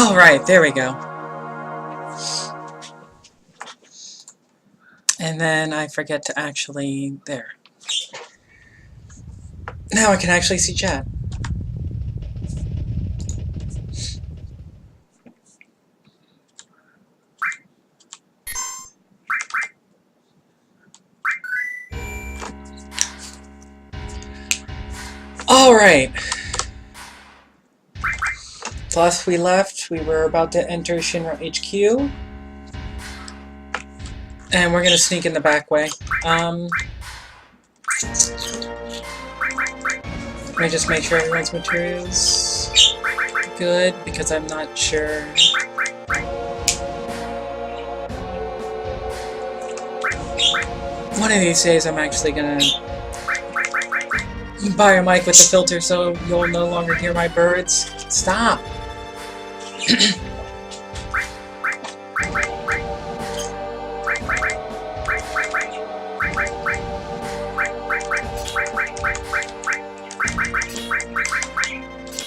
Alright, there we go. And then I forget to actually... there. Now I can actually see chat. Alright. Last we left, we were about to enter Shinra HQ. And we're gonna sneak in the back way. Let me just make sure everyone's materials good, because I'm not sure. One of these days I'm actually gonna buy a mic with the filter so you'll no longer hear my birds. Stop!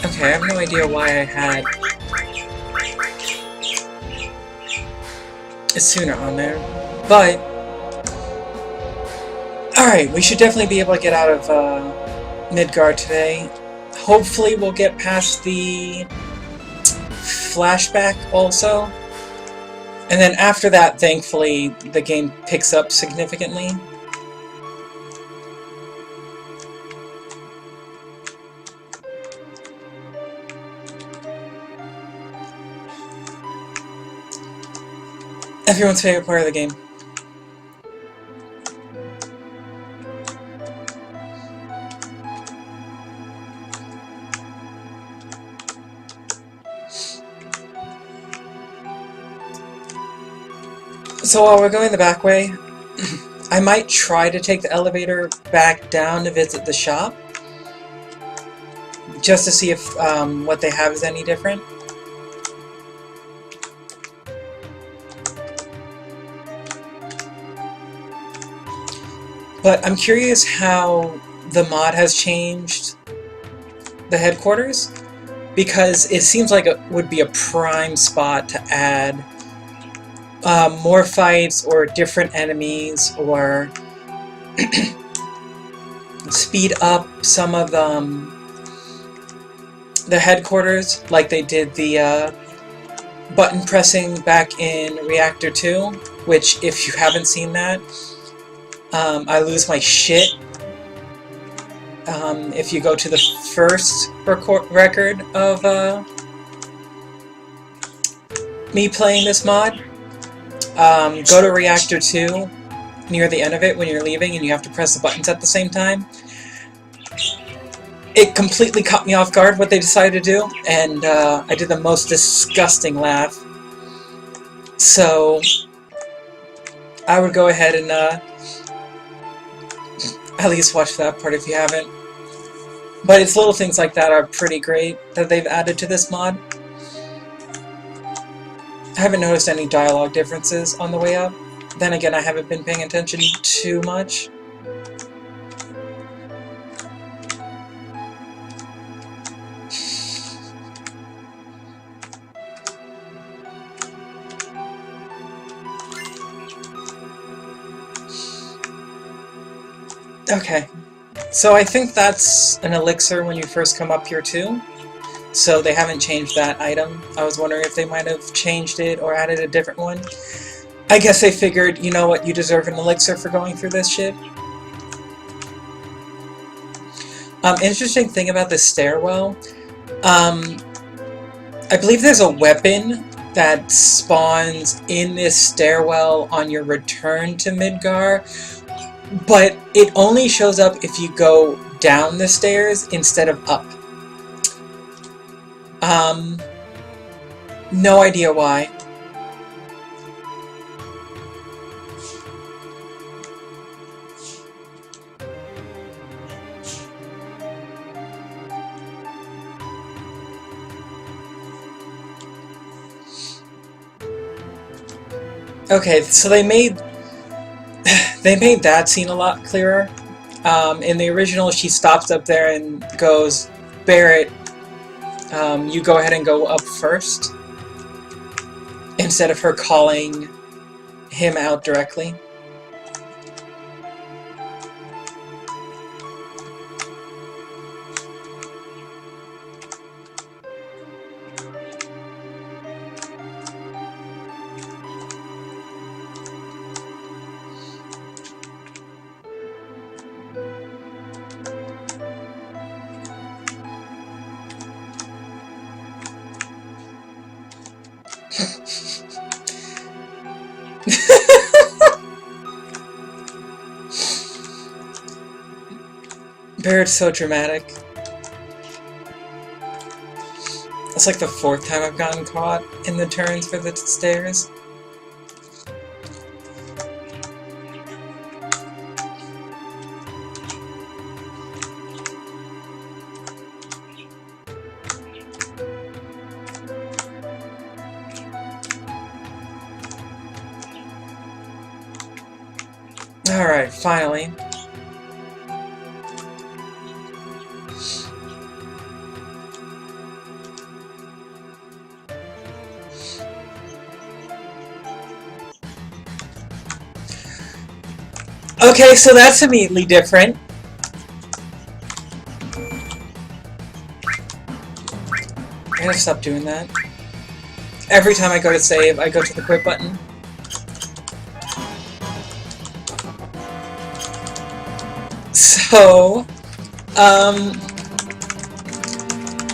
Okay, I have no idea why I had a sooner on there, but alright, we should definitely be able to get out of Midgard today. Hopefully we'll get past the flashback also, and then after that, thankfully, the game picks up significantly. Everyone's favorite part of the game. So while we're going the back way, I might try to take the elevator back down to visit the shop, just to see if what they have is any different. But I'm curious how the mod has changed the headquarters, because it seems like it would be a prime spot to add more fights or different enemies, or speed up some of the headquarters, like they did the button pressing back in Reactor 2, which, if you haven't seen that, I lose my shit if you go to the first record of me playing this mod. Go to Reactor 2 near the end of it when you're leaving and you have to press the buttons at the same time. It completely caught me off guard what they decided to do, and I did the most disgusting laugh. So I would go ahead and at least watch that part if you haven't. But it's little things like that are pretty great that they've added to this mod. I haven't noticed any dialogue differences on the way up. Then again, I haven't been paying attention too much. Okay, so I think that's an elixir when you first come up here too. So they haven't changed that item. I was wondering if they might have changed it or added a different one. I guess they figured, you know what, you deserve an elixir for going through this shit. Interesting thing about this stairwell, I believe there's a weapon that spawns in this stairwell on your return to Midgar, but it only shows up if you go down the stairs instead of up. No idea why. Okay, so they made that scene a lot clearer. In the original, she stops up there and goes, "Barrett, you go ahead and go up first." instead of her calling him out directly. Barrett's so dramatic. It's like the 4th time I've gotten caught in the turns for the stairs. Alright, finally. Okay, so that's immediately different. I gotta stop doing that. Every time I go to save, I go to the quit button. So,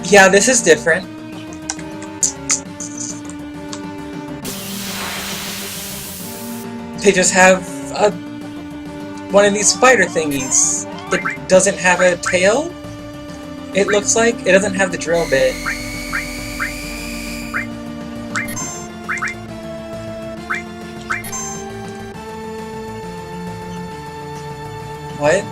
yeah, this is different. They just have one of these spider thingies. It doesn't have a tail, it looks like. It doesn't have the drill bit. What?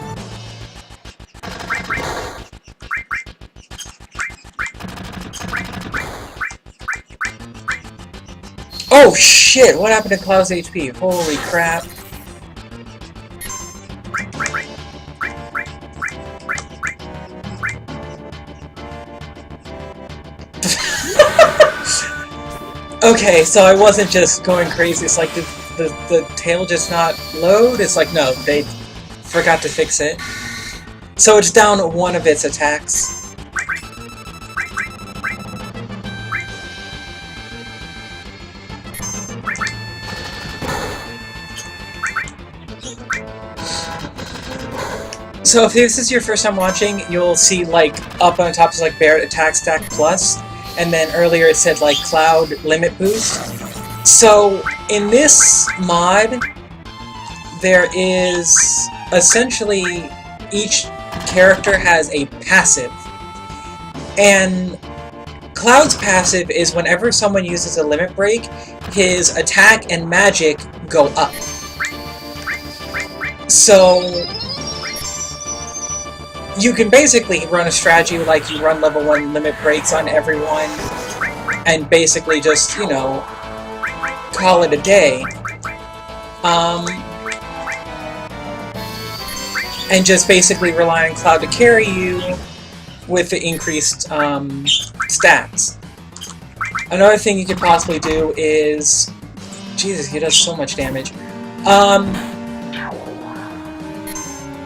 Oh shit! What happened to Cloud's HP? Holy crap. Okay, so I wasn't just going crazy. It's like, did the tail just not load? It's like, no, they forgot to fix it. So it's down one of its attacks. So if this is your first time watching, you'll see, like, up on the top is like Barrett Attack Stack Plus, and then earlier it said like Cloud Limit Boost. So in this mod, there is essentially each character has a passive, and Cloud's passive is whenever someone uses a limit break, his attack and magic go up. So you can basically run a strategy like you run level 1 limit breaks on everyone and basically just, you know, call it a day. And just basically rely on Cloud to carry you with the increased stats. Another thing you could possibly do is... Jesus, he does so much damage.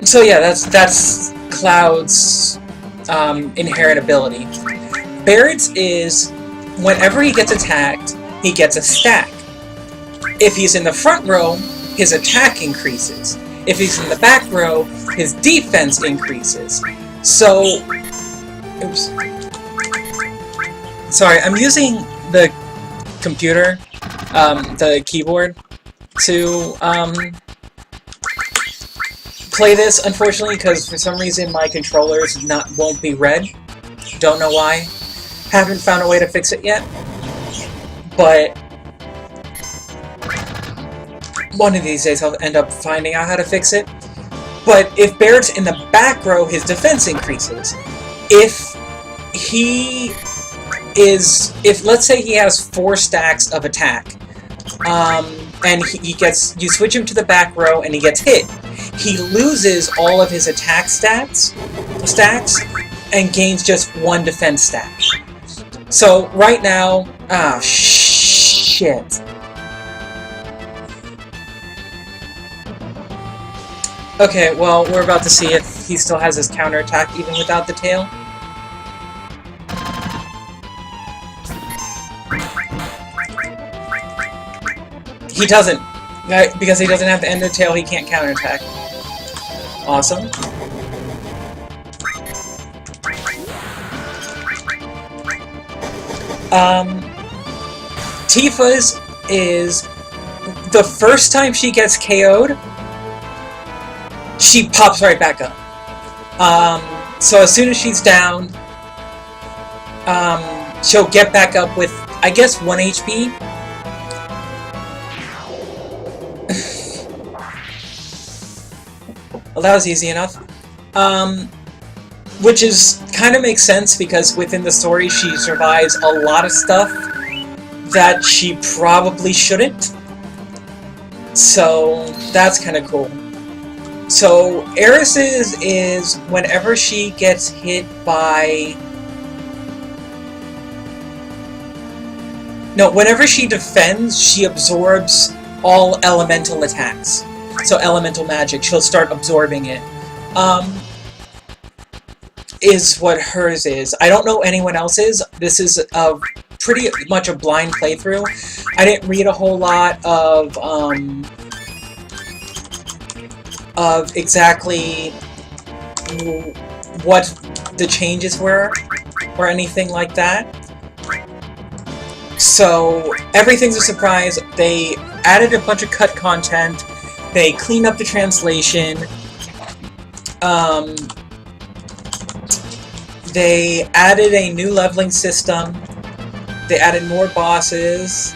So yeah, that's Cloud's inherent ability. Barrett's is, whenever he gets attacked, he gets a stack. If he's in the front row, his attack increases. If he's in the back row, his defense increases. So... Oops. Sorry, I'm using the computer, the keyboard, to play this, unfortunately, because for some reason my controllers won't be red. Don't know why. Haven't found a way to fix it yet. But one of these days I'll end up finding out how to fix it. But if Barrett's in the back row, his defense increases. If let's say he has 4 stacks of attack, and you switch him to the back row and he gets hit, he loses all of his attack stacks and gains just 1 defense stack. So right now, shit. shit. Okay, well, we're about to see if he still has his counterattack even without the tail. He doesn't. Because he doesn't have the end of the tail, he can't counterattack. Awesome. Tifa's is the first time she gets KO'd, she pops right back up. So as soon as she's down, she'll get back up with, I guess, 1 HP. Well, that was easy enough. Which is kind of makes sense because within the story she survives a lot of stuff that she probably shouldn't. So that's kind of cool. So Aeris's is whenever she gets hit by... No, whenever she defends, she absorbs all elemental attacks. So elemental magic, she'll start absorbing it. Is what hers is. I don't know anyone else's. This is a pretty much a blind playthrough. I didn't read a whole lot of exactly what the changes were or anything like that. So everything's a surprise. They added a bunch of cut content. They cleaned up the translation. They added a new leveling system. They added more bosses.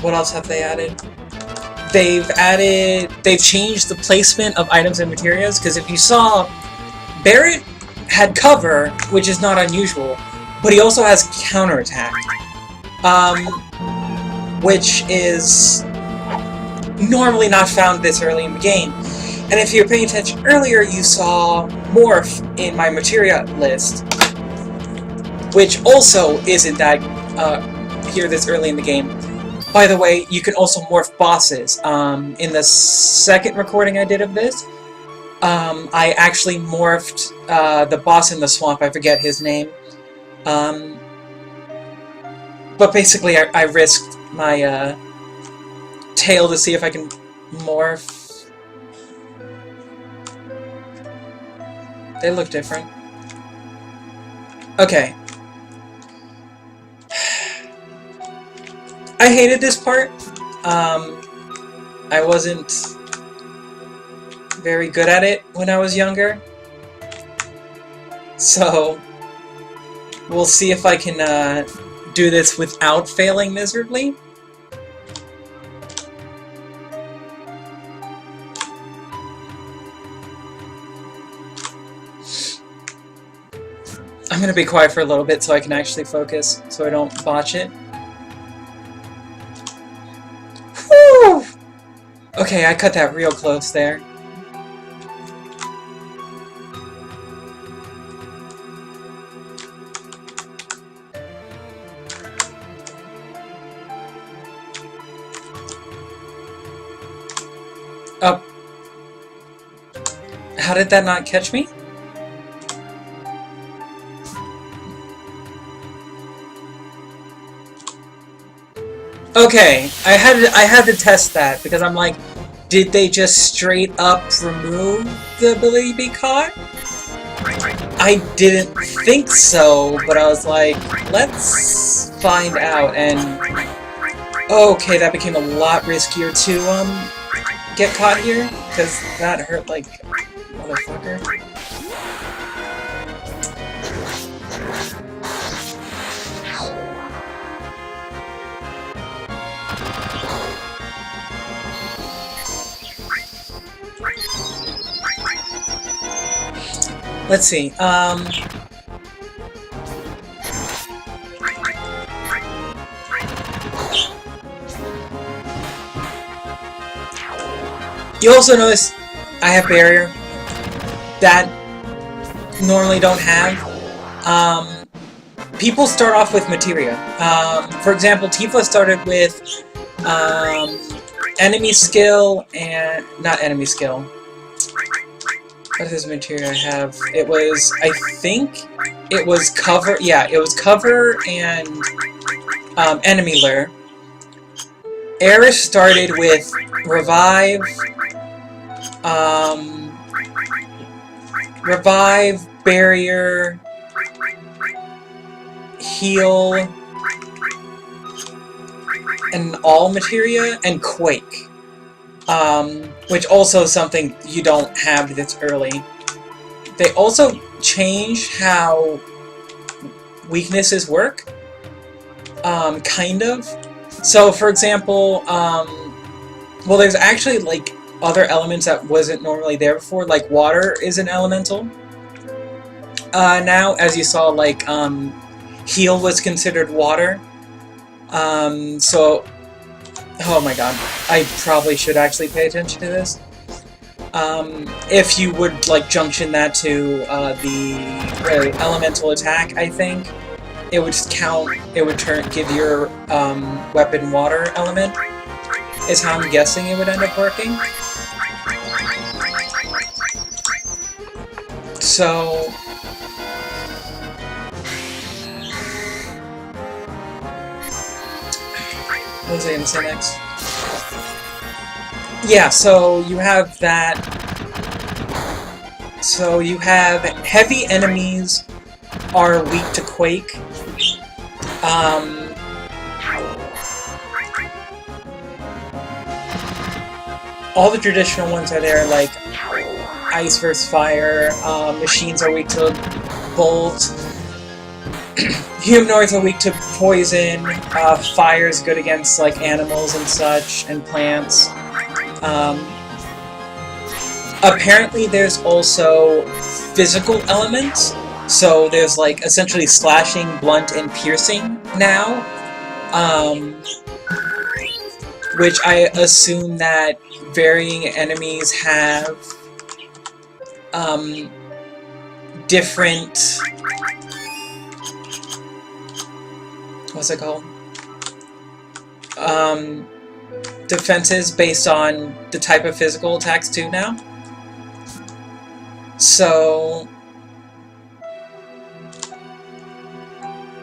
What else have they added? They've changed the placement of items and materials, because if you saw, Barret had cover, which is not unusual, but he also has counterattack, which is normally not found this early in the game. And if you were paying attention earlier, you saw Morph in my materia list, which also isn't that here this early in the game. By the way, you can also morph bosses. In the second recording I did of this, I actually morphed the boss in the swamp. I forget his name. But basically, I risked my tail to see if I can morph. They look different. Okay. I hated this part. I wasn't very good at it when I was younger. So, we'll see if I can do this without failing miserably. I'm gonna be quiet for a little bit so I can actually focus, so I don't botch it. Whew! Okay, I cut that real close there. Oh. How did that not catch me? Okay, I had to test that, because I'm like, did they just straight up remove the ability to be caught? I didn't think so, but I was like, let's find out, and okay, that became a lot riskier to get caught here, because that hurt like motherfucker. Let's see, you also notice I have barrier. That normally don't have. People start off with materia. For example, Tifa started with enemy skill and... not enemy skill. What is this materia I have? It was... I think it was cover... yeah, it was cover and enemy lure. Eris started with revive, revive, barrier, heal, and all materia, and quake. Which also is something you don't have this early. They also changed how weaknesses work. Kind of. So, for example, well, there's actually, like, other elements that wasn't normally there before, like water is an elemental. Now, as you saw, like, heal was considered water. So, oh my god, I probably should actually pay attention to this. If you would, like, junction that to, the elemental attack, I think, it would just count, it would give your, weapon water element, is how I'm guessing it would end up working. So... what was I going to say next? Yeah, so you have that. So you have heavy enemies are weak to quake. All the traditional ones are there, like ice versus fire, machines are weak to bolt, humanoids are weak to poison, fire is good against like animals and such, and plants. Apparently there's also physical elements, so there's like essentially slashing, blunt, and piercing now, which I assume that varying enemies have different, what's it called? Defenses based on the type of physical attacks too now. So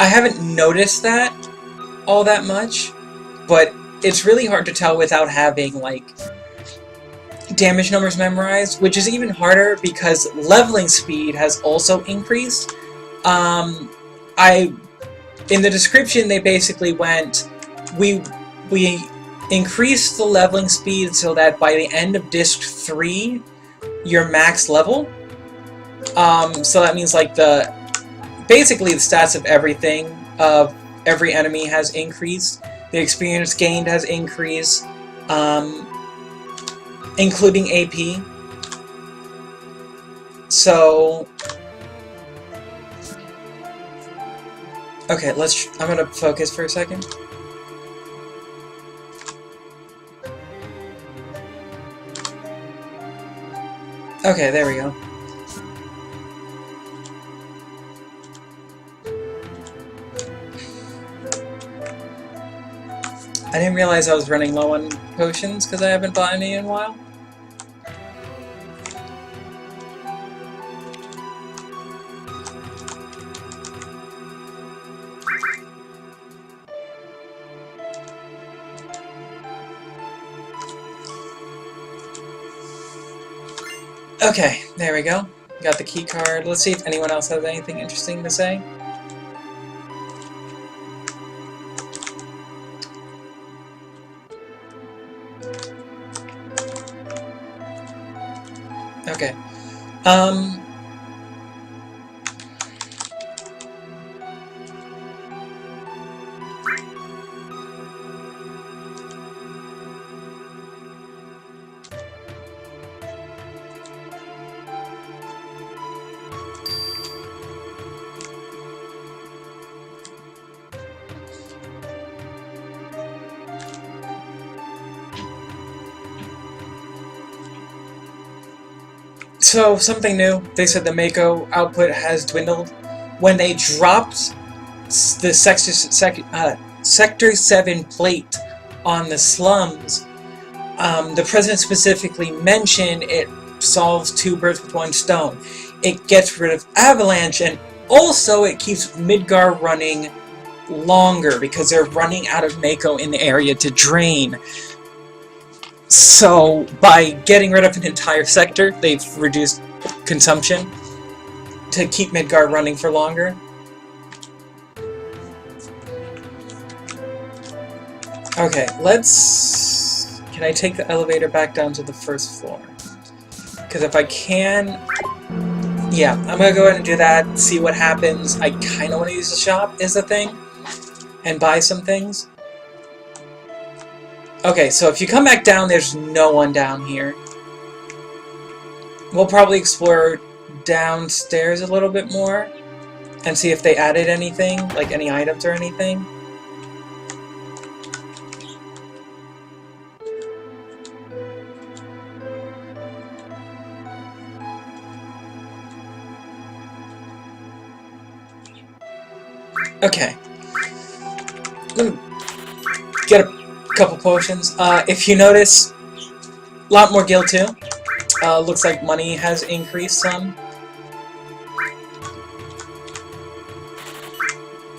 I haven't noticed that all that much, but it's really hard to tell without having like damage numbers memorized, which is even harder because leveling speed has also increased. In the description they basically went, we increased the leveling speed so that by the end of Disc 3 you're max level. So that means like basically the stats of everything, of every enemy has increased, the experience gained has increased, including AP. So okay, I'm gonna focus for a second. Okay, there we go. I didn't realize I was running low on potions because I haven't bought any in a while. Okay, there we go. Got the key card. Let's see if anyone else has anything interesting to say. Okay. So, something new. They said the Mako output has dwindled. When they dropped the Sector 7 plate on the slums, the president specifically mentioned it solves two birds with one stone. It gets rid of Avalanche, and also it keeps Midgar running longer because they're running out of Mako in the area to drain. So, by getting rid of an entire sector, they've reduced consumption to keep Midgar running for longer. Okay, let's... Can I take the elevator back down to the first floor? Because if I can... Yeah, I'm gonna go ahead and do that, see what happens. I kind of want to use the shop, is the thing, and buy some things. Okay, so if you come back down, there's no one down here. We'll probably explore downstairs a little bit more and see if they added anything, like any items or anything. Okay. Let me get a couple potions. If you notice, a lot more guild too. Looks like money has increased some.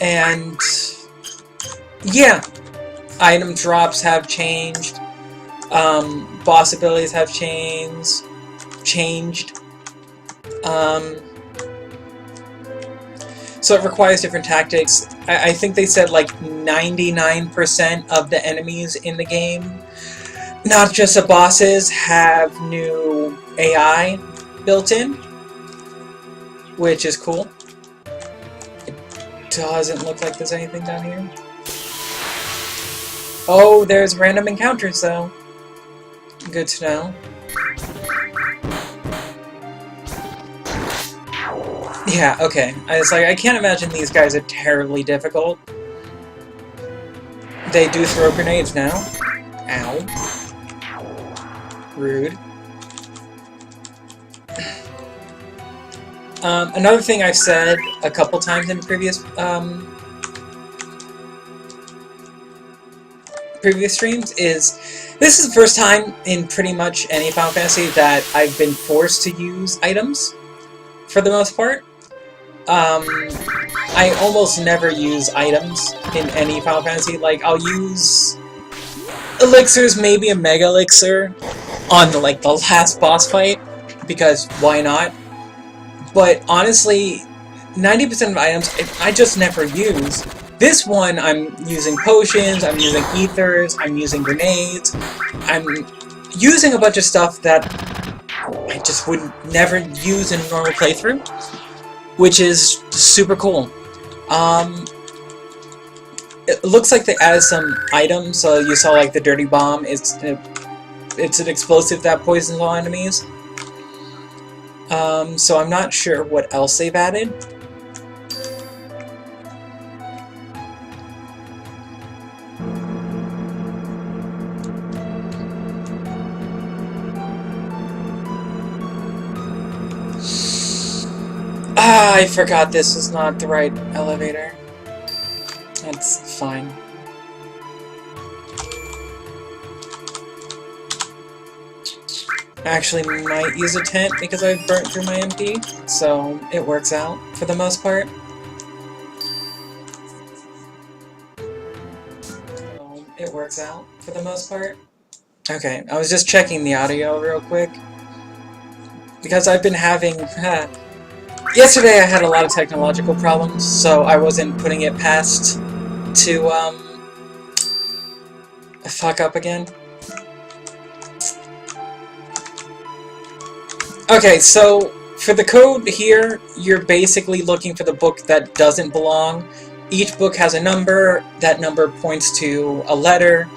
And yeah, item drops have changed. Boss abilities have changed. So it requires different tactics. I think they said like 99% of the enemies in the game, not just the bosses, have new AI built in, which is cool. It doesn't look like there's anything down here. Oh, there's random encounters though. Good to know. Yeah, okay. I can't imagine these guys are terribly difficult. They do throw grenades now. Ow. Rude. Another thing I've said a couple times in previous streams is this is the first time in pretty much any Final Fantasy that I've been forced to use items, for the most part. I almost never use items in any Final Fantasy. Like, I'll use elixirs, maybe a Mega Elixir, on the last boss fight, because why not? But honestly, 90% of items I just never use. This one, I'm using potions, I'm using ethers, I'm using grenades, I'm using a bunch of stuff that I just would never use in a normal playthrough, which is super cool. It looks like they added some items, so you saw like the dirty bomb, it's an explosive that poisons all enemies. So I'm not sure what else they've added. Ah, I forgot this is not the right elevator. That's fine. Actually might use a tent because I've burnt through my MP, so it works out for the most part. Okay, I was just checking the audio real quick because I've been having... Yesterday I had a lot of technological problems, so I wasn't putting it past to fuck up again. Okay, so for the code here, you're basically looking for the book that doesn't belong. Each book has a number, that number points to a letter.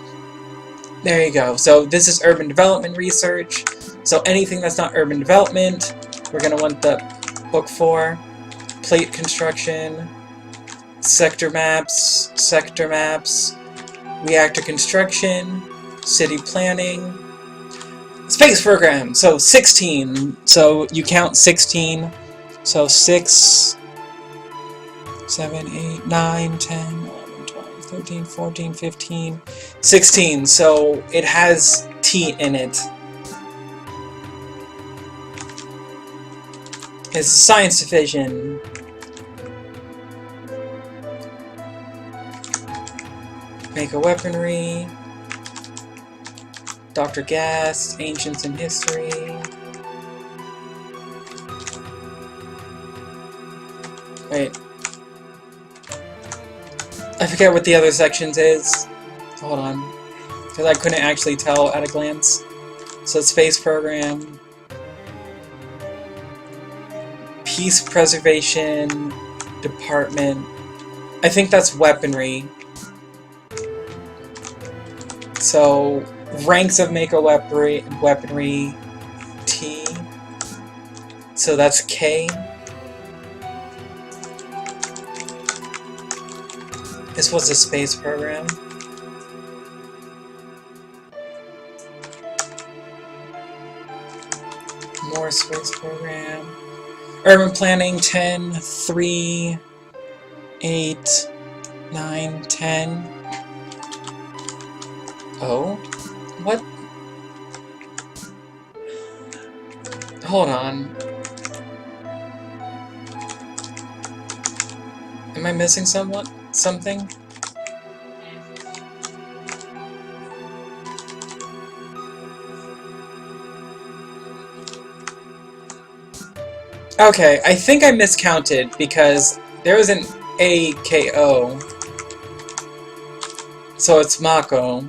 There you go. So this is urban development research. So anything that's not urban development, we're going to want the book for. Plate construction, sector maps, reactor construction, city planning, Space program! So 16. So you count 16. So 6, 7, 8, 9, 10, 11, 12, 13, 14, 15, 16. So it has T in it. It's Science Division. Make a weaponry. Dr. Gas, Ancients in History. Wait. I forget what the other sections is. Hold on. Because I couldn't actually tell at a glance. So Space Program. Peace Preservation Department. I think that's weaponry. So ranks of make a weaponry T. So that's K. This was a space program. More space program. Urban planning 10, 3, 8, 9, 10. Oh? What? Hold on. Am I missing something? Okay, I think I miscounted because there was an AKO. So it's Mako.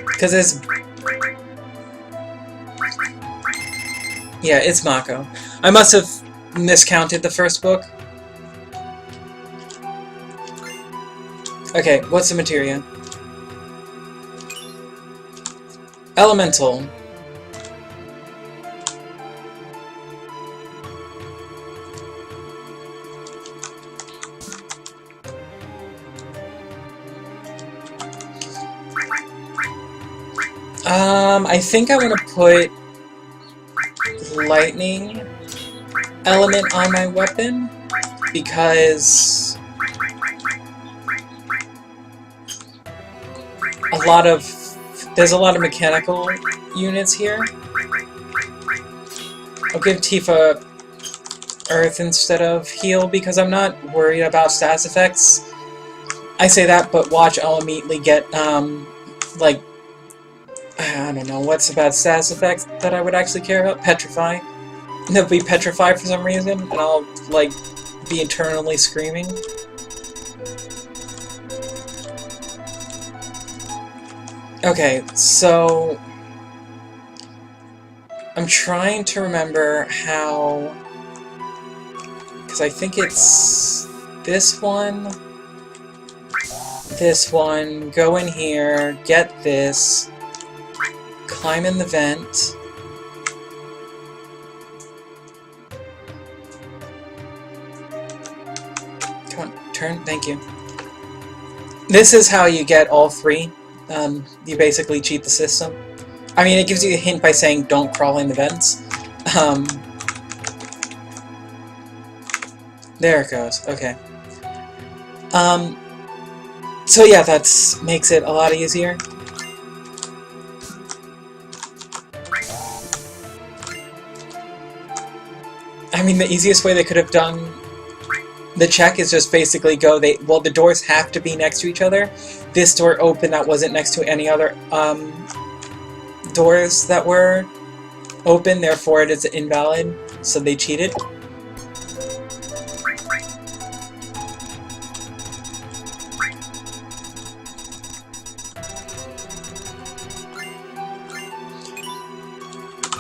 Because it's... Yeah, it's Mako. I must have miscounted the first book. Okay, what's the materia? Elemental. I think I want to put lightning element on my weapon because there's a lot of mechanical units here. I'll give Tifa Earth instead of heal because I'm not worried about status effects. I say that, but watch, I'll immediately get, like, I don't know, what's a bad status effect that I would actually care about? Petrify. And they'll be petrified for some reason, and I'll, like, be eternally screaming. Okay, so... I'm trying to remember how... Because I think it's... this one, go in here, get this, climb in the vent, come on, turn, thank you. This is how you get all three. You basically cheat the system. I mean, it gives you a hint by saying don't crawl in the vents. There it goes, okay. So yeah, that makes it a lot easier. I mean, the easiest way they could have done the check is just basically go, well, the doors have to be next to each other. This door opened that wasn't next to any other doors that were open, therefore it is invalid, so they cheated.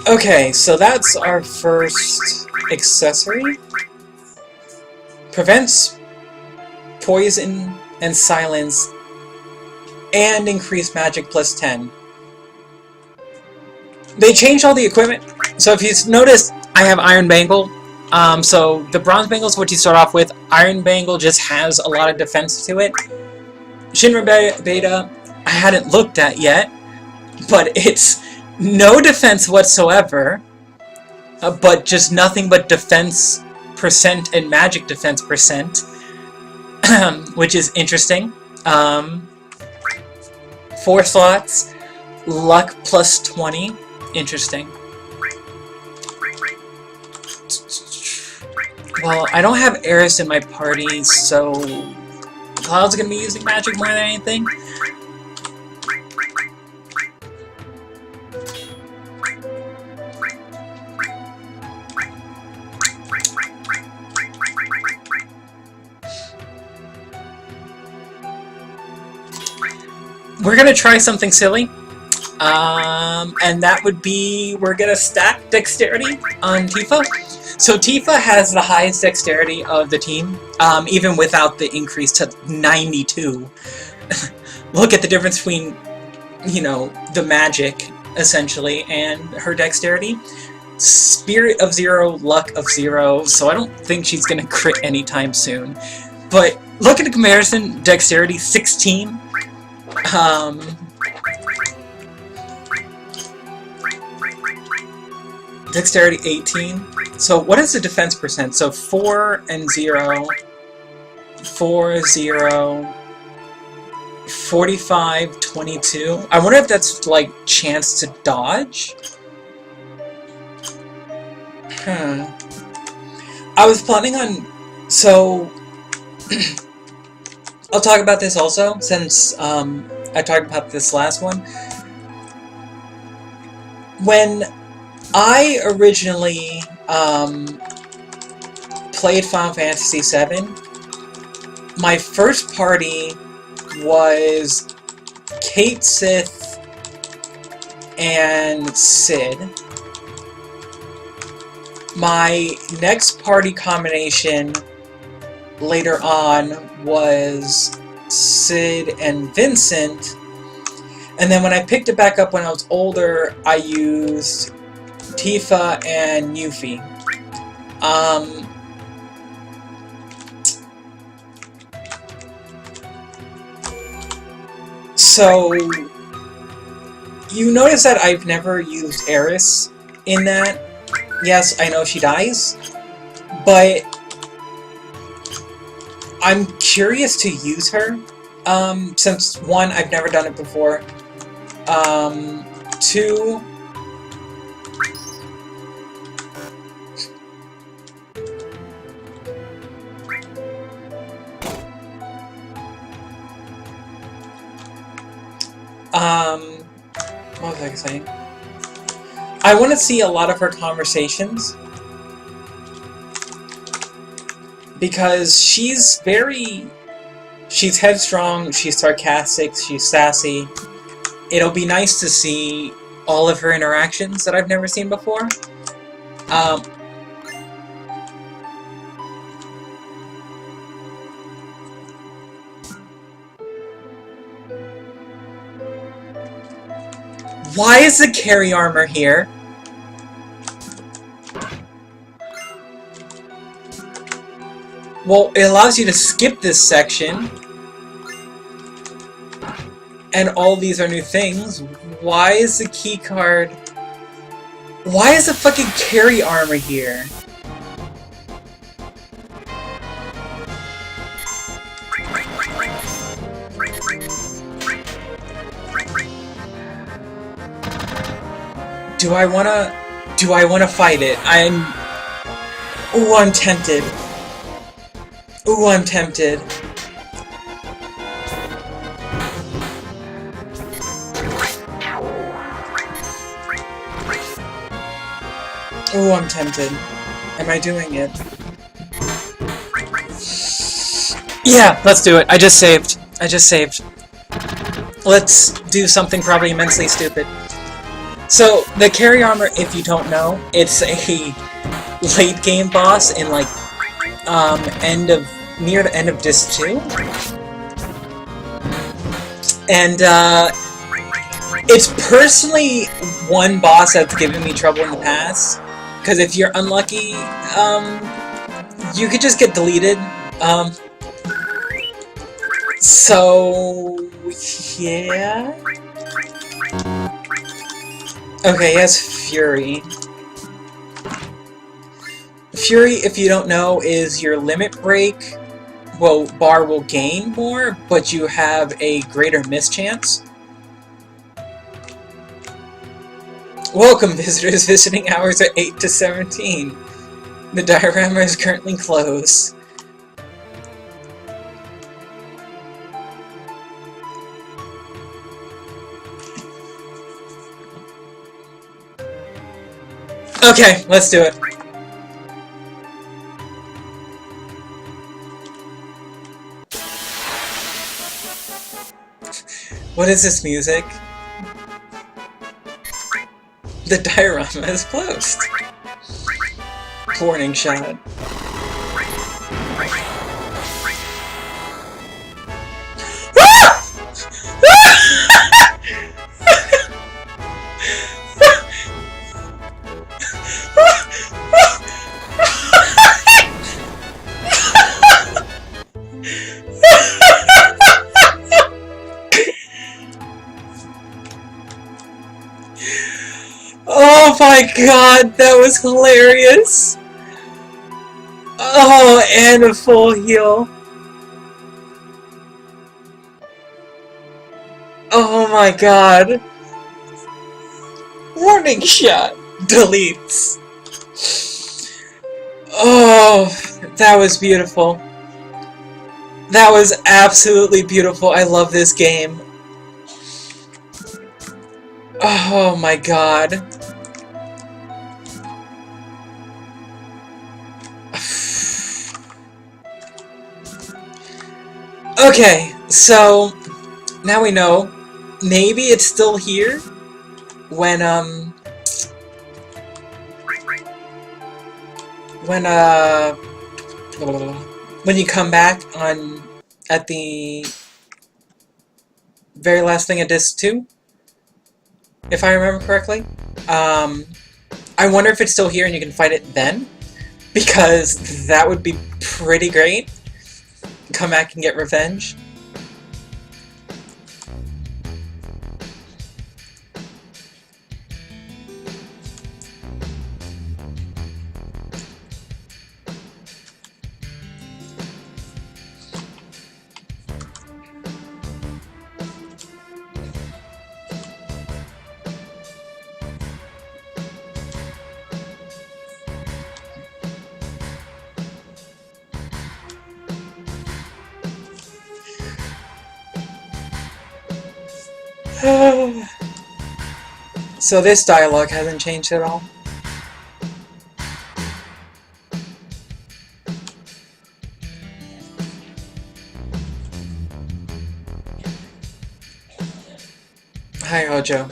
Okay, so that's our first accessory. Prevents poison and silence and increased magic plus 10. They changed all the equipment. So if you notice, I have Iron Bangle So the Bronze Bangle is what you start off with. Iron Bangle just has a lot of defense to it. Shinra Beta, I hadn't looked at yet, but it's no defense whatsoever, but just nothing but defense percent and magic defense percent, which is interesting. 4 slots, luck plus 20, interesting. Well, I don't have Eris in my party, so Cloud's gonna be using magic more than anything. We're gonna try something silly, and that would be we're gonna stack Dexterity on Tifa. So Tifa has the highest Dexterity of the team, even without the increase to 92. Look at the difference between, you know, the magic, essentially, and her Dexterity. Spirit of 0, Luck of 0, so I don't think she's gonna crit anytime soon. But look at the comparison, Dexterity 16. Dexterity 18. So what is the defense percent? So 4 and 0. 4, 0. 45, 22. I wonder if that's like chance to dodge? I was planning on... So... I'll talk about this also, since I talked about this last one. When I originally played Final Fantasy VII, my first party was Kate Sith and Cid. My next party combination later on was Cid and Vincent, and then when I picked it back up when I was older, I used Tifa and Yuffie. So you notice that I've never used Eris in that. Yes, I know she dies, but I'm curious to use her, since 1, I've never done it before, 2, what was I saying? I want to see a lot of her conversations, because she's headstrong, she's sarcastic, she's sassy. It'll be nice to see all of her interactions that I've never seen before. Why is the carry armor here? Well, it allows you to skip this section. And all these are new things. Why is the key card... Why is the fucking carry armor here? Do I wanna fight it? Ooh, I'm tempted. Ooh, I'm tempted. Ooh, I'm tempted. Am I doing it? Yeah, let's do it. I just saved. Let's do something probably immensely stupid. So, the carry armor, if you don't know, it's a late game boss in like, near the end of Disc 2. And, it's personally one boss that's given me trouble in the past, because if you're unlucky, you could just get deleted. So yeah. Okay, he has Fury. Fury, if you don't know, is your limit break. Well, bar will gain more, but you have a greater miss chance. Welcome, visitors. Visiting hours are 8 to 17. The diorama is currently closed. Okay, let's do it. What is this music? The diorama is closed. Warning shot. Oh my god, that was hilarious! Oh, and a full heal. Oh my god. Warning shot. Deletes. Oh, that was beautiful. That was absolutely beautiful. I love this game. Oh my god. Okay, so now we know. Maybe it's still here when when you come back on at the very last thing of disc 2, if I remember correctly. I wonder if it's still here and you can fight it then, because that would be pretty great. Come back and get revenge. So this dialogue hasn't changed at all. Hi, Hojo.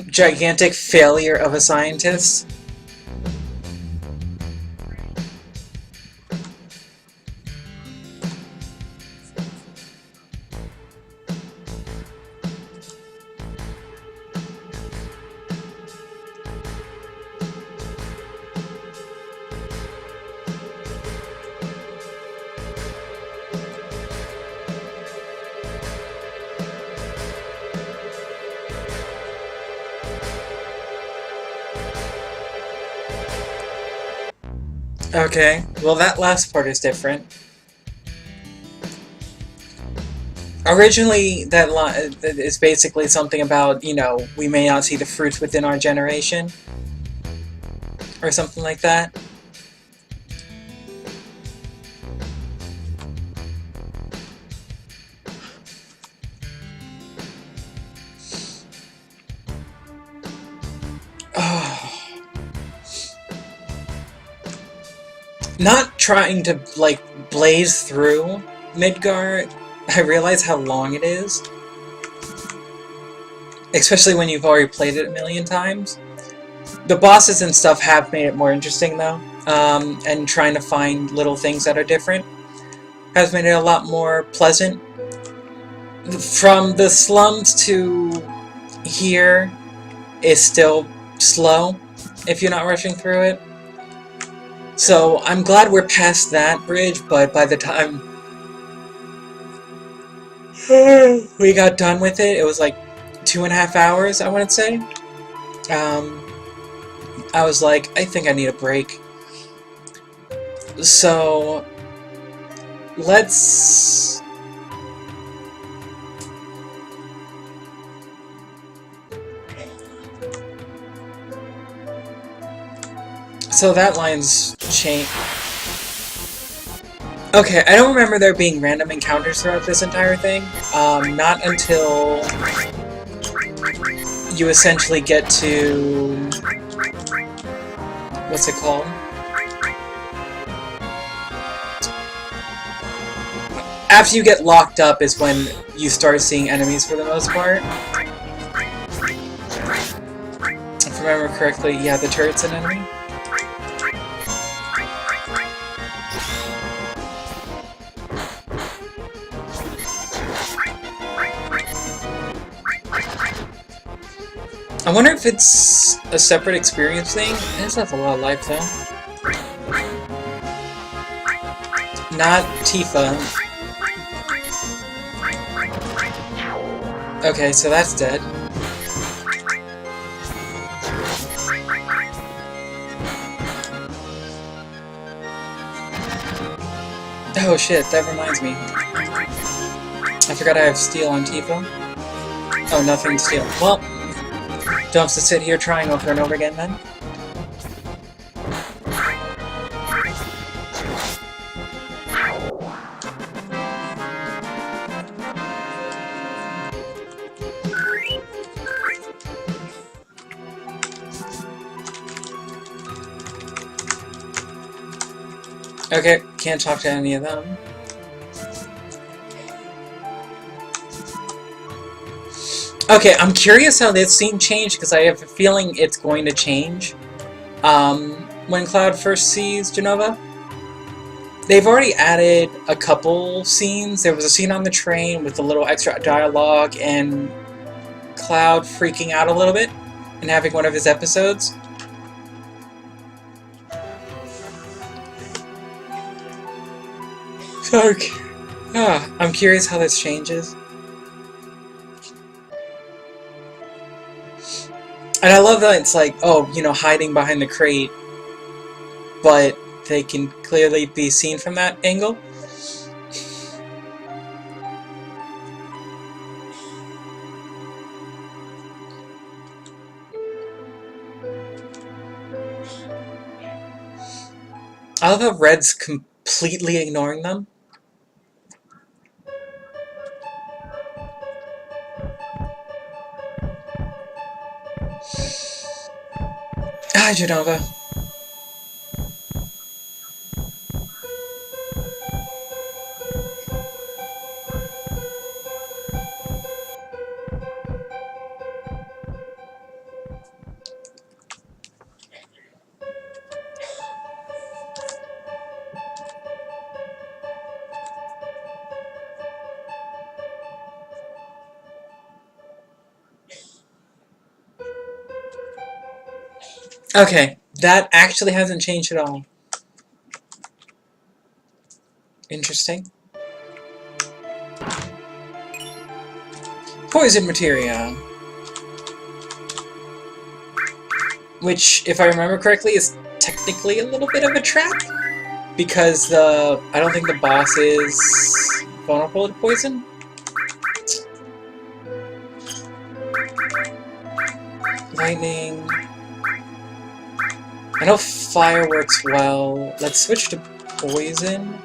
Gigantic failure of a scientist. Okay, well that last part is different. Originally, that line is basically something about, you know, we may not see the fruits within our generation, or something like that. Not trying to, like, blaze through Midgar, I realize how long it is. Especially when you've already played it a million times. The bosses and stuff have made it more interesting, though. And trying to find little things that are different has made it a lot more pleasant. From the slums to here, is still slow if you're not rushing through it. So I'm glad we're past that bridge, but by the time we got done with it, it was like 2.5 hours, I want to say. I was like, I think I need a break. So let's... So that line's changed. Okay, I don't remember there being random encounters throughout this entire thing. Not until you essentially get to... what's it called? After you get locked up is when you start seeing enemies for the most part. If I remember correctly, yeah, the turret's an enemy. I wonder if it's a separate experience thing. It does have a lot of life though. Not Tifa. Okay, so that's dead. Oh shit, that reminds me. I forgot I have steel on Tifa. Oh, nothing to steal. Well, don't have to sit here trying over and over again then. Okay, can't talk to any of them. Okay, I'm curious how this scene changed, because I have a feeling it's going to change when Cloud first sees Jenova. They've already added a couple scenes. There was a scene on the train with a little extra dialogue and Cloud freaking out a little bit and having one of his episodes. Okay. I'm curious how this changes. And I love that it's like, oh, you know, hiding behind the crate, but they can clearly be seen from that angle. I love how Red's completely ignoring them. Hi, Jenova. Okay, that actually hasn't changed at all. Interesting. Poison materia. Which, if I remember correctly, is technically a little bit of a trap. Because I don't think the boss is vulnerable to poison. Lightning. I know fire works well. Let's switch to poison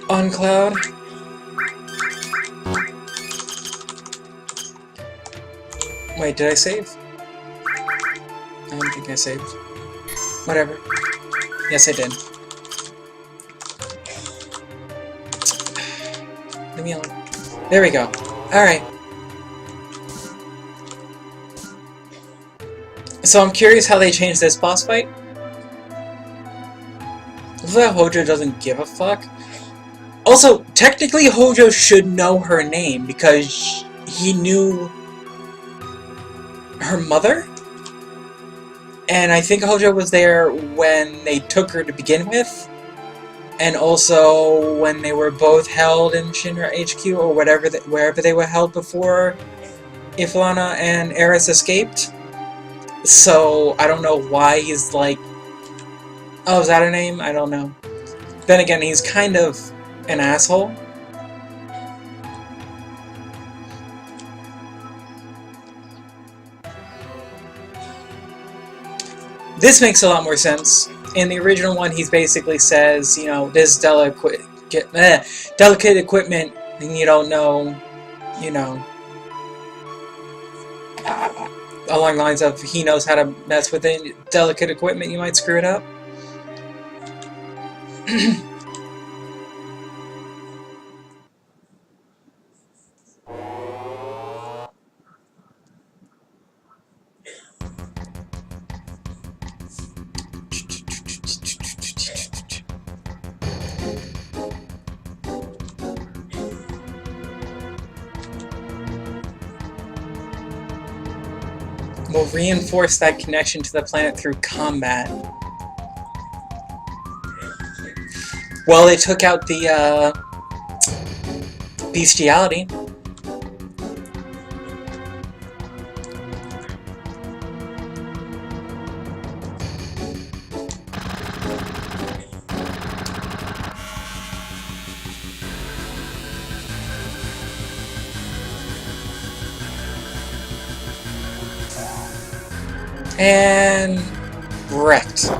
on Cloud. Wait, did I save? I don't think I saved. Whatever. Yes, I did. Leave me alone. There we go. Alright. So I'm curious how they changed this boss fight. Love how Hojo doesn't give a fuck. Also, technically Hojo should know her name because he knew her mother? And I think Hojo was there when they took her to begin with. And also when they were both held in Shinra HQ, or whatever, wherever they were held before Iflana and Eris escaped. So I don't know why he's like... Oh, is that her name? I don't know. Then again, he's kind of an asshole. This makes a lot more sense. In the original one, he basically says, you know, this delicate equipment, and you don't know, you know, along the lines of he knows how to mess with it. Delicate equipment, you might screw it up. We'll reinforce that connection to the planet through combat. Well, they took out the, bestiality. And... wrecked.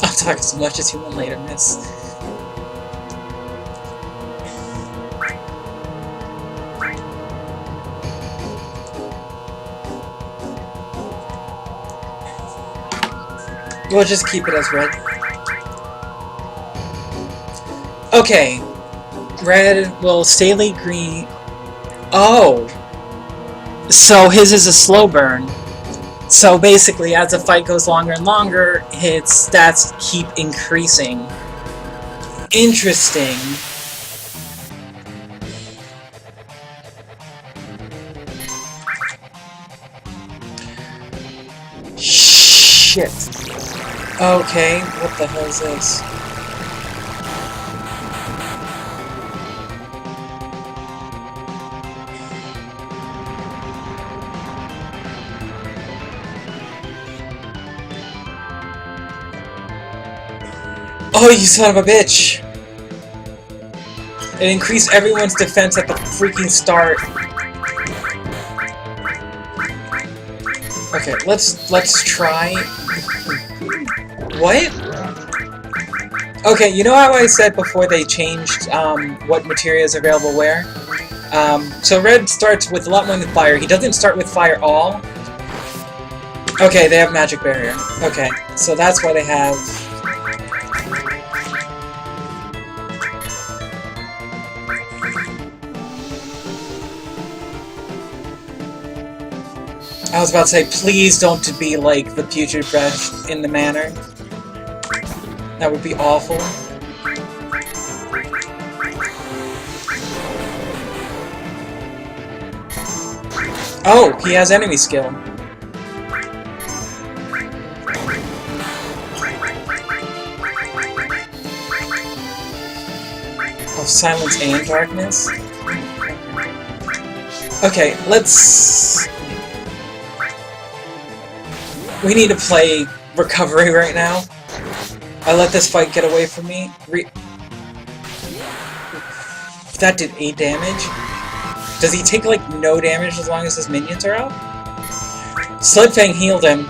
I'll talk as much as you want later, miss. We'll just keep it as red. Okay. Red will Staley green. Oh! So his is a slow burn. So basically, as the fight goes longer and longer, his stats keep increasing. Interesting. Shit. Okay, what the hell is this? Oh, you son of a bitch! It increased everyone's defense at the freaking start. Okay, let's try. What? Okay, you know how I said before they changed what materia is available where? So red starts with a lot more than fire. He doesn't start with fire all. Okay, they have magic barrier. Okay, so that's why they have... I was about to say, please don't be like the putrid breath in the manor. That would be awful. Oh, he has enemy skill. Oh, silence and darkness? Okay, let's... We need to play recovery right now. I let this fight get away from me. That did 8 damage. Does he take, like, no damage as long as his minions are out? Slidfang healed him.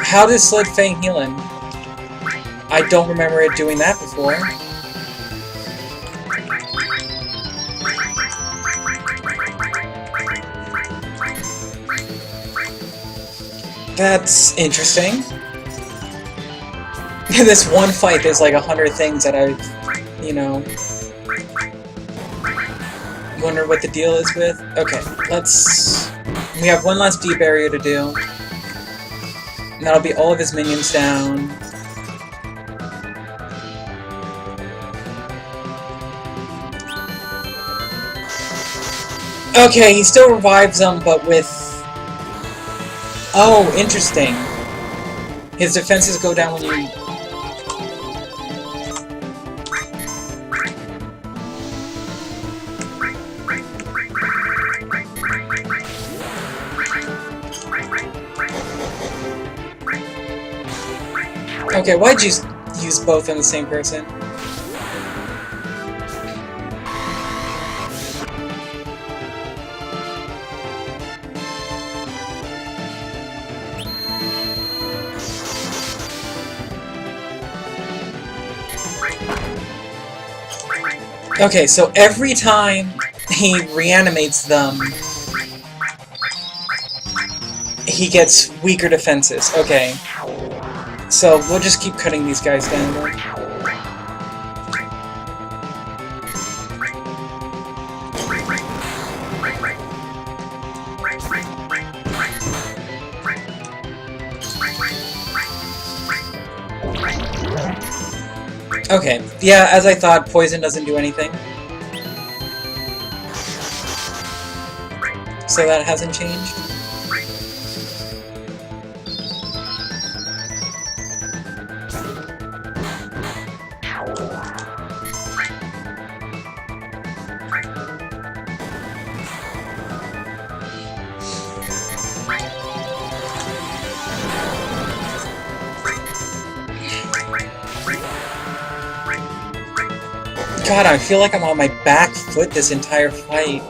How does Slidfang heal him? I don't remember it doing that before. That's interesting. In this one fight, there's like 100 things that I, you know, wonder what the deal is with. Okay, let's... We have one last deep area to do. And that'll be all of his minions down. Okay, he still revives them, but with... Oh, interesting. His defenses go down when you... Okay, why'd you use both on the same person? Okay, so every time he reanimates them, he gets weaker defenses. Okay. So we'll just keep cutting these guys down then. Okay, yeah, as I thought, poison doesn't do anything. So that hasn't changed. God, I feel like I'm on my back foot this entire fight.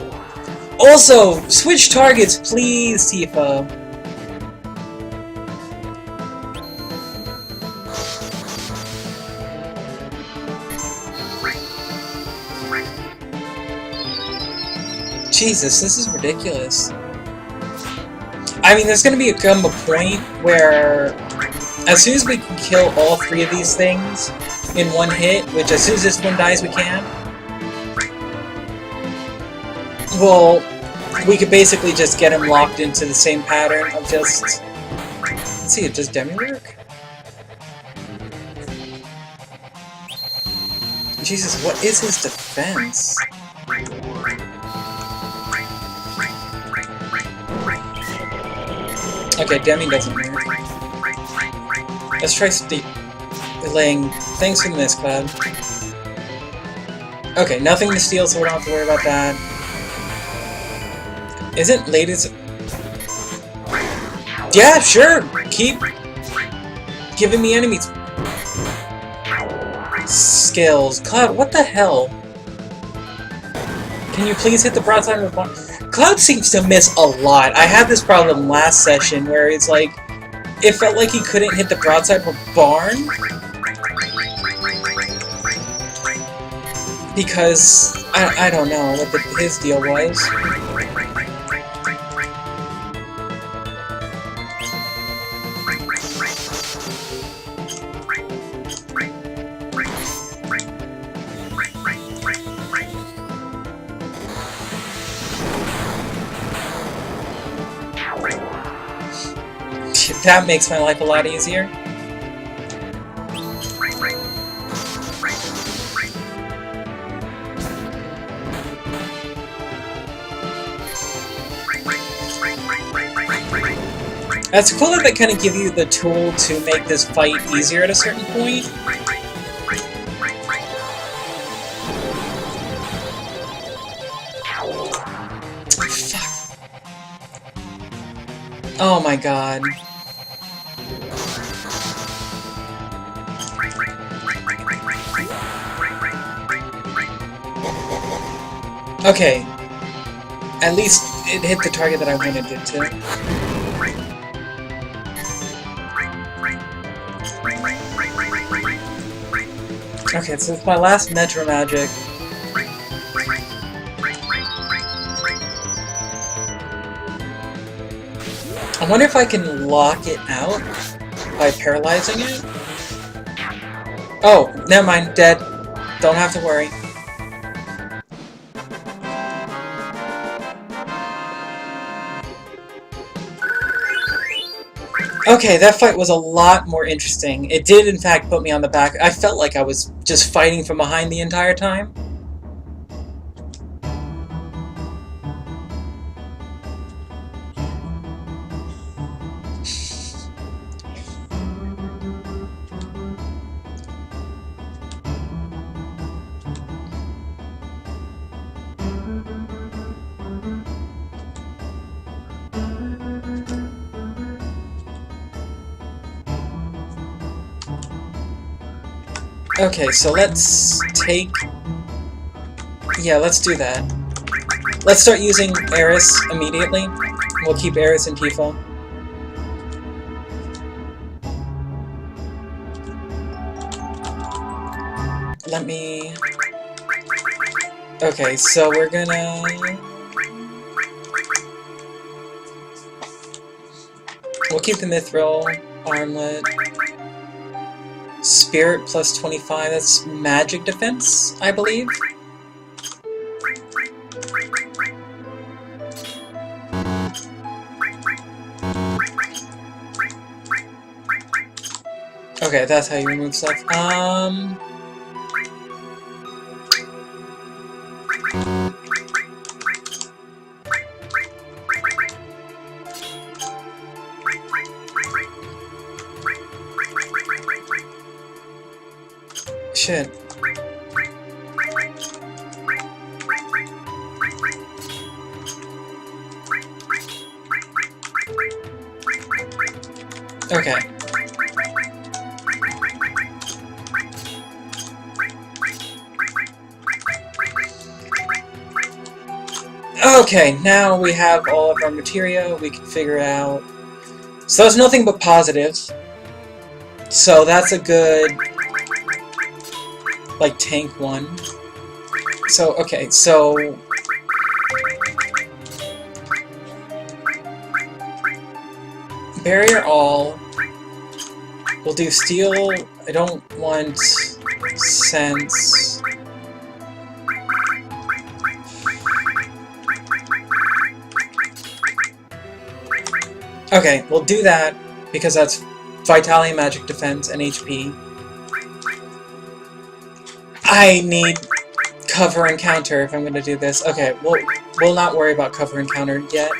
Also, switch targets, please, Tifa. Jesus, this is ridiculous. I mean, there's gonna become a point where, as soon as we can kill all three of these things in one hit, which as soon as this one dies we can, well, we could basically just get him locked into the same pattern of just... Let's see, does Demi work? Jesus, what is his defense? Okay, Demi doesn't work. Let's try delaying things from this cloud. Okay, nothing to steal, so we don't have to worry about that. Isn't ladies... Yeah, sure! Keep giving me enemies. Skills. Cloud, what the hell? Can you please hit the broadside of the barn? Cloud seems to miss a lot. I had this problem last session where it's like... It felt like he couldn't hit the broadside of a barn. Because... I don't know what his deal was. That makes my life a lot easier. That's cool that they kind of give you the tool to make this fight easier at a certain point. Fuck. Oh my god. Okay. At least it hit the target that I wanted it to. Okay, so it's my last Metro Magic. I wonder if I can lock it out by paralyzing it? Oh, never mind. Dead. Don't have to worry. Okay, that fight was a lot more interesting. It did, in fact, put me on the back. I felt like I was just fighting from behind the entire time. Okay, so let's take... Yeah, let's do that. Let's start using Eris immediately. We'll keep Eris and Tifa. Let me... Okay, so we're gonna... We'll keep the Mithril, Armlet... Spirit plus 25, that's magic defense, I believe? Okay, that's how you remove stuff. Shit. Okay. Okay, now we have all of our materia, we can figure out... So there's nothing but positives. So that's a good... like, tank one. So, okay, so... Barrier all. We'll do steel. I don't want sense. Okay, we'll do that because that's vitality, magic defense, and HP. I need cover and counter if I'm going to do this. Okay, we'll not worry about cover and counter yet.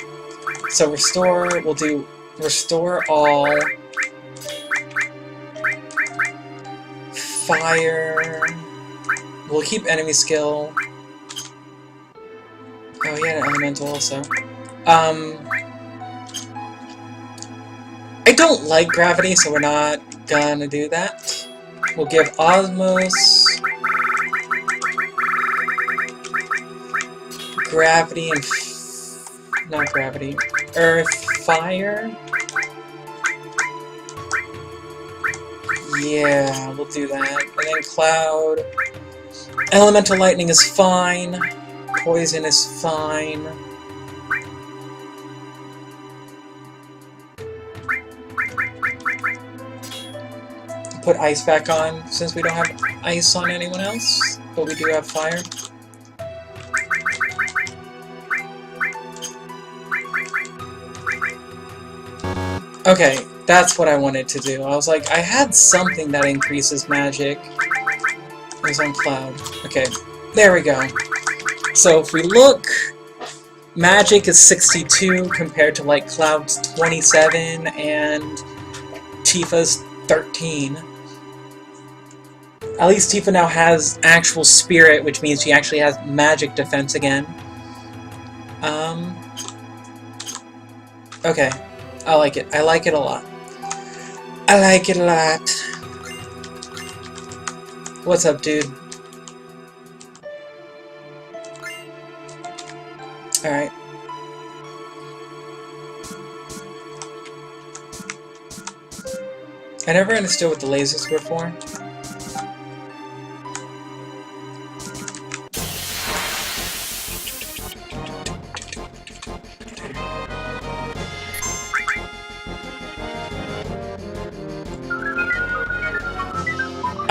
So restore, we'll do restore all. Fire. We'll keep enemy skill. Oh, he had an elemental also. I don't like gravity, so we're not gonna do that. We'll give Osmos, gravity, and not gravity, earth, fire. Yeah, we'll do that. And then cloud. Elemental lightning is fine. Poison is fine. Put ice back on, since we don't have ice on anyone else, but we do have fire. Okay, that's what I wanted to do. I was like, I had something that increases magic. It was on cloud. Okay, there we go. So if we look, magic is 62 compared to like Cloud's 27 and Tifa's 13. At least Tifa now has actual spirit, which means she actually has magic defense again. Okay. I like it. I like it a lot. I like it a lot. What's up, dude? Alright. I never understood what the lasers were for.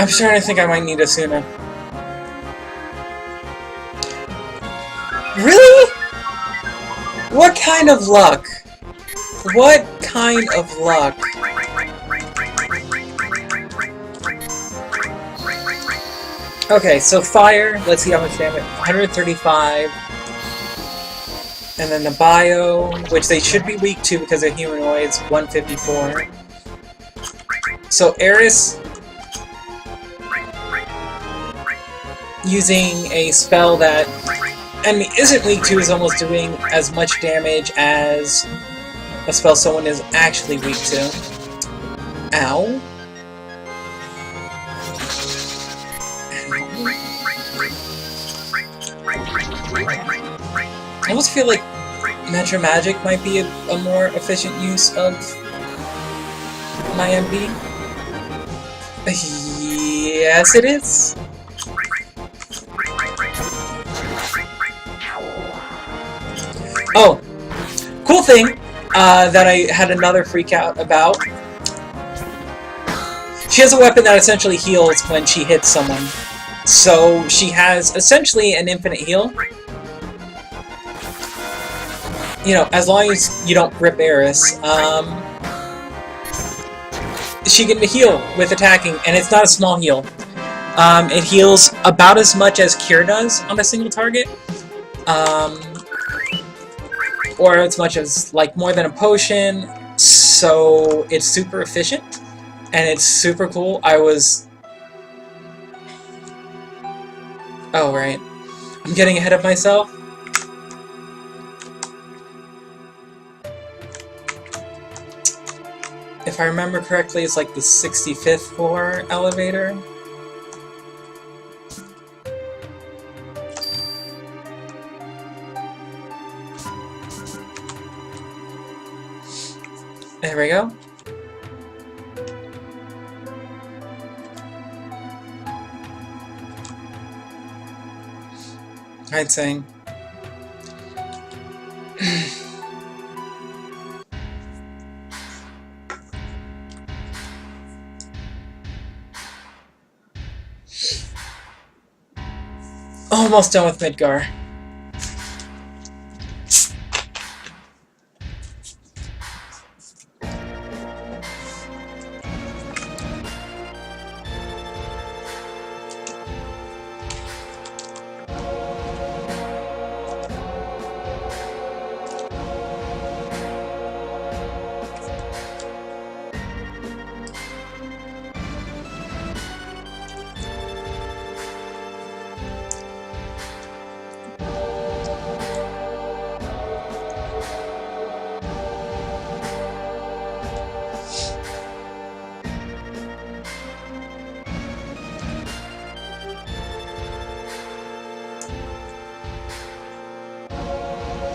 I'm starting to think I might need Asuna. Really? What kind of luck? What kind of luck? Okay, so fire, let's see how much damage. 135. And then the bio, which they should be weak to because they're humanoids, 154. So Eris, using a spell that enemy isn't weak to, is almost doing as much damage as a spell someone is actually weak to. Ow. I almost feel like Metro Magic might be a more efficient use of my MB. Yes, it is. Oh, cool thing that I had another freak out about. She has a weapon that essentially heals when she hits someone. So she has essentially an infinite heal. You know, as long as you don't rip Eris, she can heal with attacking, and it's not a small heal. It heals about as much as Cure does on a single target. Or as much as, like, more than a potion. So it's super efficient, and it's super cool. Oh, right. I'm getting ahead of myself. If I remember correctly, it's like the 65th floor elevator. There we go. I'd say. Almost done with Midgar.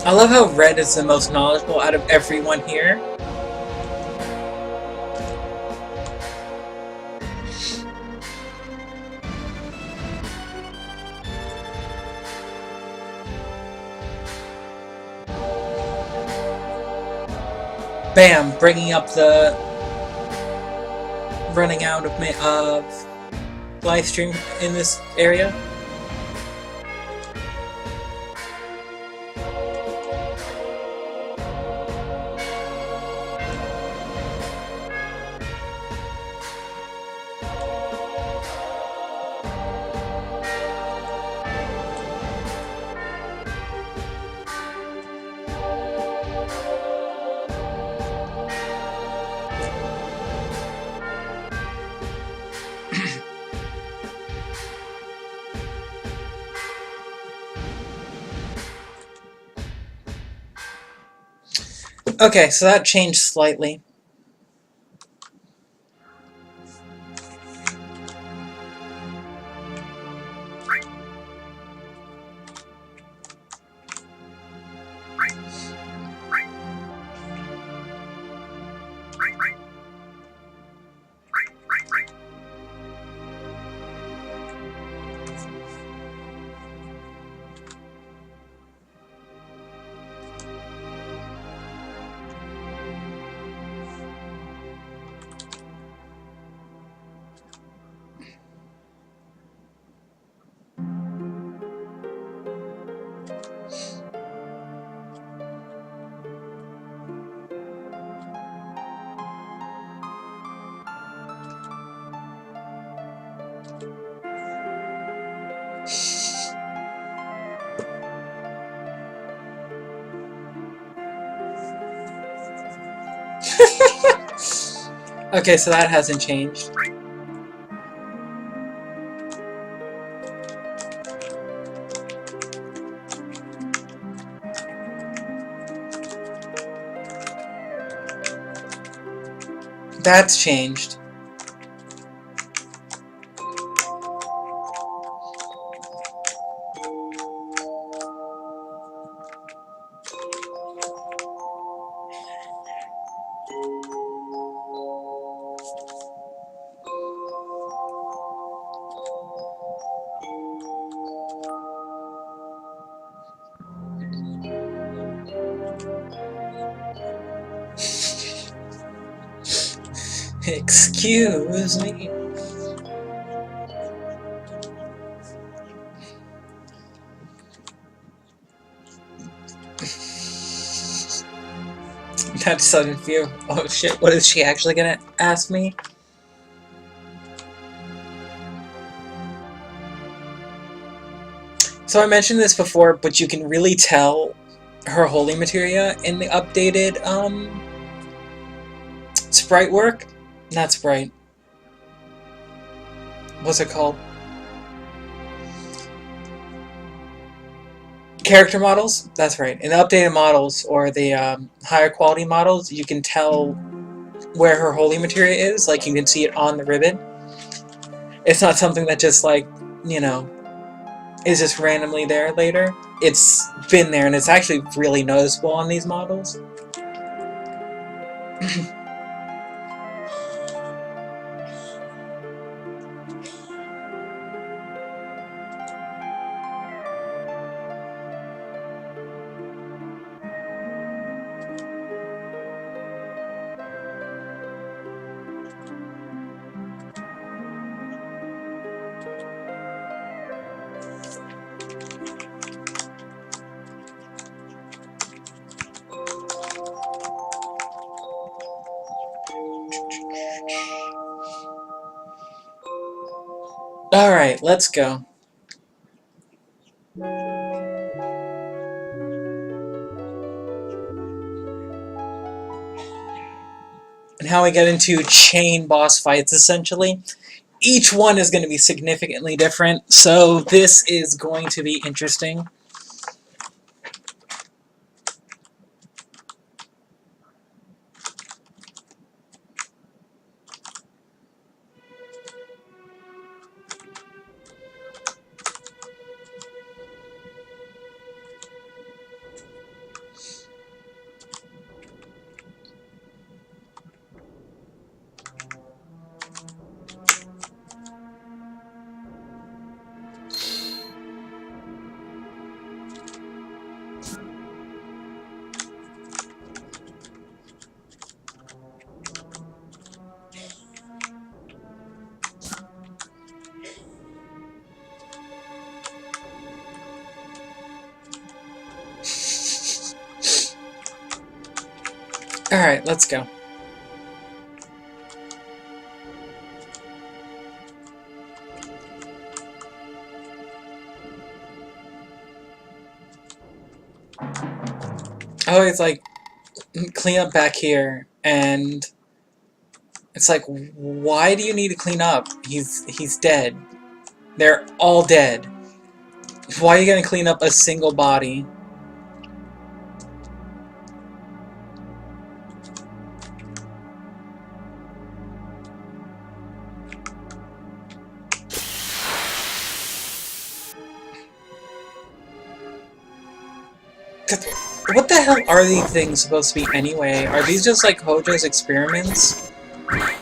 I love how Red is the most knowledgeable out of everyone here. Bam! Bringing up the running out of live stream in this area. Okay, so that changed slightly. Okay, so that hasn't changed. That's changed. Excuse me. That sudden fear. Oh shit, what is she actually gonna ask me? So I mentioned this before, but you can really tell her holy materia in the updated sprite work. Not sprite. What's it called? Character models? That's right. In the updated models, or the higher quality models, you can tell where her holy materia is. Like, you can see it on the ribbon. It's not something that just, like, you know, is just randomly there later. It's been there, and it's actually really noticeable on these models. Alright, let's go. And how we get into chain boss fights, essentially. Each one is going to be significantly different, so this is going to be interesting. Alright, let's go. I always, like, clean up back here, and it's like, why do you need to clean up? He's dead. They're all dead. Why are you gonna clean up a single body? What the hell are these things supposed to be anyway? Are these just like Hojo's experiments?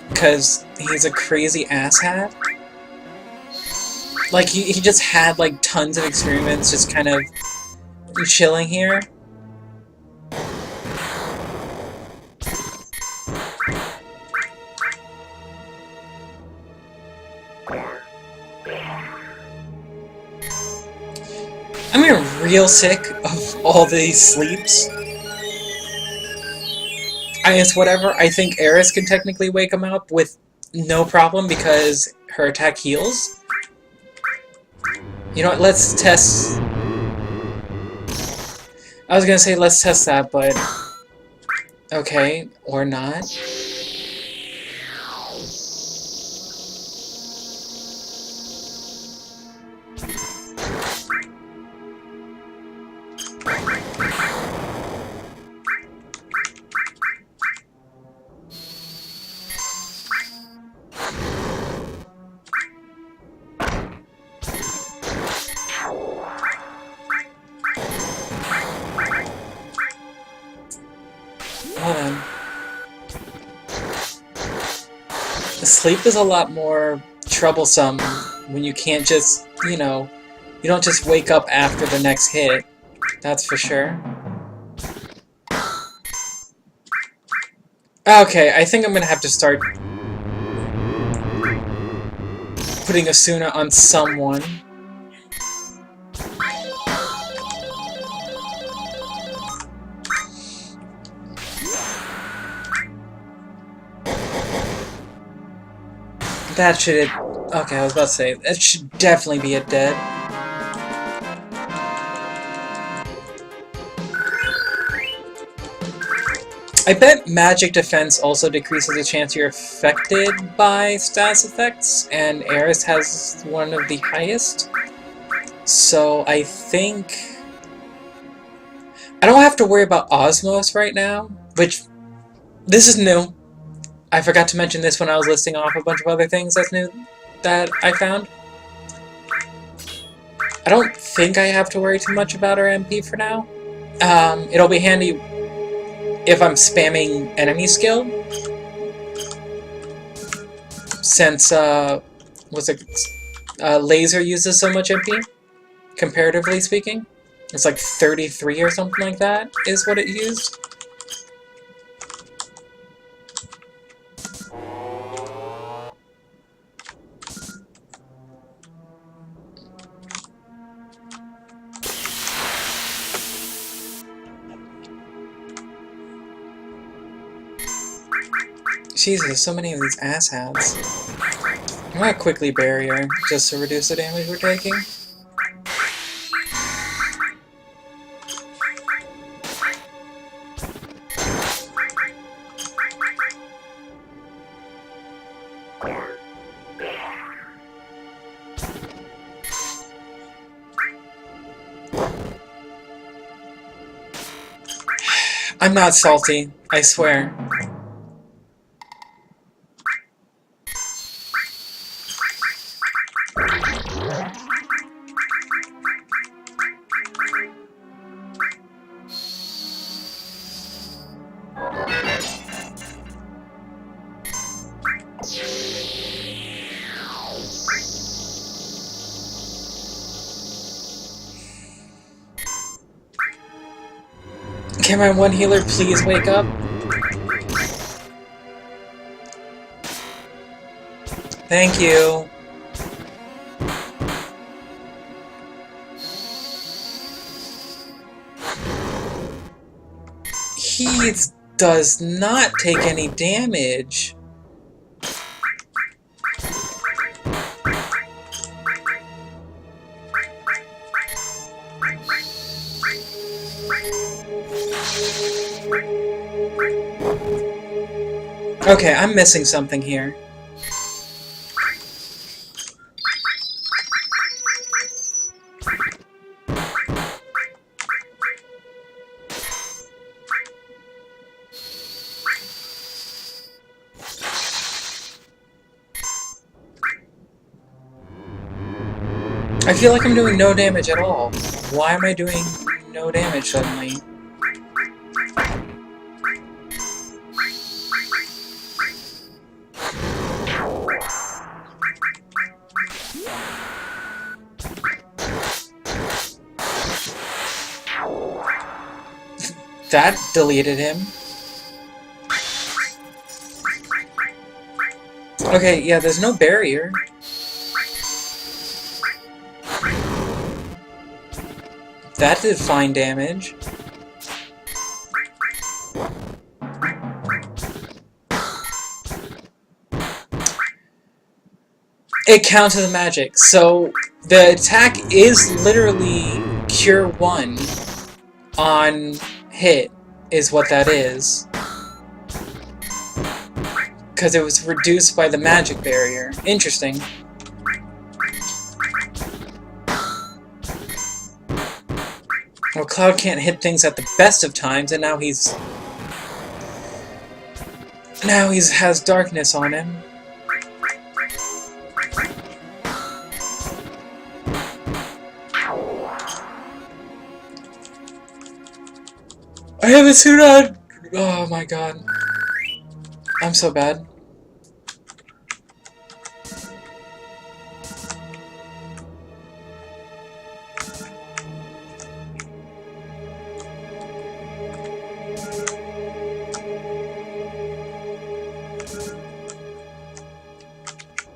Because he's a crazy asshat? Like, he just had like tons of experiments just kind of chilling here? I'm getting real sick of all these sleeps. It's whatever. I think Eris can technically wake him up with no problem because her attack heals. You know what, let's test... I was gonna say let's test that, but... Okay, or not. hold on. Sleep is a lot more troublesome when you can't just, you know, you don't just wake up after the next hit. That's for sure. Okay, I think I'm gonna have to start putting Asuna on someone. That should... Okay, I was about to say, that should definitely be a dead. I bet magic defense also decreases the chance you're affected by status effects, and Eris has one of the highest. So I think... I don't have to worry about Osmos right now, which... This is new. I forgot to mention this when I was listing off a bunch of other things that's new that I found. I don't think I have to worry too much about her MP for now. It'll be handy if I'm spamming enemy skill, since laser uses so much MP, comparatively speaking. It's like 33 or something like that is what it used. Jesus, so many of these asshats. I'm gonna quickly barrier, just to reduce the damage we're taking. I'm not salty, I swear. Can my one healer please wake up? Thank you. He does not take any damage. Okay, I'm missing something here. I feel like I'm doing no damage at all. Why am I doing no damage suddenly? That deleted him. Okay, yeah, there's no barrier. That did fine damage. It counts as magic, so the attack is literally Cure 1 on hit, is what that is. Because it was reduced by the magic barrier. Interesting. Well, Cloud can't hit things at the best of times, and now he has darkness on him. I have Asuna Oh my god. I'm so bad.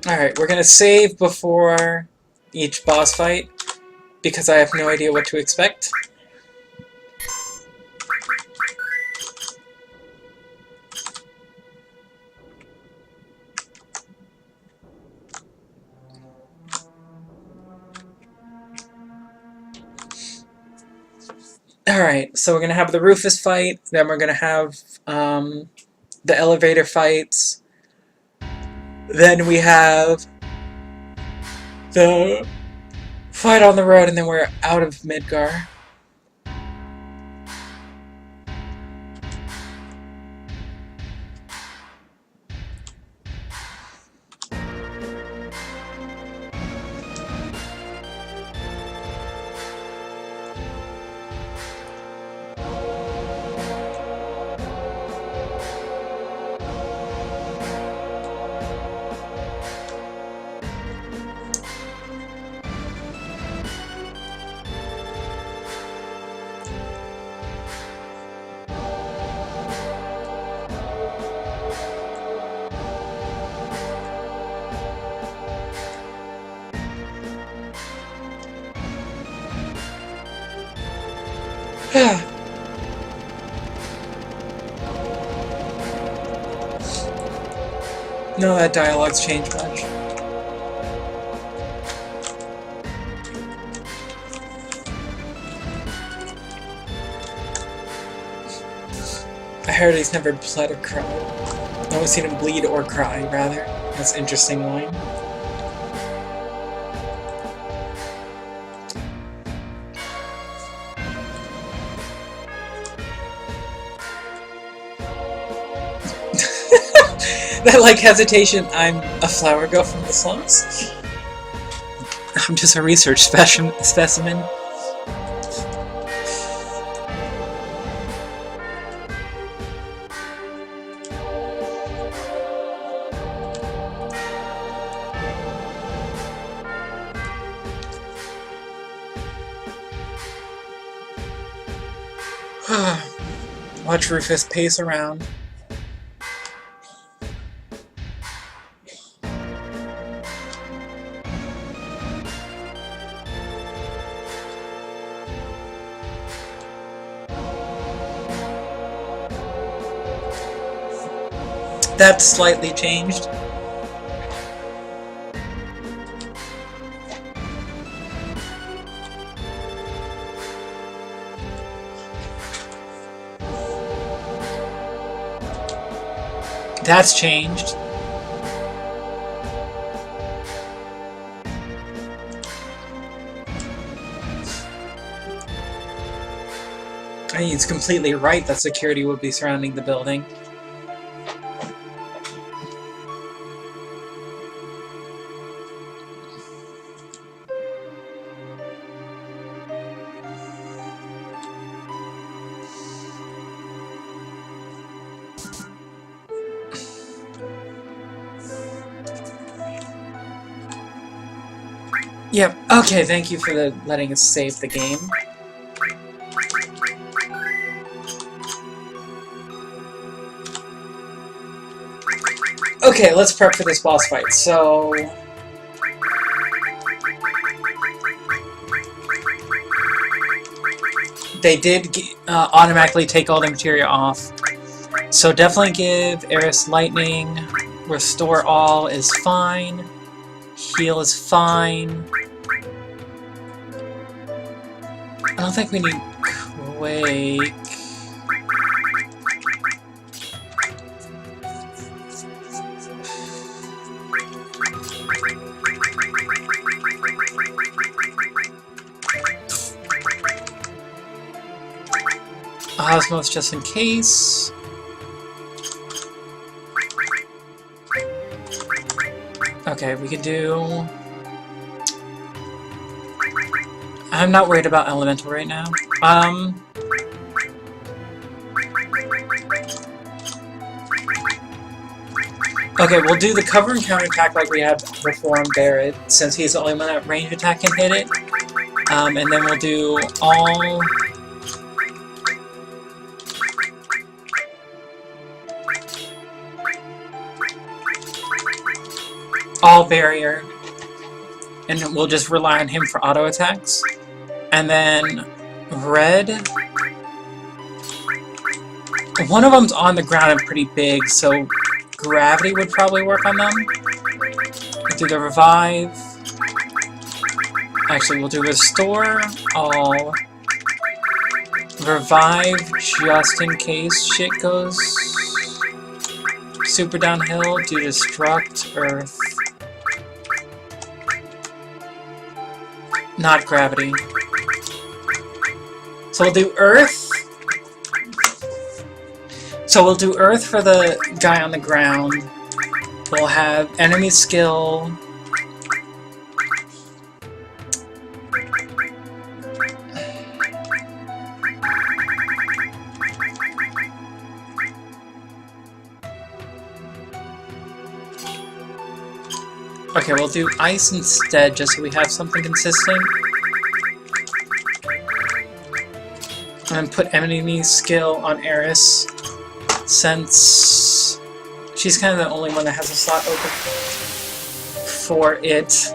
Alright, we're gonna save before each boss fight, because I have no idea what to expect. Alright, so we're gonna have the Rufus fight, then we're gonna have the elevator fights, then we have the fight on the road, and then we're out of Midgar. No, that dialogue's changed much. I heard he's never bled or cried. No one's seen him bleed or cry, rather. That's an interesting line. That, like, hesitation, I'm a flower girl from the slums? I'm just a research specimen. Watch Rufus pace around. That's slightly changed. That's changed. I mean, it's completely right that security will be surrounding the building. Yep. Okay, thank you for letting us save the game. Okay, let's prep for this boss fight. So... they did automatically take all the materia off. So definitely give Eris Lightning. Restore all is fine. Heal is fine. I don't think we need Quake. Osmos just in case. Okay, we could do... I'm not worried about Elemental right now. Okay, we'll do the cover and counterattack like we had before on Barret, since he's the only one that range attack can hit it. And then we'll do all barrier, and we'll just rely on him for auto attacks. And then red, one of them's on the ground and pretty big, so gravity would probably work on them. We'll do the revive. Actually, we'll do restore all. Revive just in case shit goes super downhill. Do destruct earth. Not gravity. So we'll do earth. So we'll do earth for the guy on the ground. We'll have enemy skill. Okay, we'll do ice instead, just so we have something consistent. And then put enemy skill on Eris, since she's kind of the only one that has a slot open for it.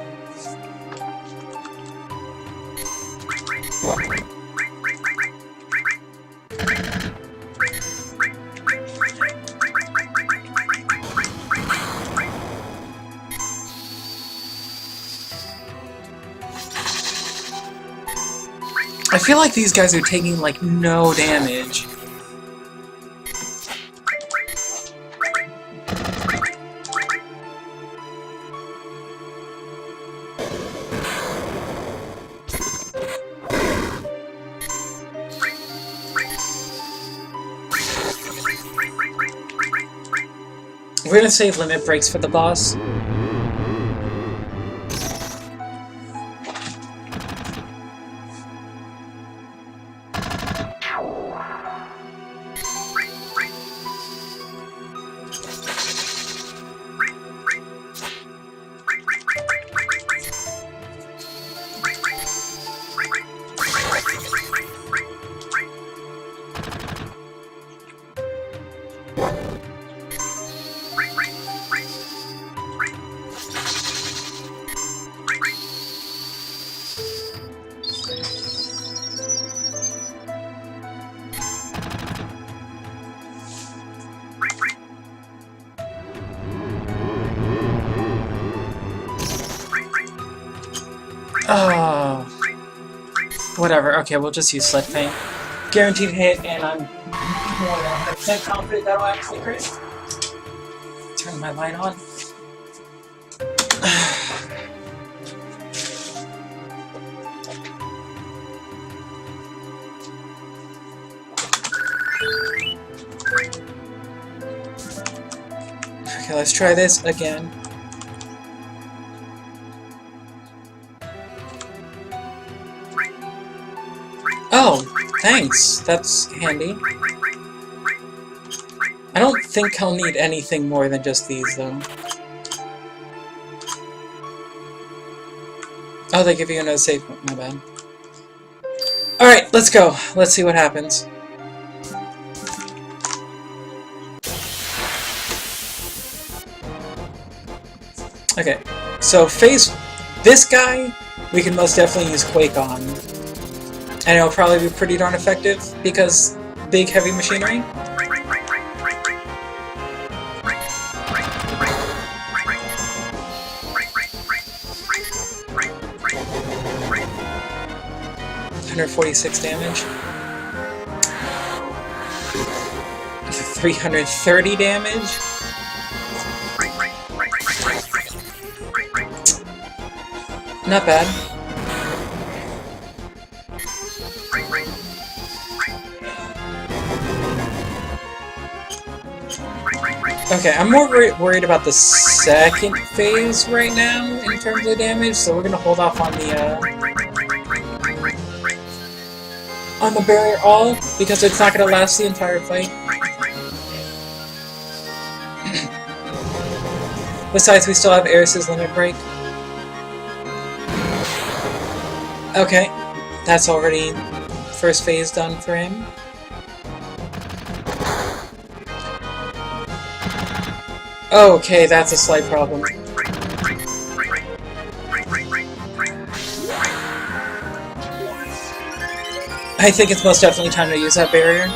I feel like these guys are taking, like, no damage. We're gonna save limit breaks for the boss. Oh, whatever. Okay, we'll just use Sled Paint. Guaranteed hit, and I'm more than 100% confident that'll actually crit. Turn my light on. Okay, let's try this again. Oh, thanks. That's handy. I don't think I'll need anything more than just these, though. Oh, they give you another save. My bad. Alright, let's go. Let's see what happens. Okay, so this guy, we can most definitely use Quake on. And it'll probably be pretty darn effective, because big heavy machinery. $146 damage. 330 damage. Not bad. Okay, I'm more worried about the second phase right now in terms of damage, so we're gonna hold off on the barrier all, because it's not gonna last the entire fight. Besides, we still have Eris's limit break. Okay, that's already first phase done for him. Okay, that's a slight problem. I think it's most definitely time to use that barrier.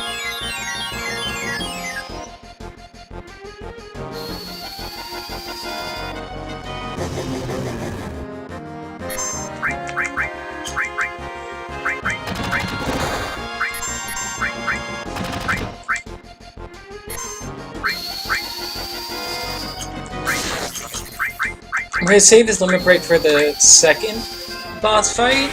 I'm going to save his limit break for the second boss fight.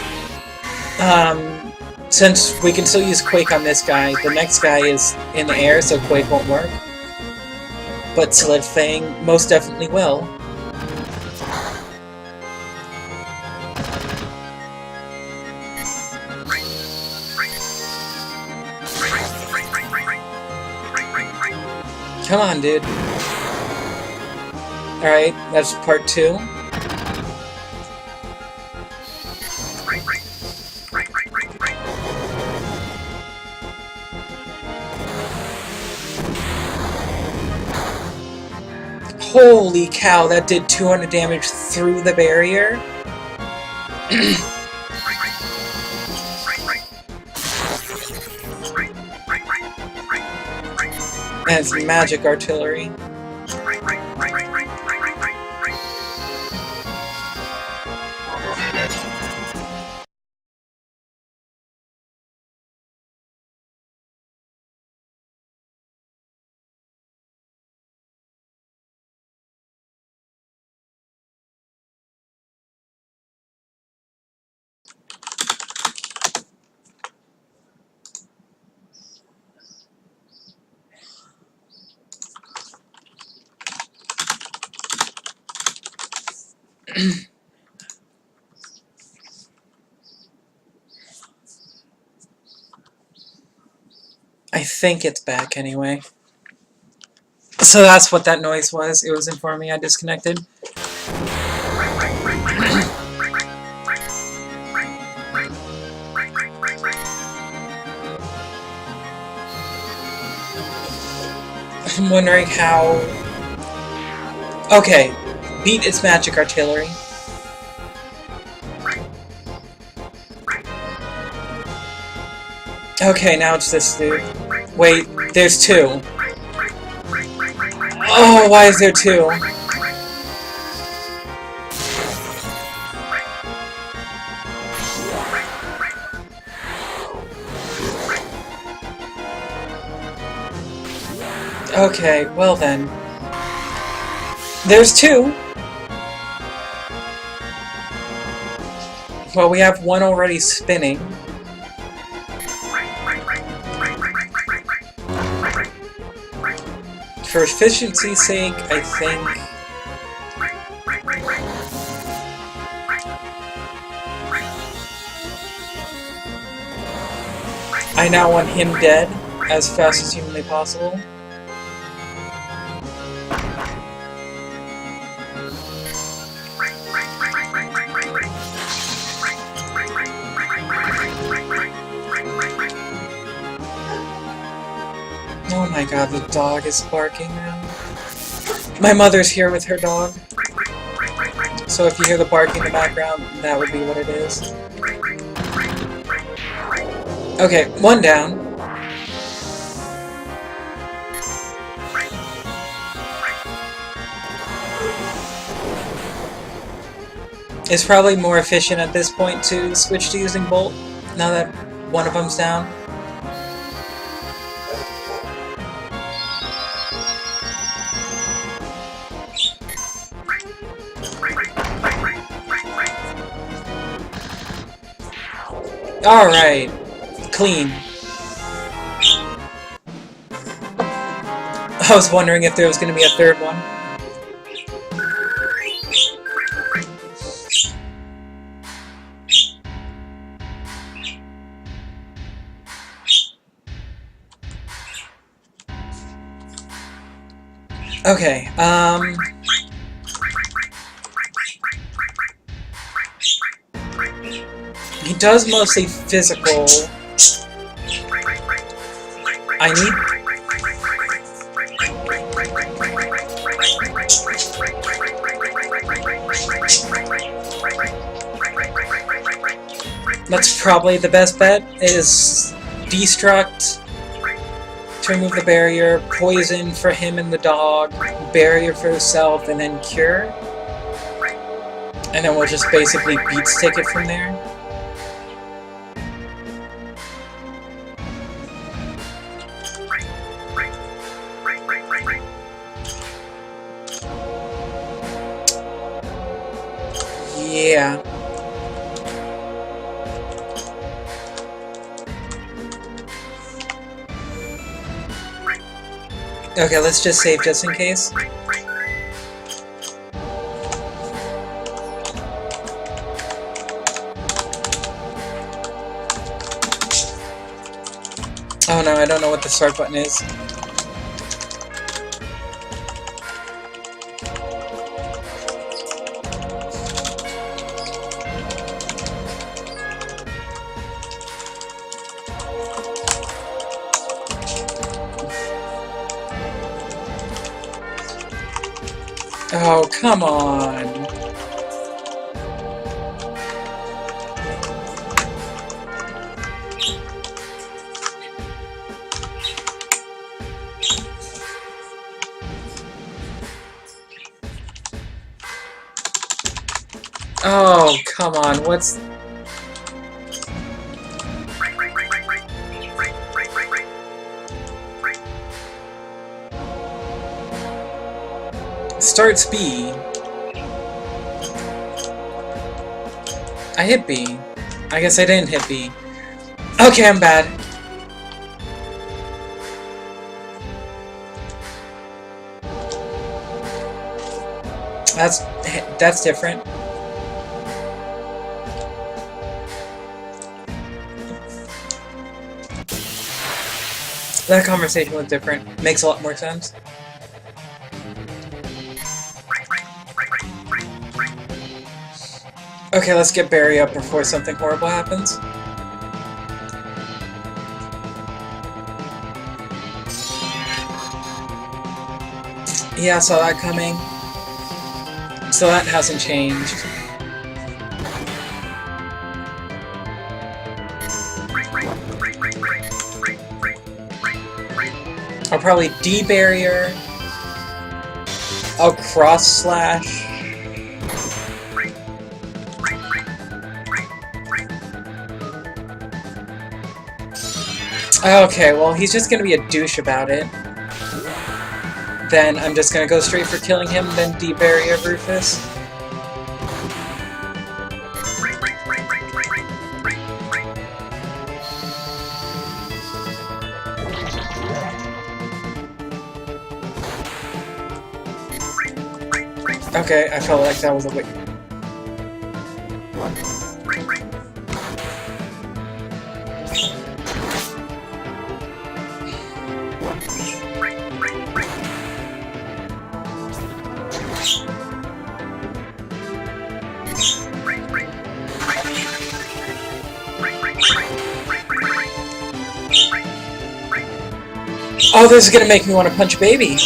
Since we can still use Quake on this guy, the next guy is in the air, so Quake won't work. But Sled Fang most definitely will. Come on, dude. Alright, that's part 2. Holy cow, that did 200 damage through the barrier. That's magic artillery. I think it's back anyway. So that's what that noise was. It was informing me I disconnected. I'm wondering how... Okay, beat its magic artillery. Okay, now it's this dude. Wait, there's 2. Oh, why is there 2? Okay, well then. There's 2! Well, we have 1 already spinning. For efficiency's sake, I think... I now want him dead as fast as humanly possible. Oh my god, the dog is barking now. My mother's here with her dog. So if you hear the barking in the background, that would be what it is. Okay, 1 down. It's probably more efficient at this point to switch to using Bolt, now that one of them's down. Alright. Clean. I was wondering if there was going to be a third one. Okay, does mostly physical. I need... That's probably the best bet, is Destruct to remove the barrier, Poison for him and the dog, Barrier for himself, and then Cure. And then we'll just basically beat stick it from there. Yeah. Okay, let's just save just in case. Oh no, I don't know what the start button is. Oh, come on. Oh, come on. What's... Starts B. I hit B. I guess I didn't hit B. Okay, I'm bad. That's different. That conversation was different. Makes a lot more sense. Okay, let's get Barry up before something horrible happens. Yeah, I saw that coming. So that hasn't changed. I'll probably D-barrier. I'll cross-slash. Okay, well, he's just gonna be a douche about it. Then I'm just gonna go straight for killing him, then D-barrier Rufus. Okay, I felt like that was a way. Oh, this is gonna make me want to punch a baby.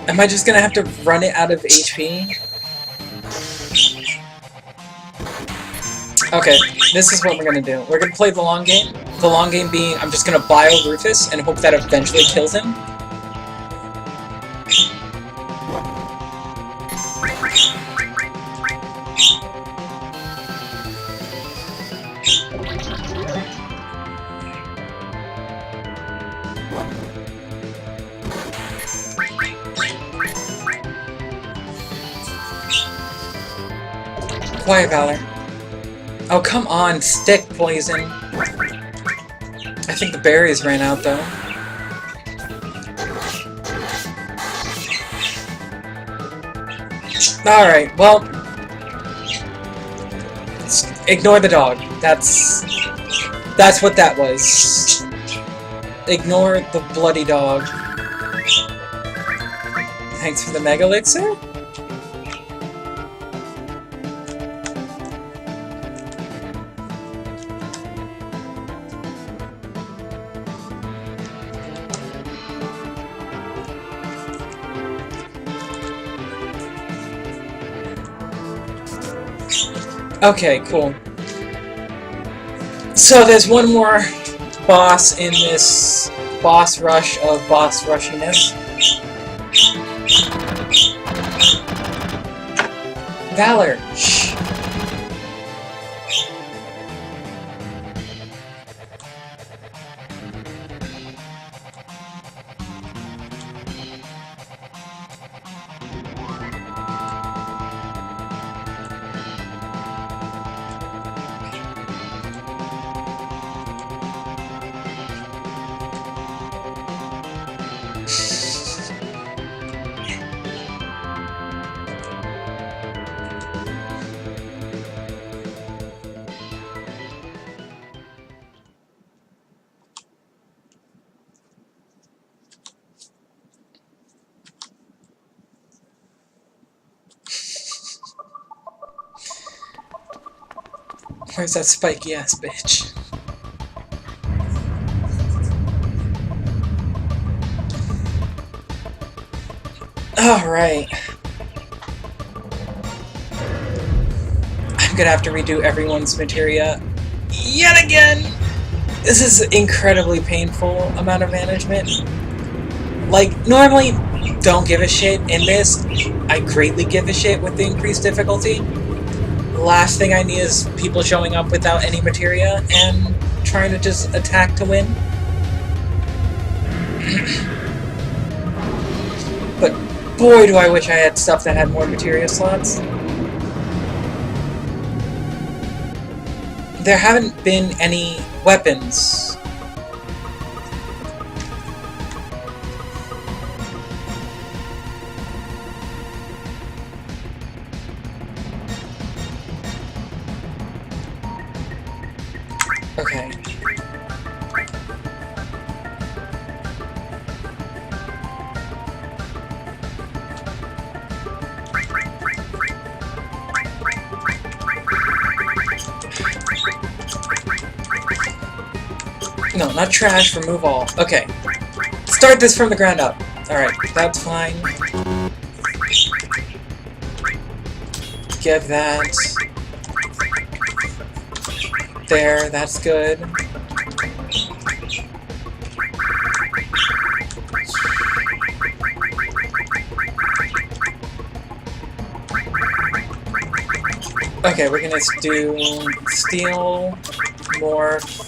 Am I just gonna have to run it out of HP? Okay, this is what we're gonna do. We're gonna play the long game. The long game being, I'm just gonna bio Rufus and hope that eventually kills him. Quiet, Valor. Oh, come on, stick poison. I think the berries ran out, though. Alright, well... Ignore the dog. That's what that was. Ignore the bloody dog. Thanks for the Mega Elixir? Okay, cool. So there's one more boss in this boss rush of boss rushiness. Valor! Shh! Where's that spiky ass bitch? Alright. I'm gonna have to redo everyone's materia yet again! This is an incredibly painful amount of management. Like, normally, don't give a shit. In this, I greatly give a shit with the increased difficulty. The last thing I need is people showing up without any materia and trying to just attack to win. But boy, do I wish I had stuff that had more materia slots. There haven't been any weapons. Okay. No, not trash, remove all. Okay. Start this from the ground up. Alright, that's fine. Give that. There, that's good. Okay, we're gonna do steel, morph.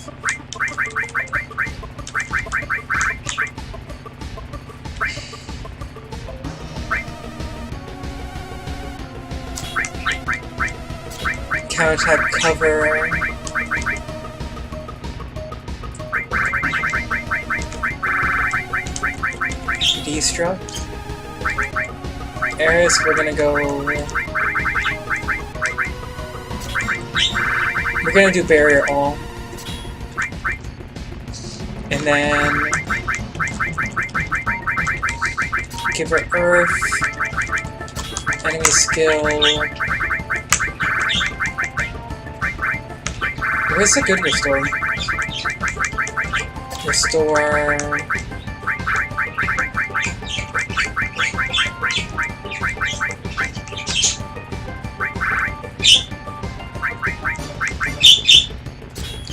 Counterattack cover. Destruct. Eris, we're gonna go. We're gonna do barrier all. And then give her earth. Enemy skill. Where's the good restore? Restore.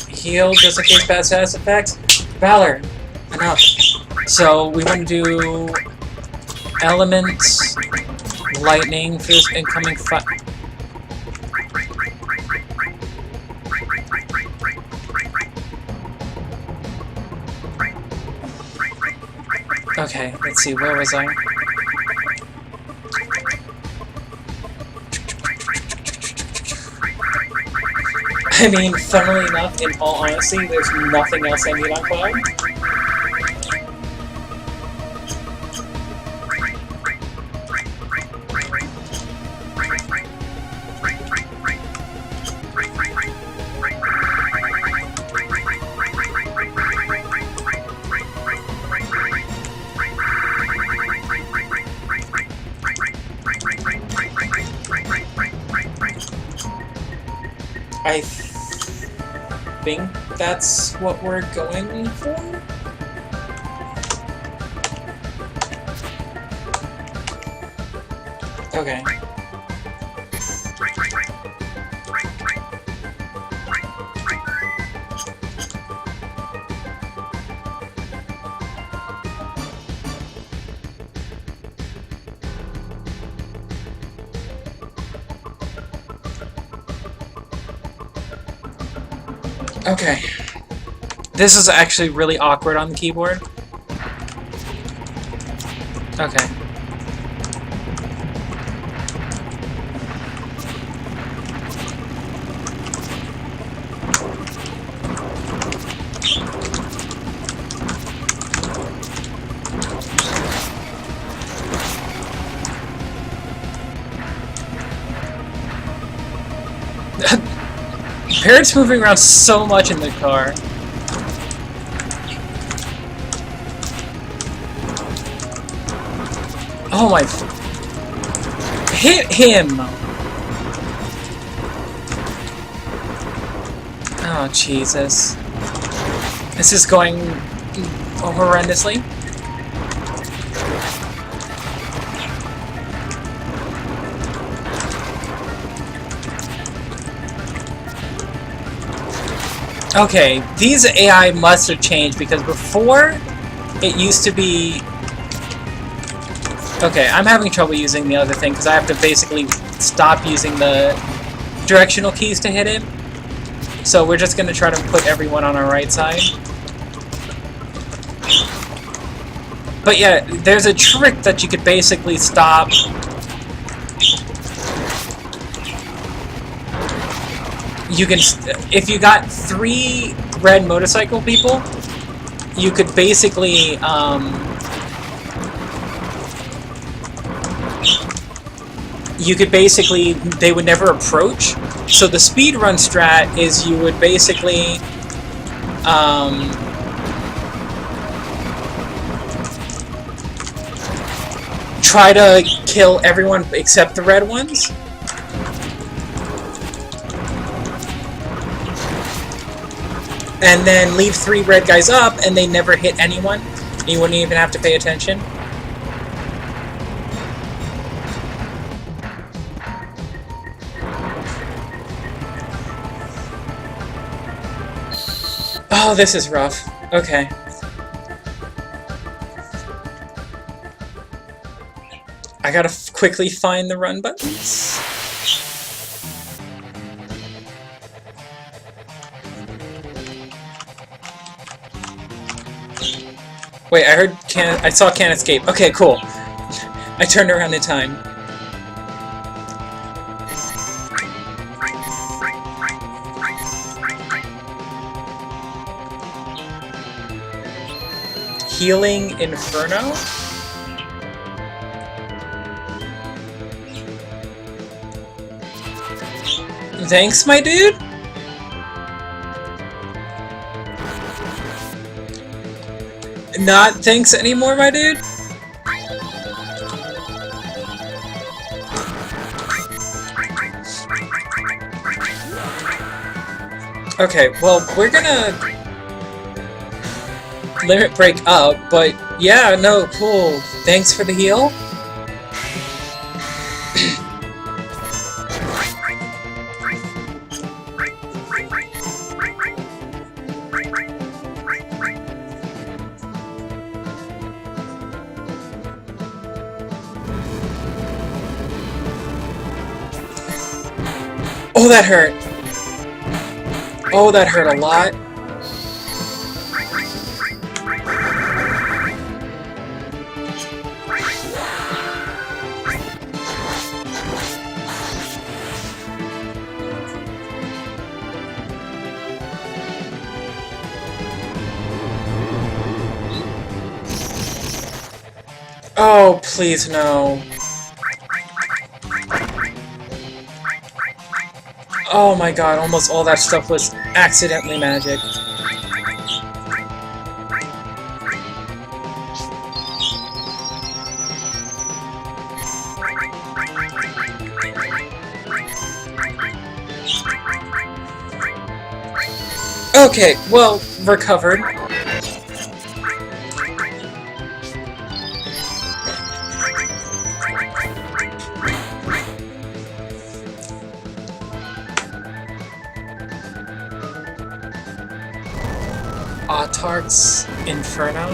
Heal just in case bad status effects. Valor. Enough. So we want to do elements, lightning for this incoming fight. Okay, let's see, where was I? I mean, funnily enough, in all honesty, there's nothing else I need on Cloud. I think that's what we're going for. Okay. Okay. This is actually really awkward on the keyboard. Okay. Parrot's moving around so much in the car. Oh my... Hit him! Oh, Jesus. This is going horrendously. Okay, these AI must have changed because before it used to be... Okay, I'm having trouble using the other thing because I have to basically stop using the directional keys to hit him. So we're just going to try to put everyone on our right side. But yeah, there's a trick that you could basically stop... You can, if you got 3 red motorcycle people, you could basically, they would never approach. So the speedrun strat is you would basically, try to kill everyone except the red ones. And then leave 3 red guys up, and they never hit anyone. You wouldn't even have to pay attention. Oh, this is rough. Okay. I gotta quickly find the run buttons. Wait, I saw can't escape. Okay, cool. I turned around in time. Healing Inferno? Thanks, my dude? Not thanks anymore, my dude? Okay, well, we're gonna limit break up, but yeah, no, cool. Thanks for the heal. Oh, that hurt. Oh, that hurt a lot. Oh, please no. Oh my god, almost all that stuff was accidentally magic. Okay, well, recovered. Autarch's Inferno?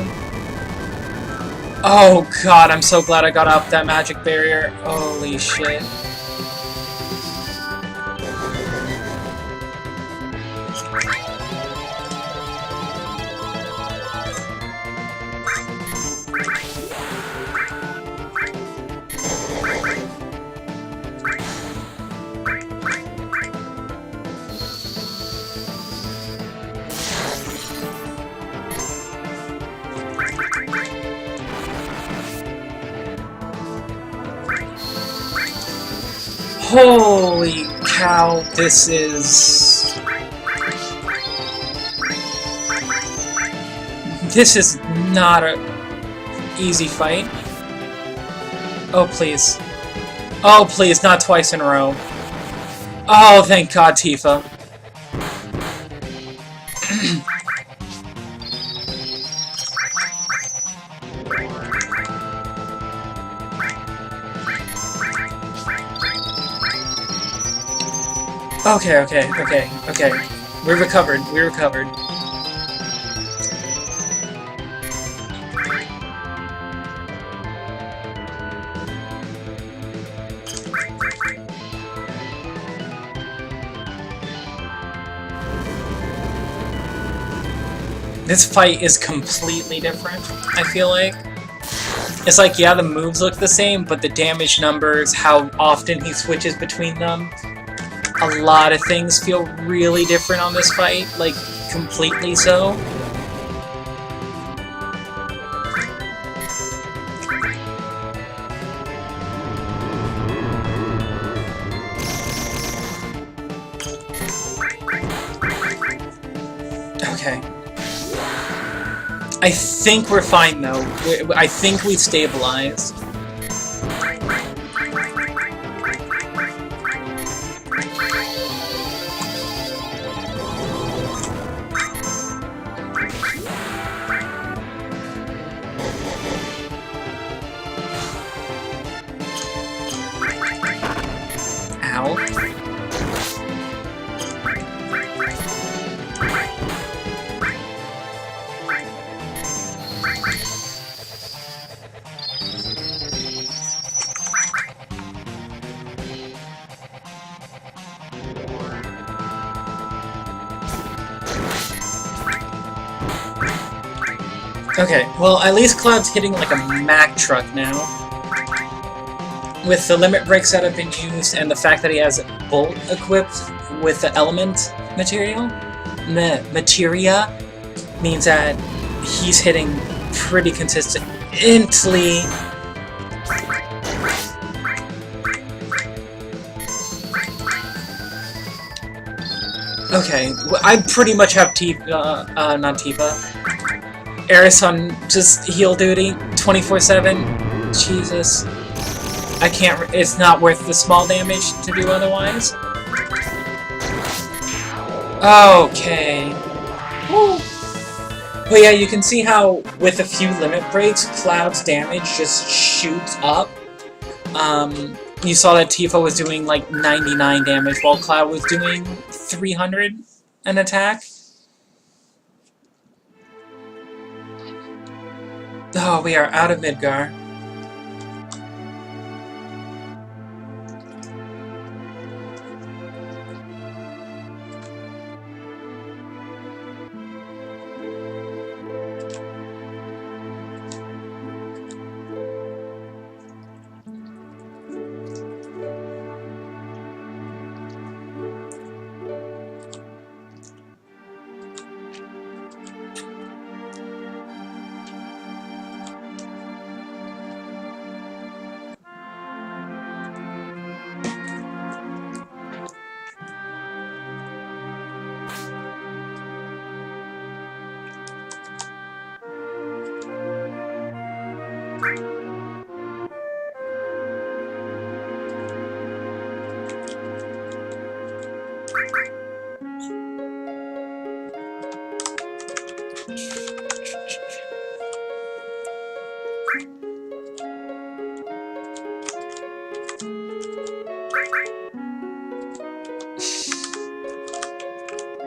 Oh god, I'm so glad I got up that magic barrier. Holy shit. Holy cow, this is... This is not a easy fight. Oh, please. Oh, please, not twice in a row. Oh, thank God, Tifa. Okay. We recovered. This fight is completely different, I feel like. It's like, yeah, the moves look the same, but the damage numbers, how often he switches between them, a lot of things feel really different on this fight, like, completely so. Okay. I think we're fine, though. I think we stabilized. Ow. Okay, well, at least Cloud's hitting like a Mack truck now. With the limit breaks that have been used, and the fact that he has Bolt equipped with the element material, the materia, means that he's hitting pretty consistently. Okay, I pretty much have not Tifa. Eris on just heal duty, 24/7. Jesus. I can't, it's not worth the small damage to do otherwise. Okay. Woo. But yeah, you can see how with a few limit breaks, Cloud's damage just shoots up. You saw that Tifa was doing like 99 damage while Cloud was doing 300 an attack. Oh, we are out of Midgar.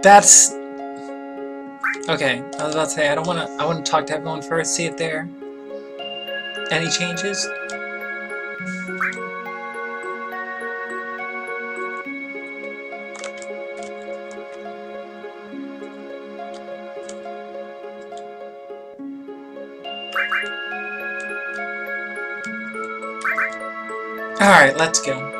That's... Okay, I was about to say, I want to talk to everyone first, see if there are any changes. Alright, let's go.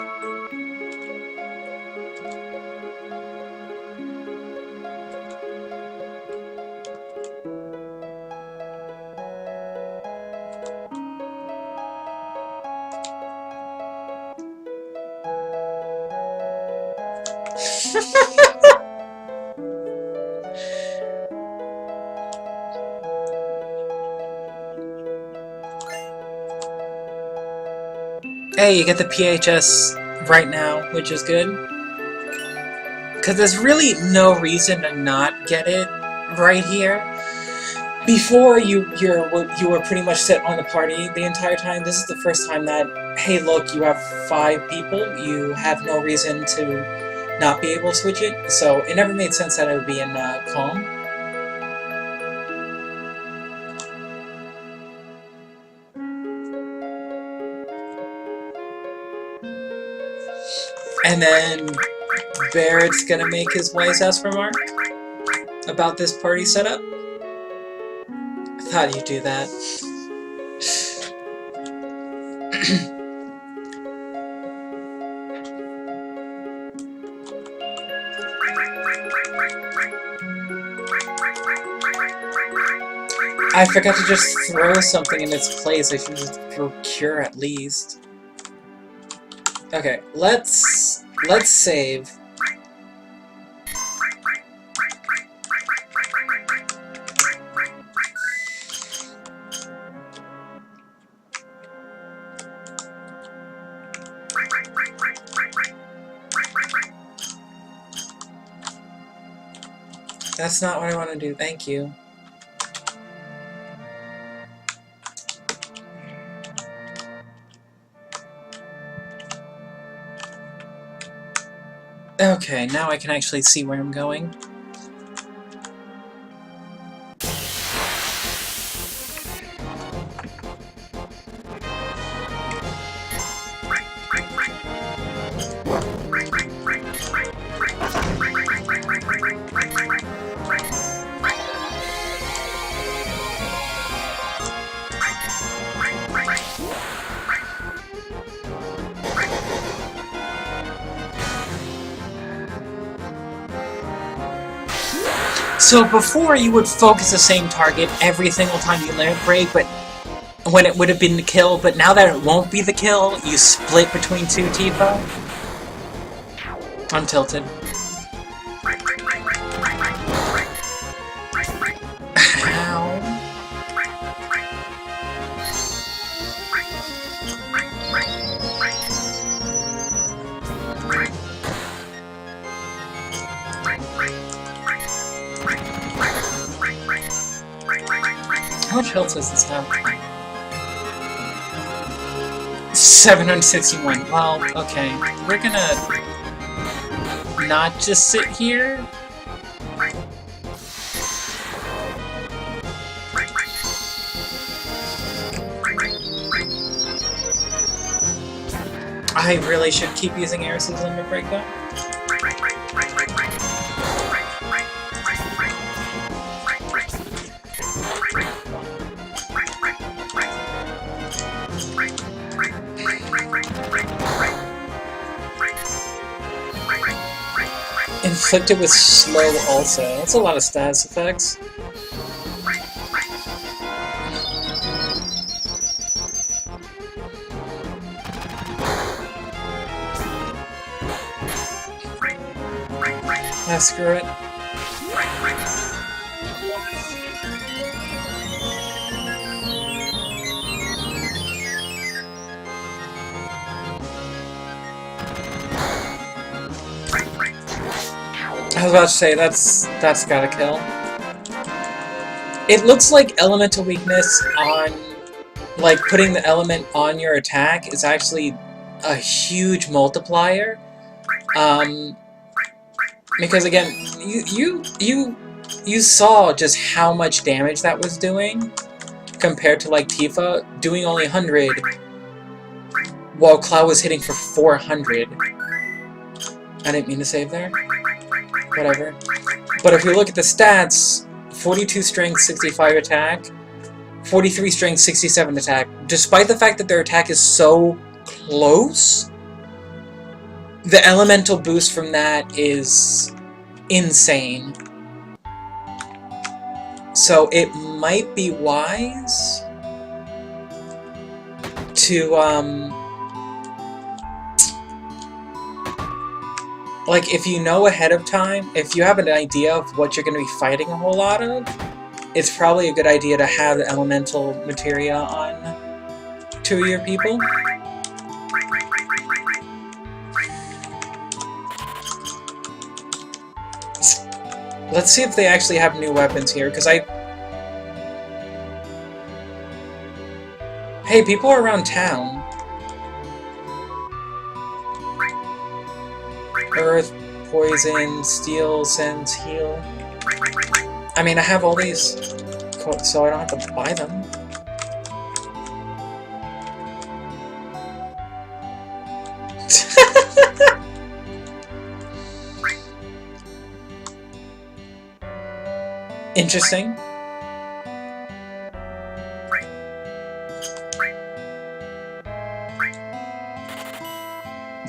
Hey, you get the PHS right now, which is good. Because there's really no reason to not get it right here. Before, you were pretty much set on the party the entire time. This is the first time that, hey look, you have 5 people, you have no reason to not be able to switch it. So it never made sense that it would be in calm. And then Barrett's gonna make his wise ass remark about this party setup. I thought you'd do that. I forgot to just throw something in its place. I should just throw cure at least. Okay, let's save. That's not what I want to do. Thank you. Okay, now I can actually see where I'm going. So before, you would focus the same target every single time you limit break, but when it would have been the kill, but now that it won't be the kill, you split between 2 Tifa. I'm tilted. Ow. How much health does this have? 761. Well, okay. We're gonna not just sit here. I really should keep using Eris's limit break though. Inflicted with slow also. That's a lot of status effects. Ah, screw it. I was about to say, that's gotta kill. It looks like elemental weakness on, like, putting the element on your attack is actually a huge multiplier. Because again, you saw just how much damage that was doing compared to like Tifa doing only 100 while Cloud was hitting for 400. I didn't mean to save there. Whatever. But if you look at the stats, 42 strength, 65 attack, 43 strength, 67 attack. Despite the fact that their attack is so close, the elemental boost from that is insane. So it might be wise to like, if you know ahead of time, if you have an idea of what you're going to be fighting a whole lot of, it's probably a good idea to have the elemental materia on 2 of your people. Let's see if they actually have new weapons here, because Hey, people are around town. Earth, poison, steel, sense, heal. I mean, I have all these, so I don't have to buy them. Interesting.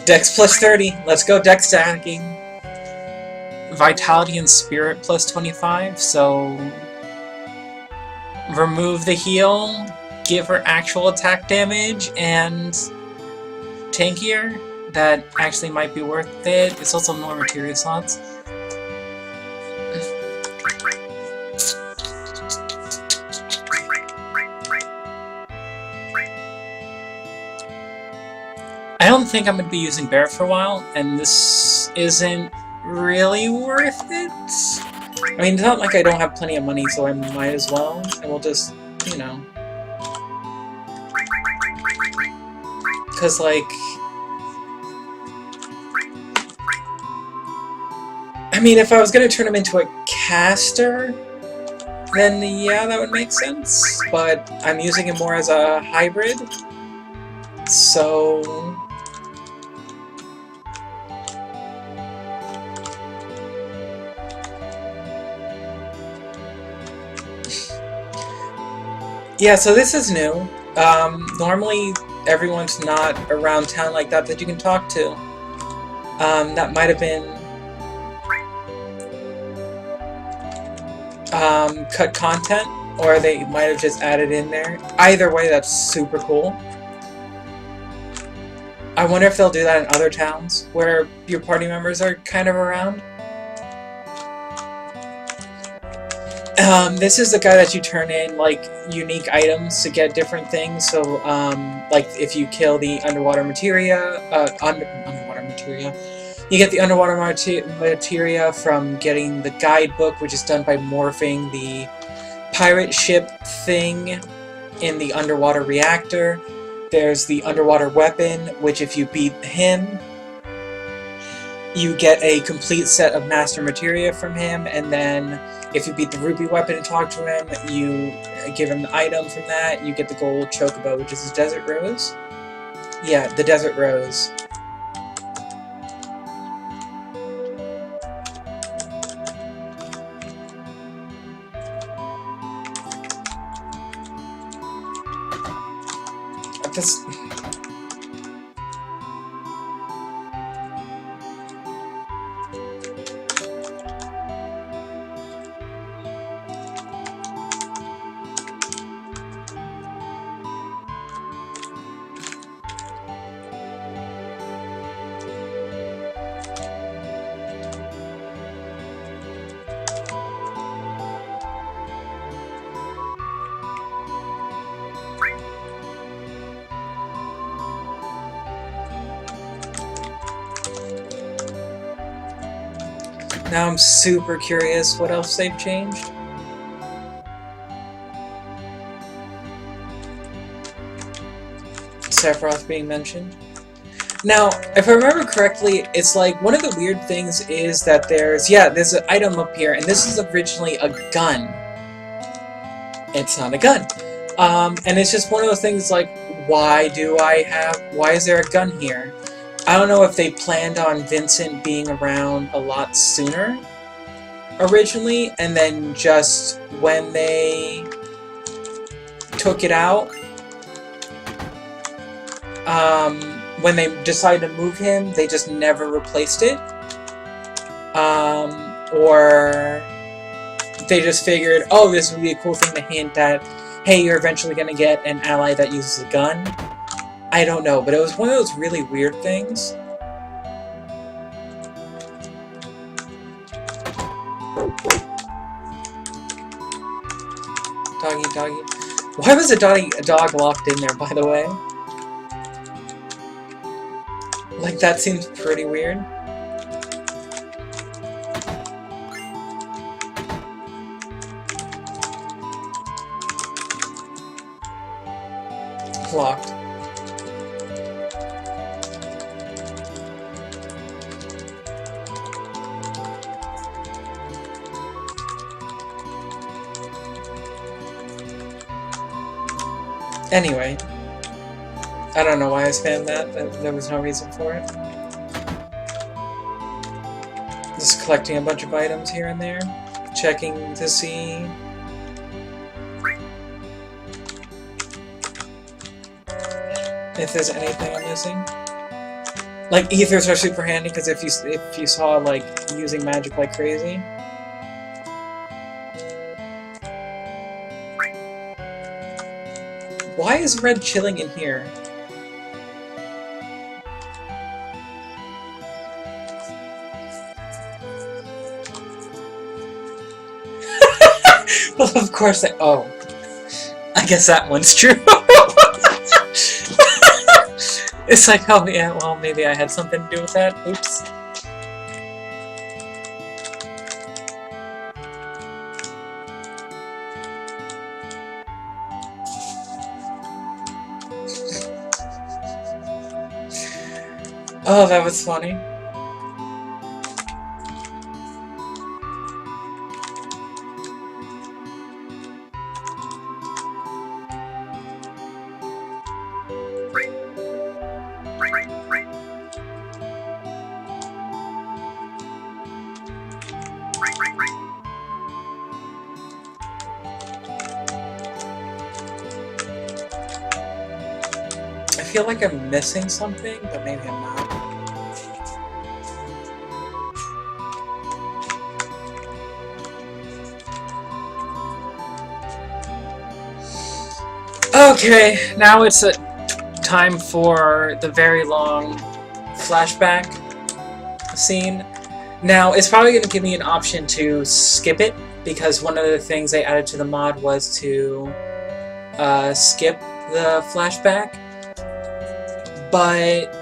Dex plus 30. Let's go Dex stacking. Vitality and Spirit plus 25, so remove the heal, give her actual attack damage, and tankier. That actually might be worth it. It's also more materia slots. I don't think I'm going to be using Bear for a while, and this isn't really worth it. I mean, it's not like I don't have plenty of money, so I might as well, and we'll just, you know. Because, like, I mean, if I was going to turn him into a caster, then yeah, that would make sense, but I'm using him more as a hybrid, so... Yeah, so this is new. Normally everyone's not around town like that you can talk to. That might have been cut content, or they might have just added in there. Either way, that's super cool. I wonder if they'll do that in other towns where your party members are kind of around. This is the guy that you turn in, like, unique items to get different things. So, like, if you kill the underwater materia, you get the underwater materia from getting the guidebook, which is done by morphing the pirate ship thing in the underwater reactor. There's the underwater weapon, which if you beat him, you get a complete set of master materia from him, and then if you beat the ruby weapon and talk to him, you give him the item from that, you get the gold chocobo, which is his desert rose. Yeah, the desert rose. This... Now I'm super curious what else they've changed. Sephiroth being mentioned. Now, if I remember correctly, it's like one of the weird things is that there's an item up here, and this is originally a gun. It's not a gun. And it's just one of those things like, why is there a gun here? I don't know if they planned on Vincent being around a lot sooner originally, and then just when they took it out, when they decided to move him, they just never replaced it. Or they just figured, oh, this would be a cool thing to hint at, hey, you're eventually going to get an ally that uses a gun. I don't know, but it was one of those really weird things. Doggy, doggy. Why was a dog locked in there, by the way? Like, that seems pretty weird. Locked. Anyway, I don't know why I spammed that. There was no reason for it. Just collecting a bunch of items here and there, checking to see. If there's anything I'm missing. Like, ethers are super handy because if you saw like using magic like crazy. Why is Red chilling in here? Well, of course oh. I guess that one's true. It's like, oh yeah, well maybe I had something to do with that. Oops. Oh, that was funny. I feel like I'm missing something, but maybe I'm not. Okay, now it's time for the very long flashback scene. Now, it's probably going to give me an option to skip it, because one of the things they added to the mod was to skip the flashback. But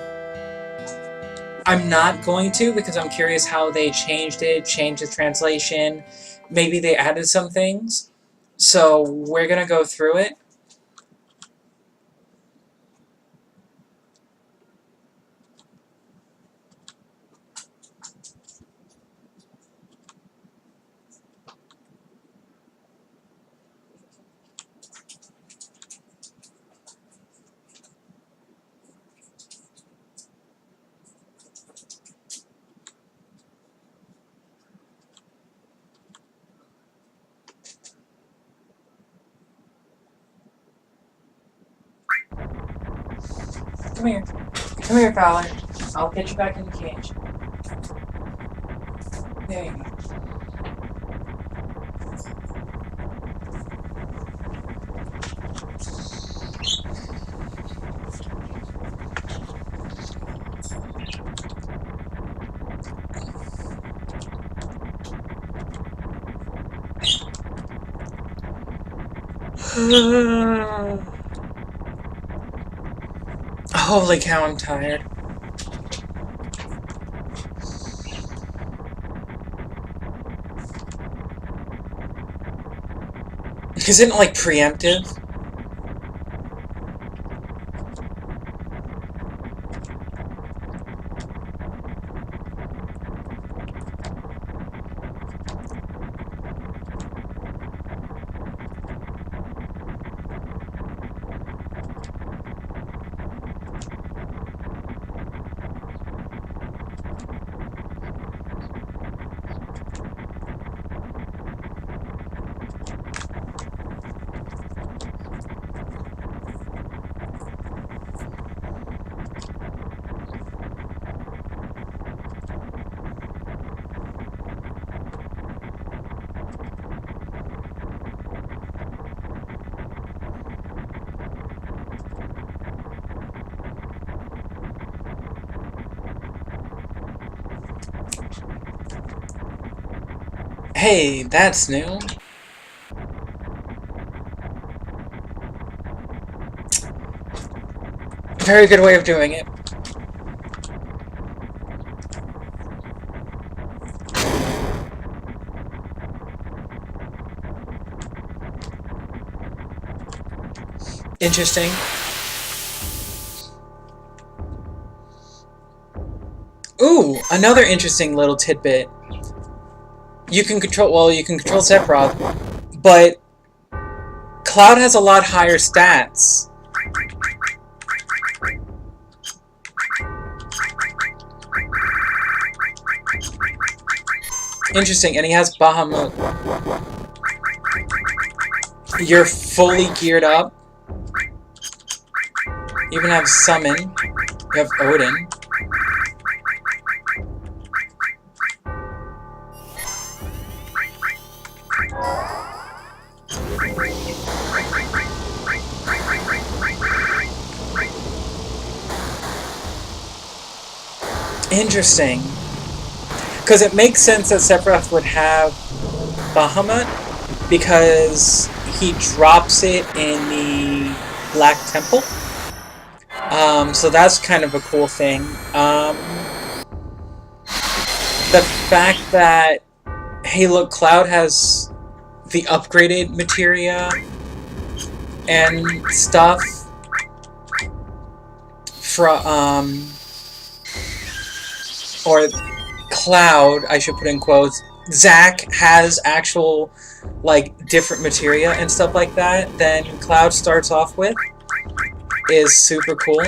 I'm not going to, because I'm curious how they changed it, changed the translation. Maybe they added some things. So we're going to go through it. Come here. Come here, Fowler. I'll get you back in the cage. There you go. Holy cow, I'm tired. Isn't it like preemptive? Hey, that's new. Very good way of doing it. Interesting. Ooh, another interesting little tidbit. You can control Sephiroth, but Cloud has a lot higher stats. Interesting, and he has Bahamut. You're fully geared up. You even have Summon. You have Odin. Interesting. Because it makes sense that Sephiroth would have Bahamut, because he drops it in the Black Temple. So that's kind of a cool thing. The fact that, hey look, Cloud has the upgraded materia and stuff from, or Cloud, I should put in quotes, Zack has actual, like, different materia and stuff like that than Cloud starts off with, is super cool.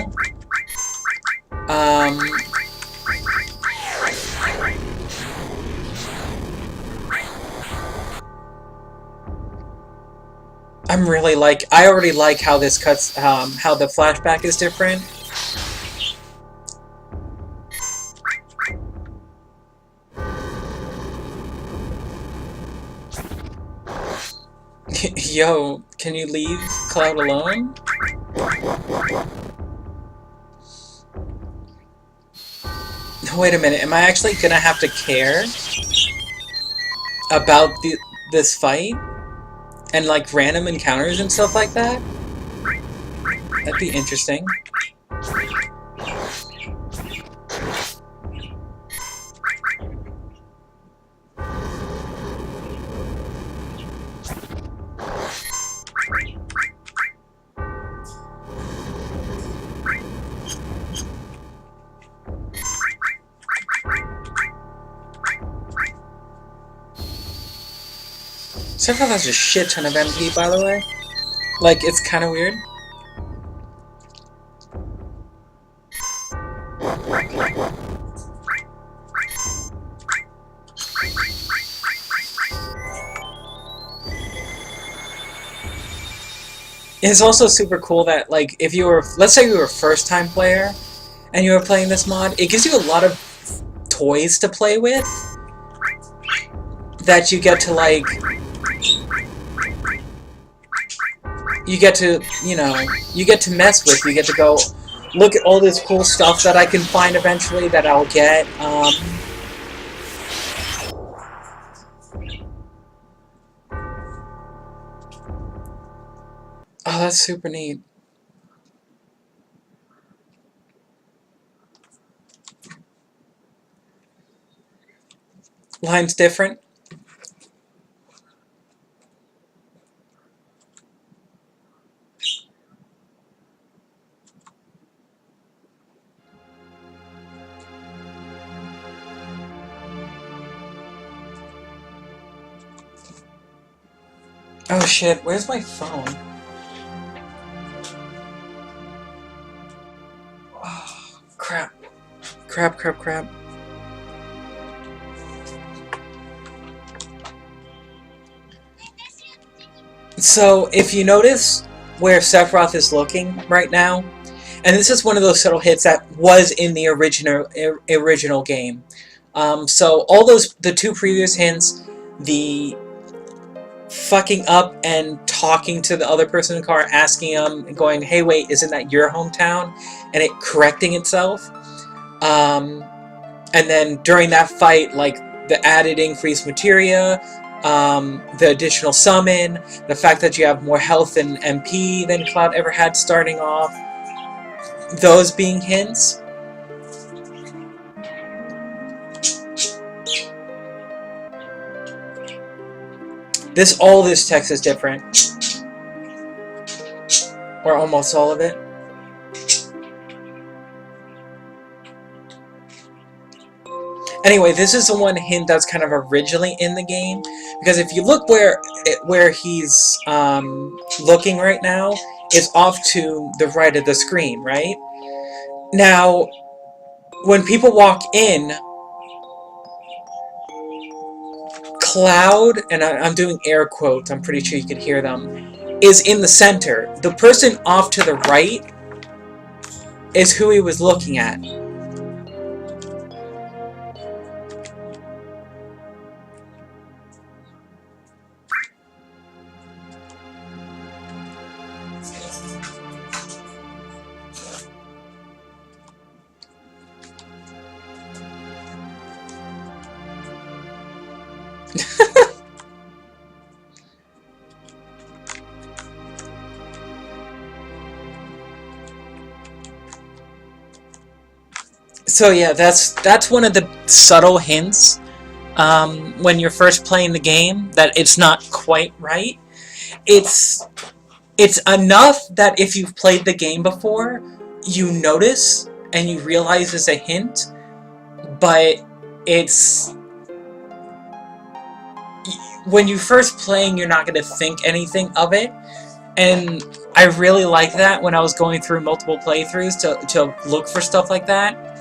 I'm really I already like how this cuts, how the flashback is different. Yo, can you leave Cloud alone? Wait a minute, am I actually gonna have to care about this fight? And like random encounters and stuff like that? That'd be interesting. Sephiroth has a shit ton of MP, by the way. Like, it's kind of weird. It's also super cool that, like, if you were, let's say you were a first-time player, and you were playing this mod, it gives you a lot of toys to play with, that you get to, like, you get to, you know, you get to mess with. You get to go look at all this cool stuff that I can find eventually that I'll get. Oh, that's super neat. Line's different. Oh shit, where's my phone? Oh, crap. Crap. So, if you notice where Sephiroth is looking right now, and this is one of those subtle hits that was in the original game. So all the two previous hints, the fucking up and talking to the other person in the car, asking them, and going, hey wait, isn't that your hometown? And it correcting itself. And then during that fight, like, the added increased materia, the additional summon, the fact that you have more health and MP than Cloud ever had starting off. those being hints. All this text is different. Or almost all of it. Anyway, this is the one hint that's kind of originally in the game, because if you look where he's looking right now, is off to the right of the screen, right? Now, when people walk in, Cloud, and I'm doing air quotes, I'm pretty sure you can hear them, is in the center. The person off to the right is who he was looking at. So yeah, that's one of the subtle hints when you're first playing the game, that it's not quite right. It's enough that if you've played the game before, you notice and you realize it's a hint, but it's... when you're first playing, you're not going to think anything of it, and I really like that when I was going through multiple playthroughs to look for stuff like that.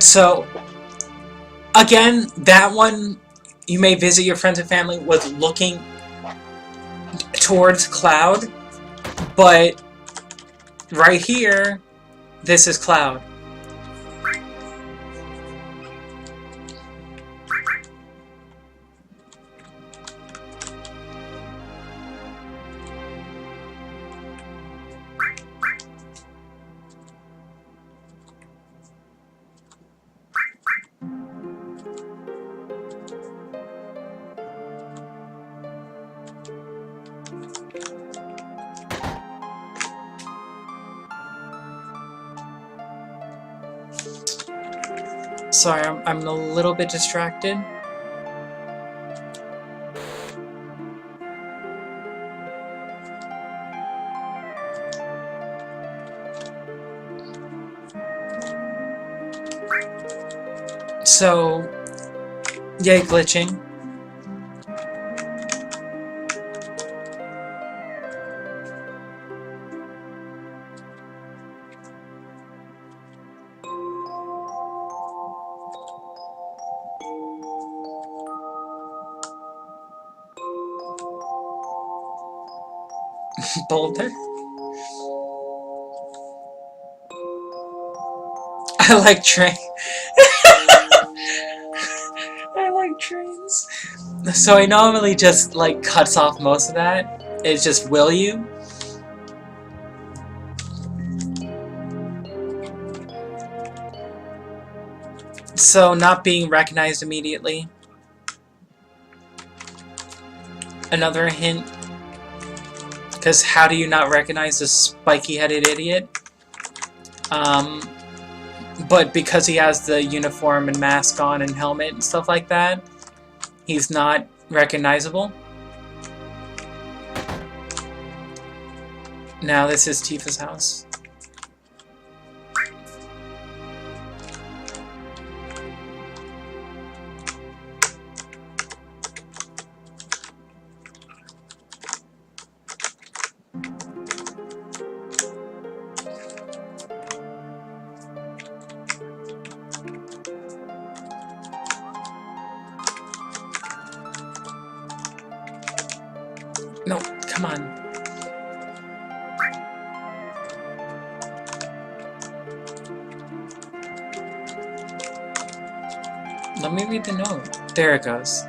So, again, that one, you may visit your friends and family, was looking towards Cloud, but right here, this is Cloud. Sorry, I'm a little bit distracted. So, yay, glitching. Boulder. I like train. I like trains. So I normally just like cuts off most of that. It's just will you? So not being recognized immediately. Another hint. Because how do you not recognize this spiky-headed idiot? But because he has the uniform and mask on and helmet and stuff like that, he's not recognizable. Now this is Tifa's house. No, come on. Let me read the note. There it goes.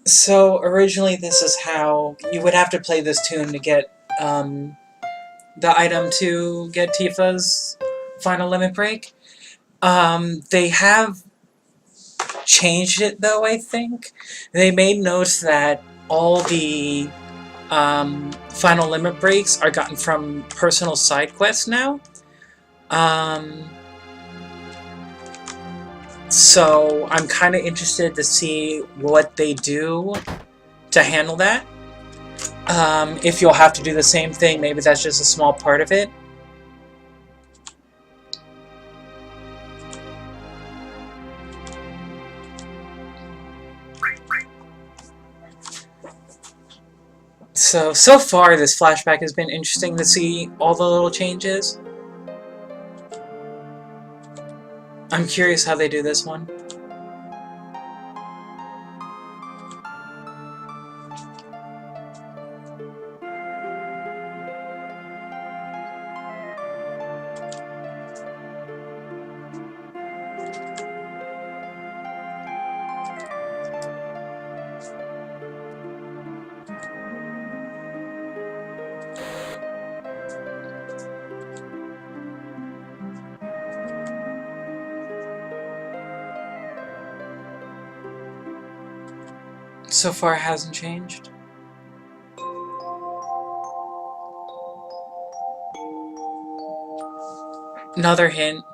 So originally this is how you would have to play this tune to get the item to get Tifa's final limit break. They have changed it though, I think. They made notes that all the final limit breaks are gotten from personal side quests now. So I'm kind of interested to see what they do to handle that. If you'll have to do the same thing, maybe that's just a small part of it. So far this flashback has been interesting to see all the little changes. I'm curious how they do this one. So far it hasn't changed. Another hint.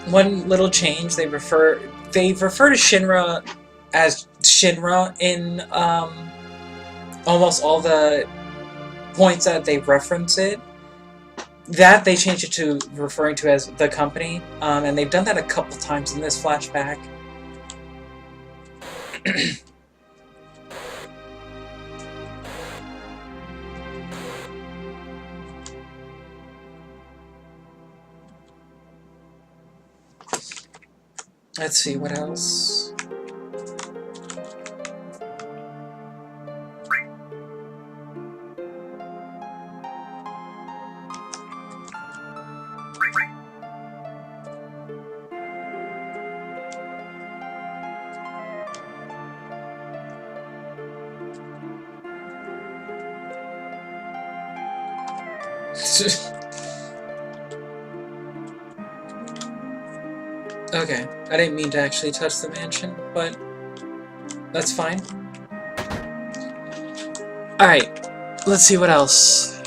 One little change, they refer to Shinra as Shinra in almost all the points that they reference it. That they changed it to referring to as the company, and they've done that a couple times in this flashback. Let's see, what else? Okay, I didn't mean to actually touch the mansion, but that's fine. Alright, let's see what else.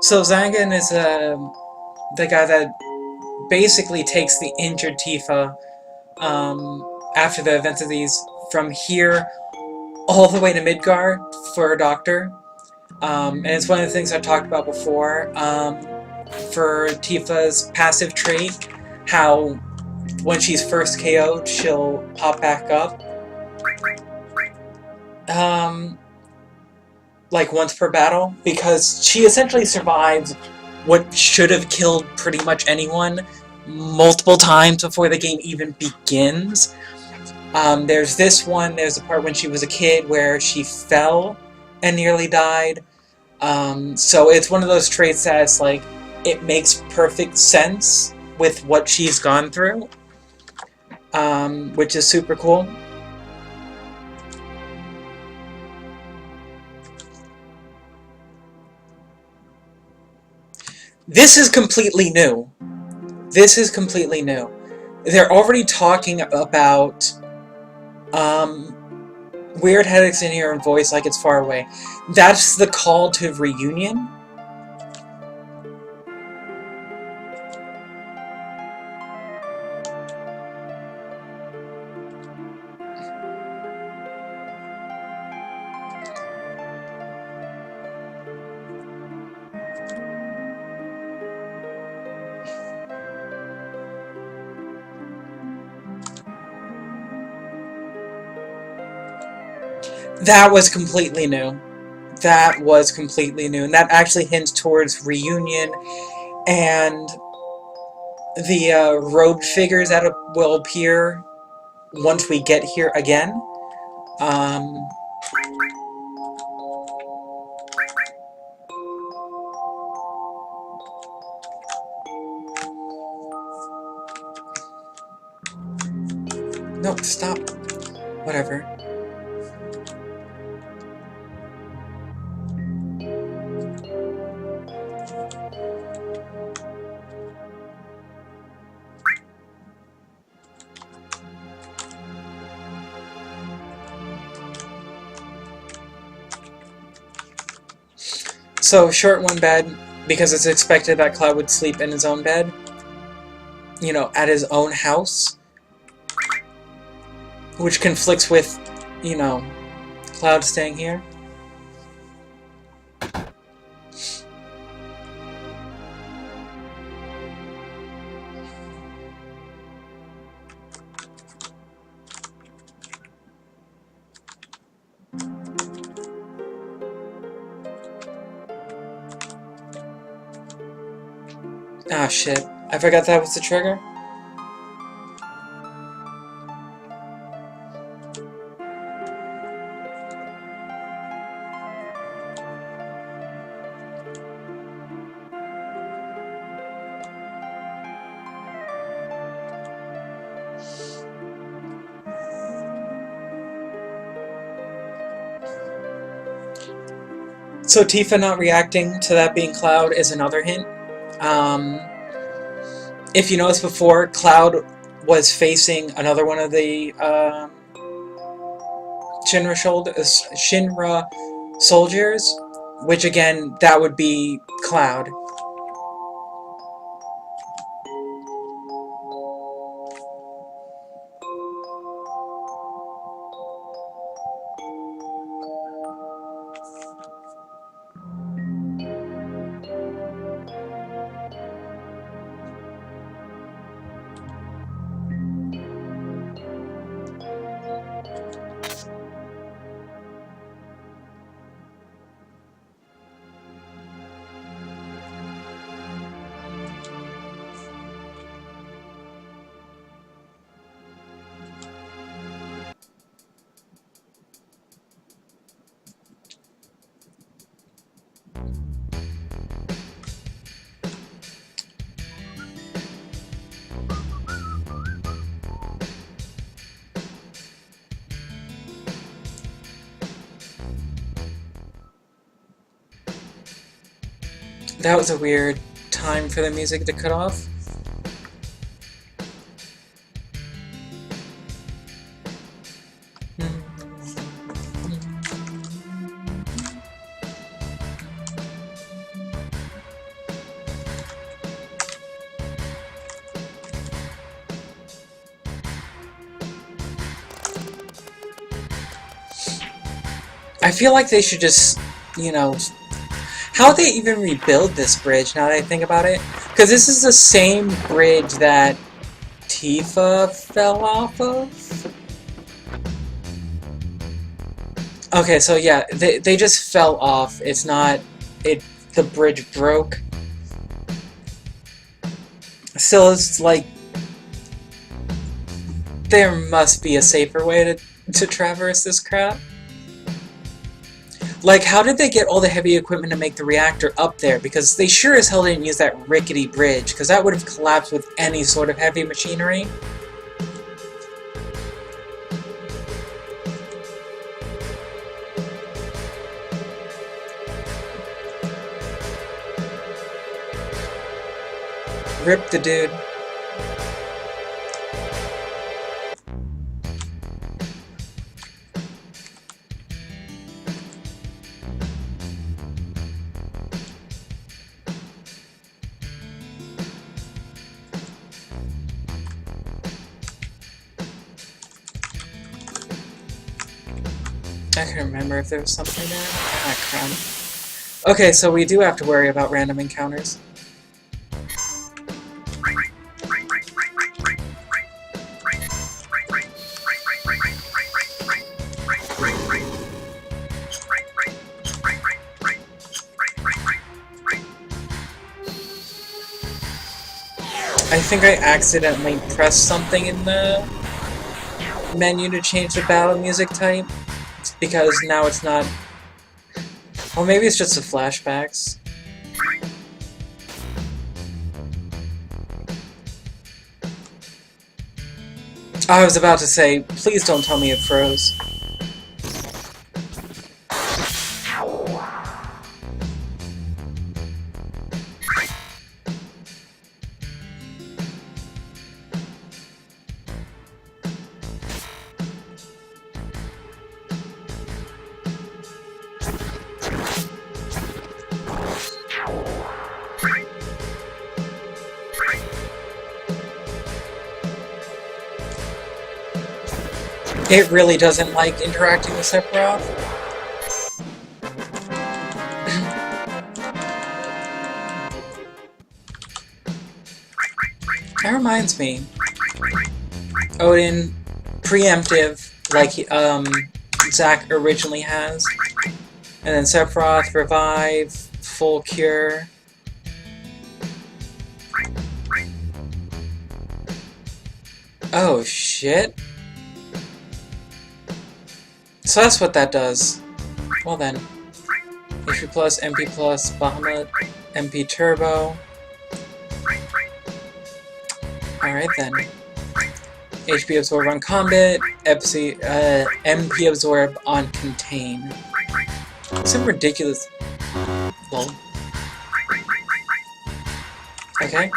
So Zangan is the guy that basically takes the injured Tifa after the events of these from here all the way to Midgar for a doctor. And it's one of the things I talked about before. For Tifa's passive trait, how when she's first KO'd, she'll pop back up. Like once per battle, because she essentially survives what should have killed pretty much anyone multiple times before the game even begins. There's this one, there's a part when she was a kid where she fell and nearly died. So it's one of those traits that's like, it makes perfect sense with what she's gone through, which is super cool. This is completely new. This is completely new. They're already talking about weird headaches in here and voice like it's far away. That's the call to reunion. That was completely new. That was completely new. And that actually hints towards reunion and the robed figures that will appear once we get here again. No, stop. Whatever. So, short one bed, because it's expected that Cloud would sleep in his own bed. You know, at his own house. Which conflicts with, you know, Cloud staying here. Ah, shit. I forgot that was the trigger. So Tifa not reacting to that being Cloud is another hint. If you noticed before, Cloud was facing another one of the Shinra soldiers, which again, that would be Cloud. That was a weird time for the music to cut off. I feel like they should just, you know, how would they even rebuild this bridge now that I think about it? Because this is the same bridge that Tifa fell off of? Okay, so yeah, they just fell off. It's not... the bridge broke. Still, it's like... there must be a safer way to traverse this crap. Like, how did they get all the heavy equipment to make the reactor up there? Because they sure as hell didn't use that rickety bridge, because that would have collapsed with any sort of heavy machinery. Rip the dude. I can't remember if there was something there. Ah, crap. Okay, so we do have to worry about random encounters. I think I accidentally pressed something in the menu to change the battle music type, because now it's not... Or maybe it's just the flashbacks. I was about to say, please don't tell me it froze. It really doesn't like interacting with Sephiroth. That reminds me. Odin, preemptive, like Zack originally has. And then Sephiroth, revive, full cure. Oh shit. So that's what that does. Well then. HP plus, MP plus, Bahamut, MP Turbo. Alright then. HP absorb on combat, MP absorb on contain. Some ridiculous... Lol. Okay.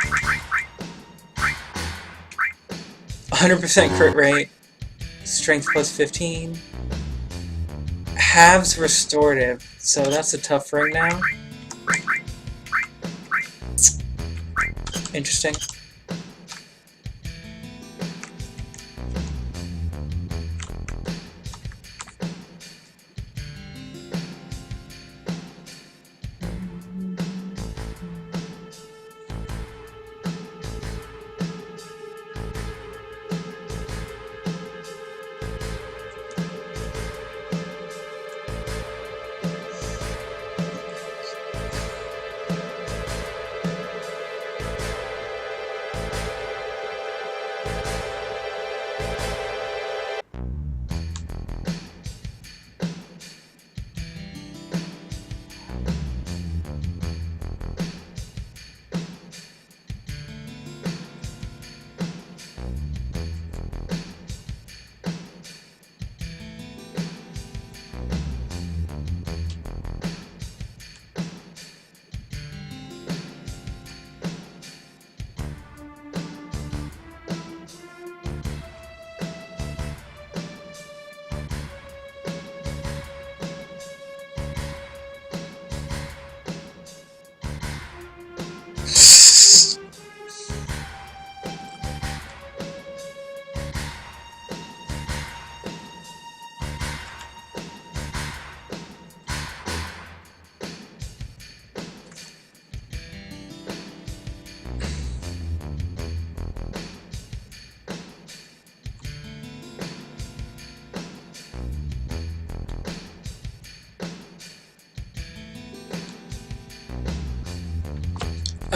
100% crit rate. Strength plus 15. Halves restorative, so that's a tough ring now. Interesting.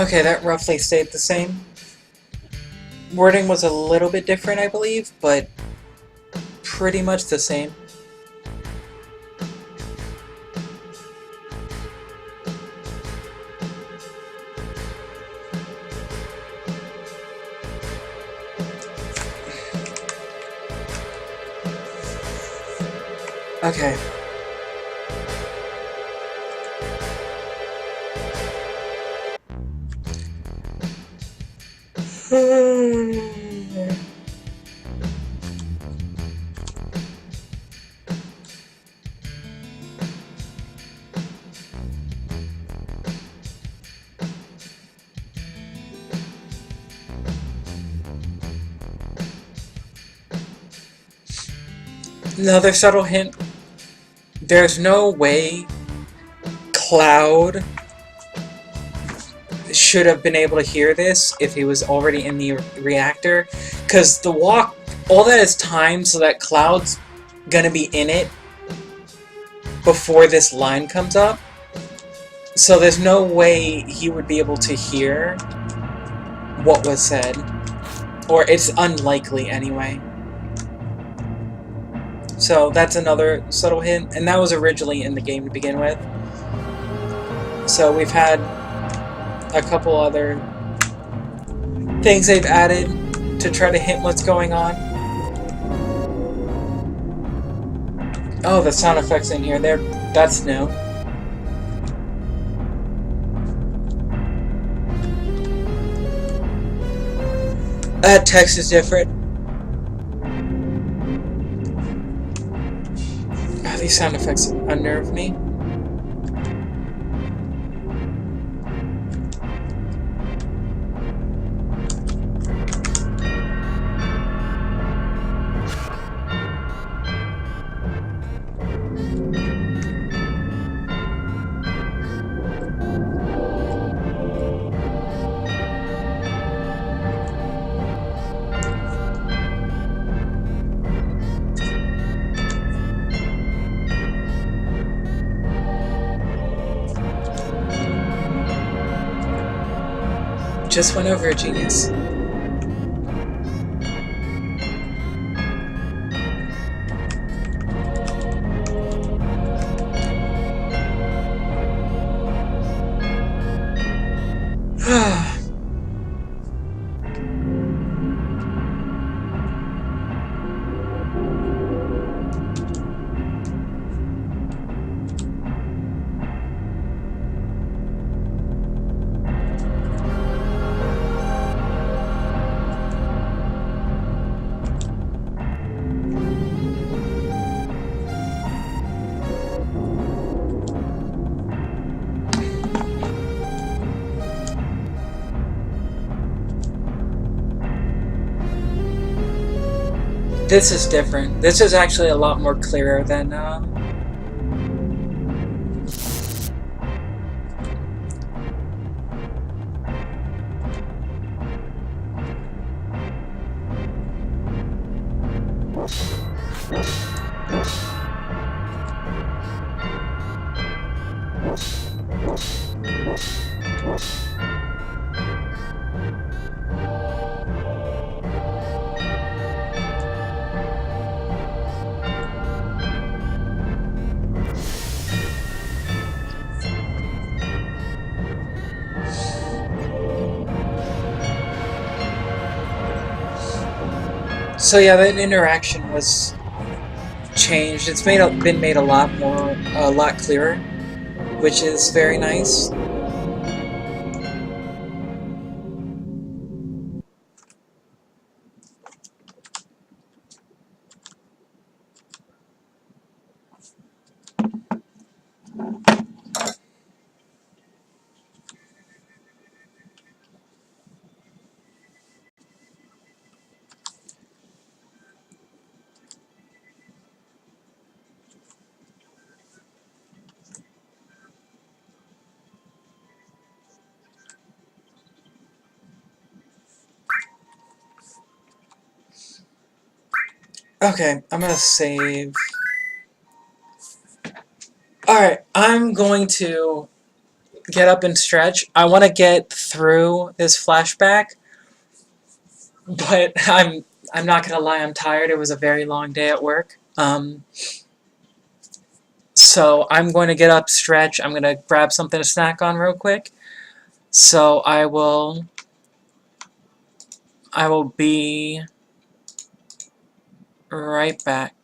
Okay, that roughly stayed the same. Wording was a little bit different, I believe, but pretty much the same. Okay. Another subtle hint. There's no way Cloud should have been able to hear this if he was already in the reactor, because the walk, all that is timed so that Cloud's gonna be in it before this line comes up. So there's no way he would be able to hear what was said. Or it's unlikely anyway. So that's another subtle hint, and that was originally in the game to begin with. So we've had a couple other things they've added to try to hint what's going on. Oh, the sound effects in here, that's new. Text is different. Oh, these sound effects unnerve me. Just went over a genius. This is different. This is actually a lot more clearer than So yeah, that interaction was changed. It's been made a lot clearer, which is very nice. Okay, I'm gonna save. Alright, I'm going to get up and stretch. I want to get through this flashback, but I'm not gonna lie, I'm tired. It was a very long day at work. So I'm going to get up, stretch. I'm going to grab something to snack on real quick. So I will be right back.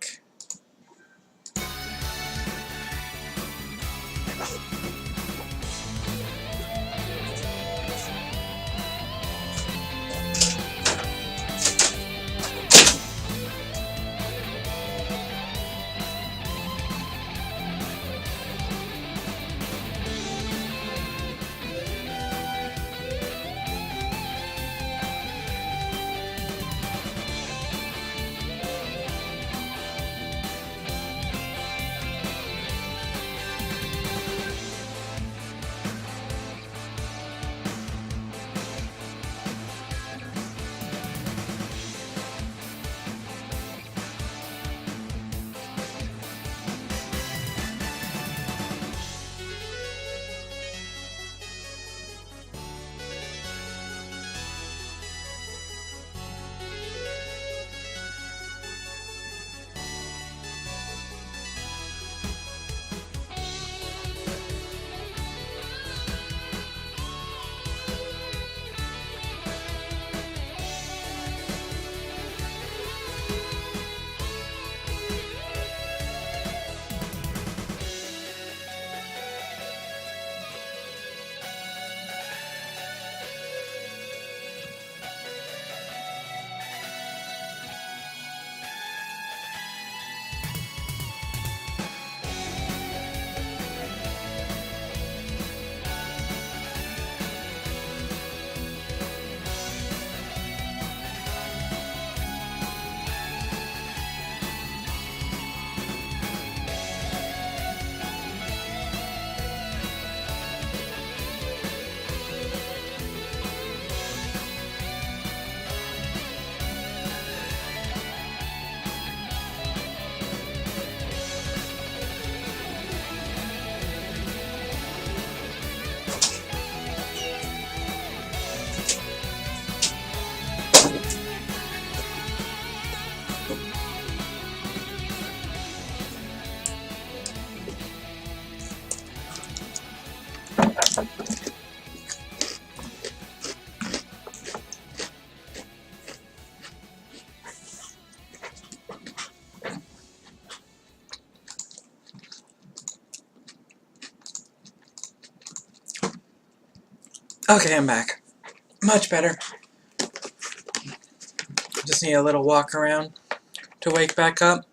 Okay, I'm back. Much better. Just need a little walk around to wake back up.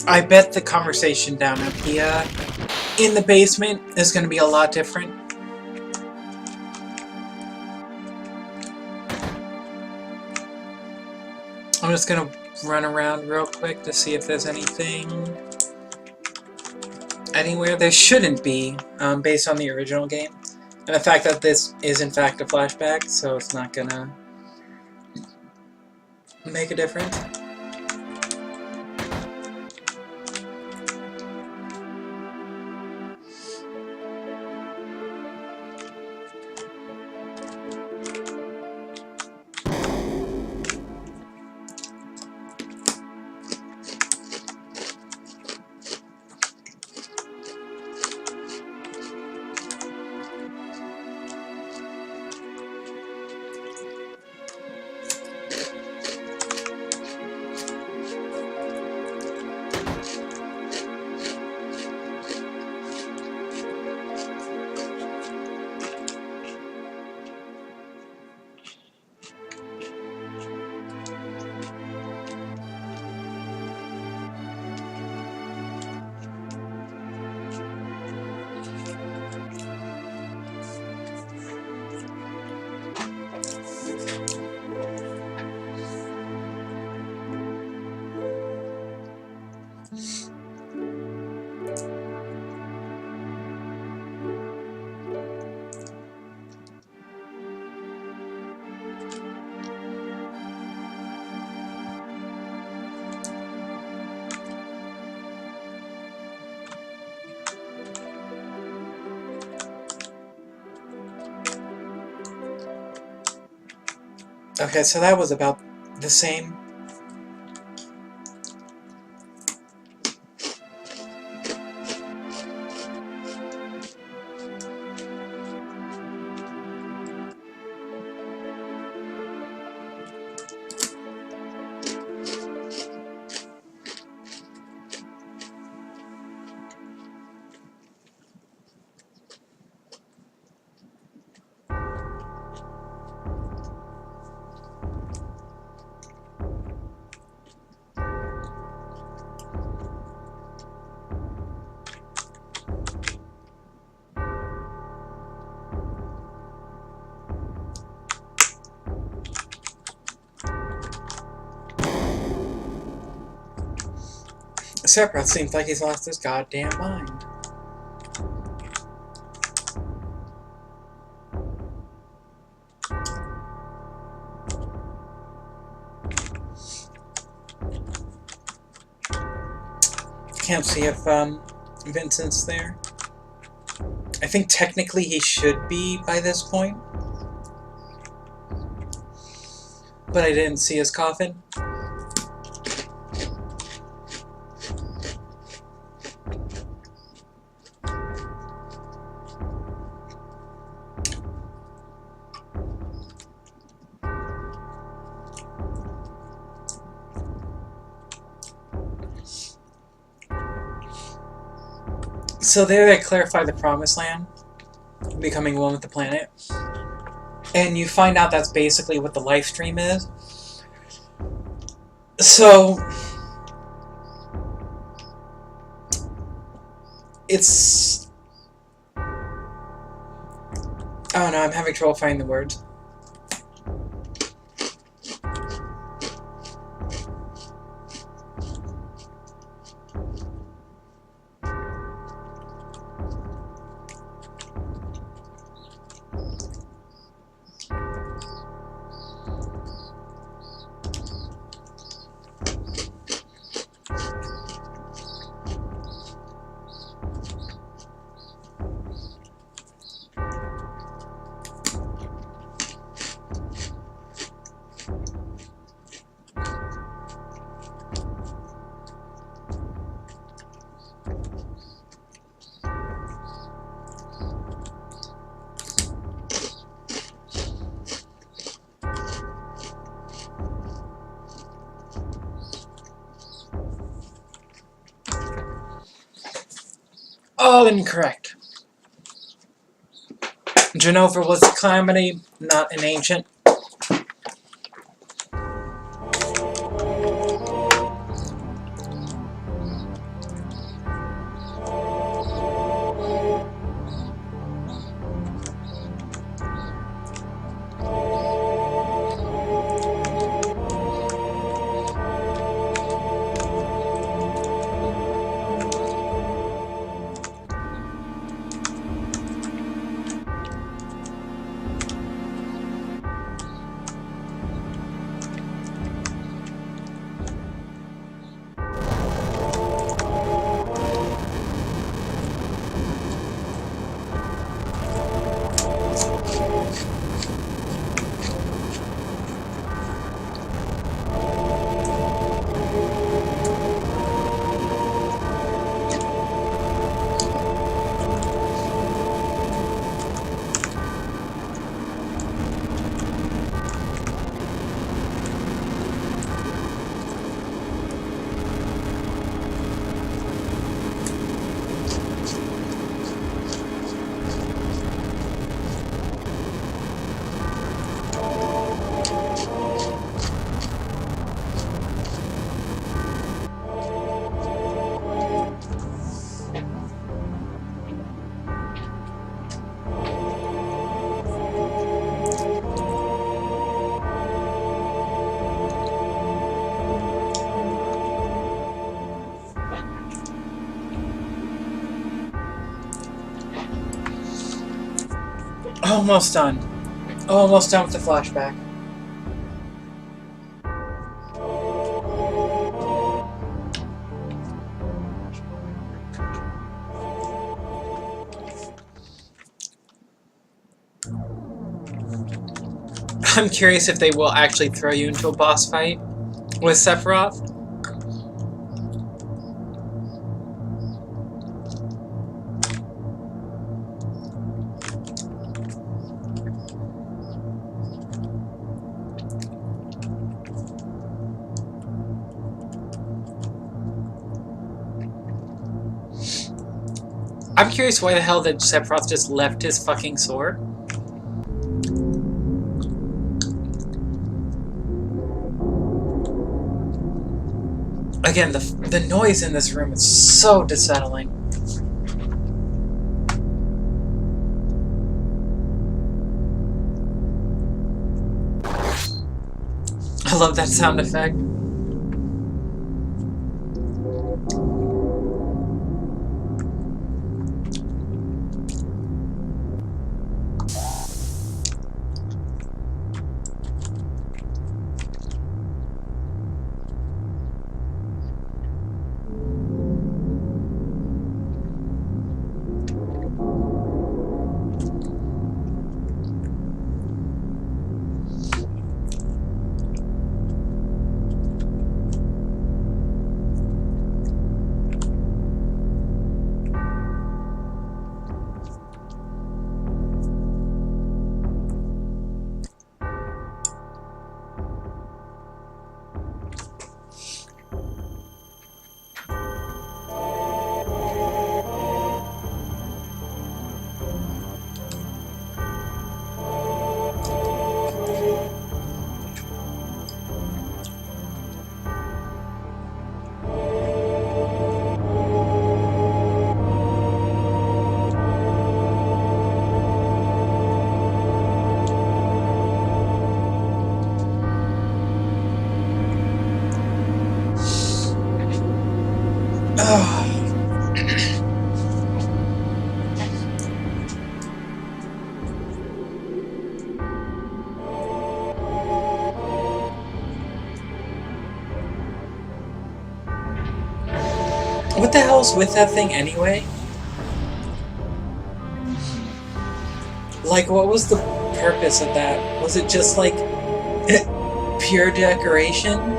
I bet the conversation down at in the basement is going to be a lot different. I'm just going to run around real quick to see if there's anything anywhere. There shouldn't be, based on the original game. And the fact that this is in fact a flashback, so it's not going to make a difference. Okay, so that was about the same. Sephiroth seems like he's lost his goddamn mind. Can't see if Vincent's there. I think technically he should be by this point, but I didn't see his coffin. So there they clarify the Promised Land, becoming one with the planet. And you find out that's basically what the life stream is. So it's... Oh no, I'm having trouble finding the words. All incorrect. Genova was a calamity, not an ancient. Almost done. Almost done with the flashback. I'm curious if they will actually throw you into a boss fight with Sephiroth. I'm curious why the hell did Sephiroth just left his fucking sword? Again, the noise in this room is so unsettling. I love that sound effect. What the hell's with that thing anyway? Like, what was the purpose of that? Was it just like pure decoration?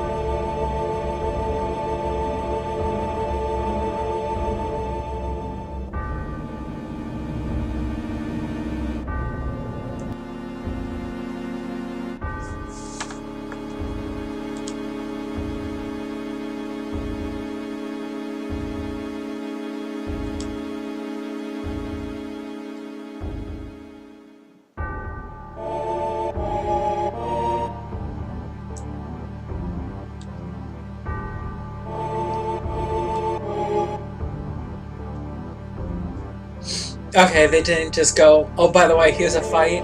Okay, they didn't just go, oh, by the way, here's a fight.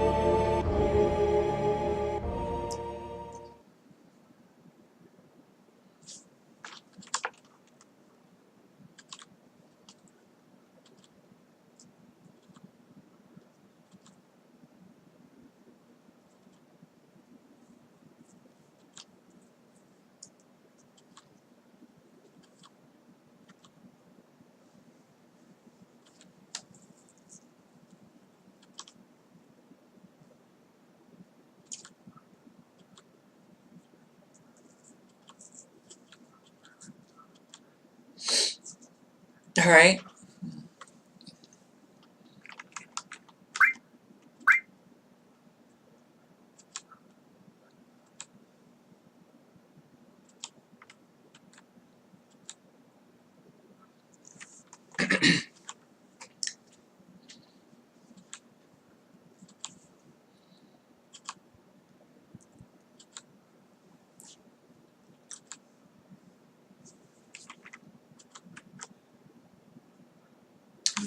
Alright.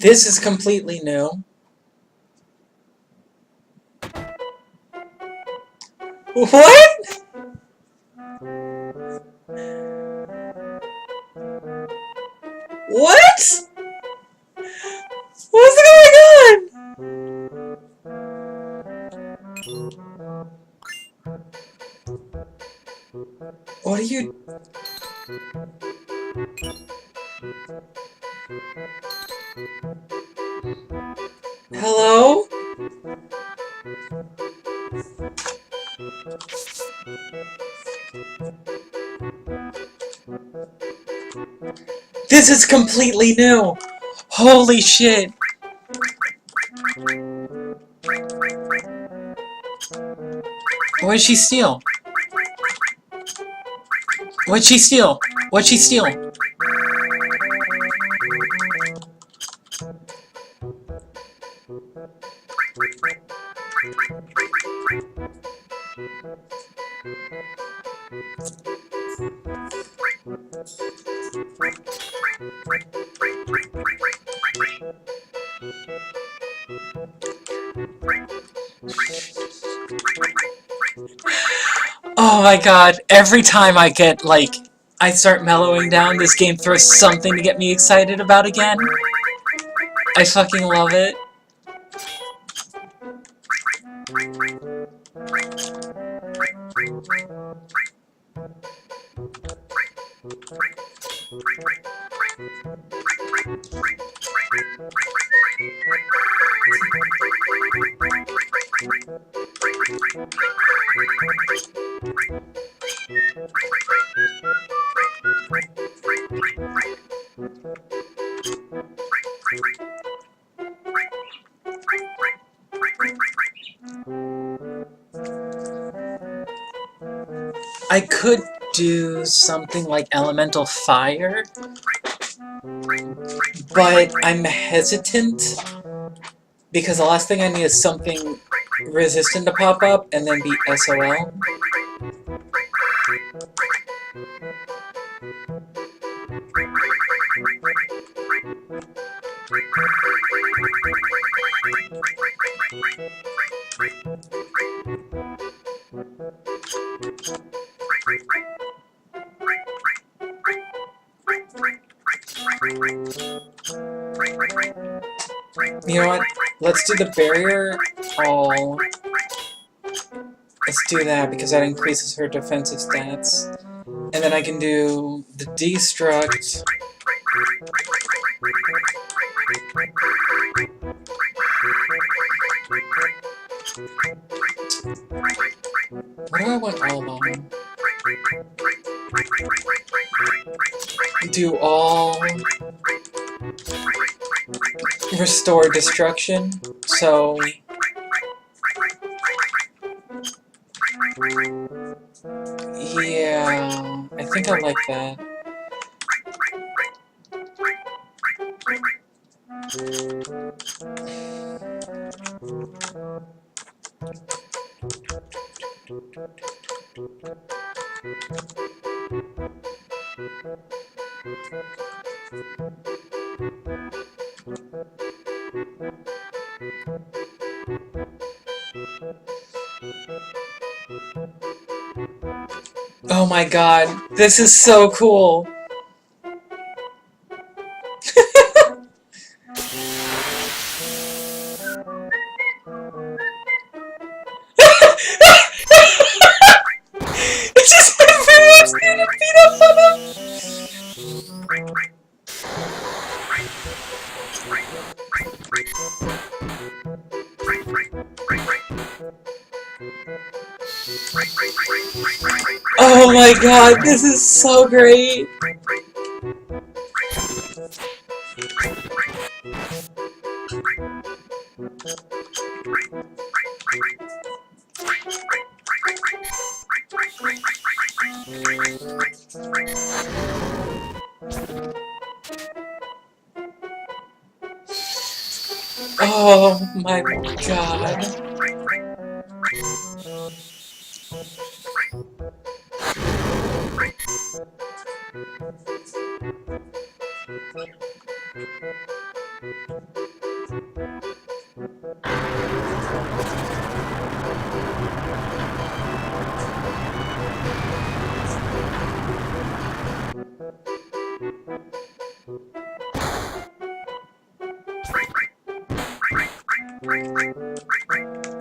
This is completely new. What? What? What's going on? What are you... Hello? This is completely new! Holy shit! What did she steal? What'd she steal? What'd she steal? Oh my god, every time I get, like, I start mellowing down, this game throws something to get me excited about again. I fucking love it. I could do something like Elemental Fire, but I'm hesitant because the last thing I need is something resistant to pop up and then be SOL. You know what? Let's do the barrier all. Let's do that because that increases her defensive stats. And then I can do the destruct. What do I want all on? Do all restore destruction. So yeah, I think I like that. Oh my god, this is so cool! It's just everyone's gonna beat up on him! Oh my god, this is so great! Oh my god.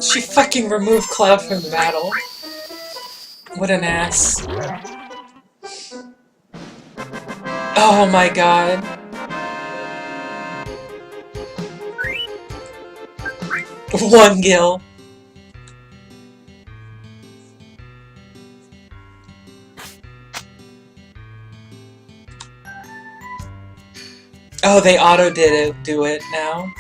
She fucking removed Cloud from the battle. What an ass. Oh my god. One gil. Oh, they do it now.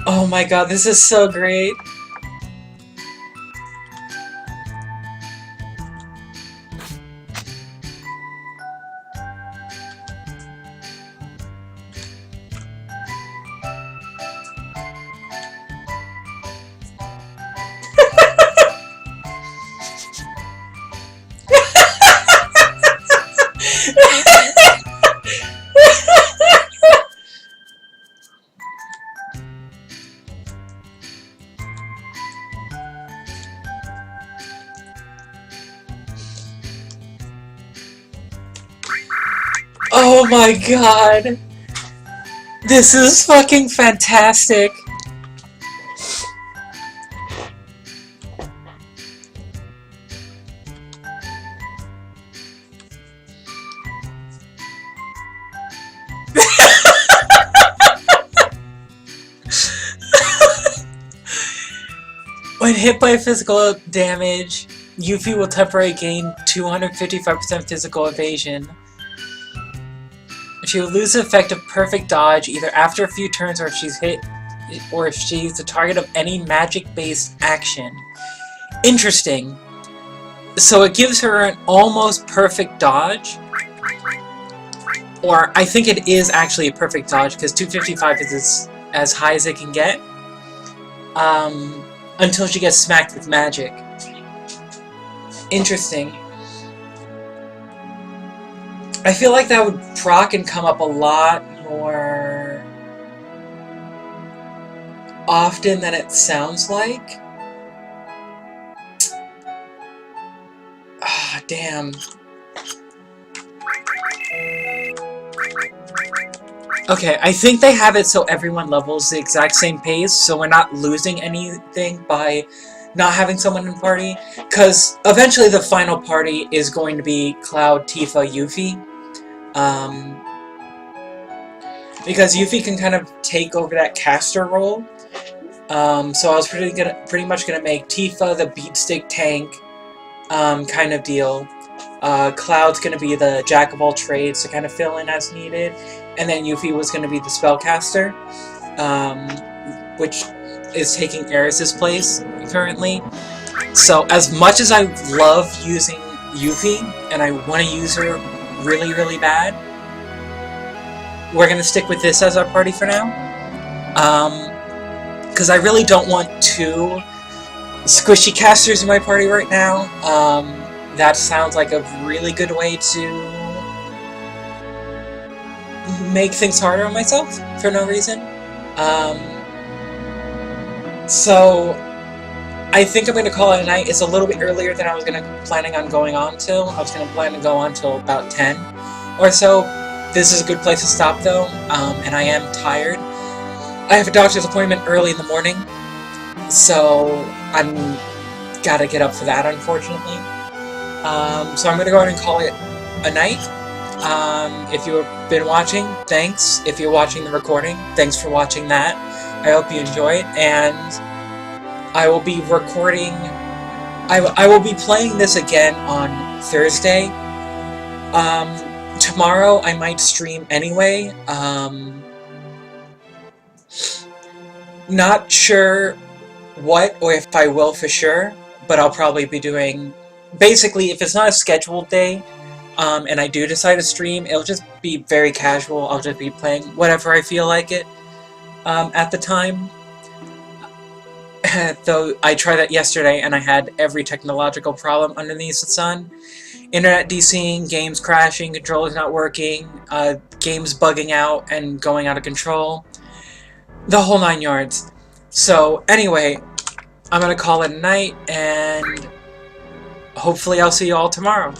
Oh my god, this is so great. Oh my god! This is fucking fantastic! When hit by physical damage, Yuffie will temporarily gain 255% physical evasion. She will lose the effect of perfect dodge either after a few turns or if she's hit or if she's the target of any magic-based action. Interesting. So it gives her an almost perfect dodge. Or I think it is actually a perfect dodge because 255 is as high as it can get. Until she gets smacked with magic. Interesting. I feel like that would proc and come up a lot more often than it sounds like. Ah, damn. Okay, I think they have it so everyone levels the exact same pace, so we're not losing anything by not having someone in party. Because eventually the final party is going to be Cloud, Tifa, Yuffie. Because Yuffie can kind of take over that caster role. So I was pretty much gonna make Tifa the beatstick tank kind of deal. Cloud's gonna be the jack of all trades to kind of fill in as needed, and then Yuffie was gonna be the spellcaster, which is taking Eris's place currently. So as much as I love using Yuffie, and I want to use her really, really bad, we're gonna stick with this as our party for now. Because I really don't want two squishy casters in my party right now. That sounds like a really good way to make things harder on myself for no reason. So I think I'm going to call it a night. It's a little bit earlier than I was planning on going on till. I was going to plan to go on till about 10 or so. This is a good place to stop though, and I am tired. I have a doctor's appointment early in the morning, so I'm gotta get up for that, unfortunately. So I'm gonna go ahead and call it a night. If you've been watching, thanks. If you're watching the recording, thanks for watching that. I hope you enjoyed, and I will be recording. I will be playing this again on Thursday. Tomorrow I might stream anyway. Not sure what or if I will for sure, but I'll probably be doing. Basically, if it's not a scheduled day, and I do decide to stream, it'll just be very casual. I'll just be playing whatever I feel like it at the time. Though I tried that yesterday and I had every technological problem underneath the sun. Internet DCing, games crashing, controllers not working, games bugging out and going out of control. The whole 9 yards. So anyway, I'm gonna call it a night and hopefully I'll see you all tomorrow.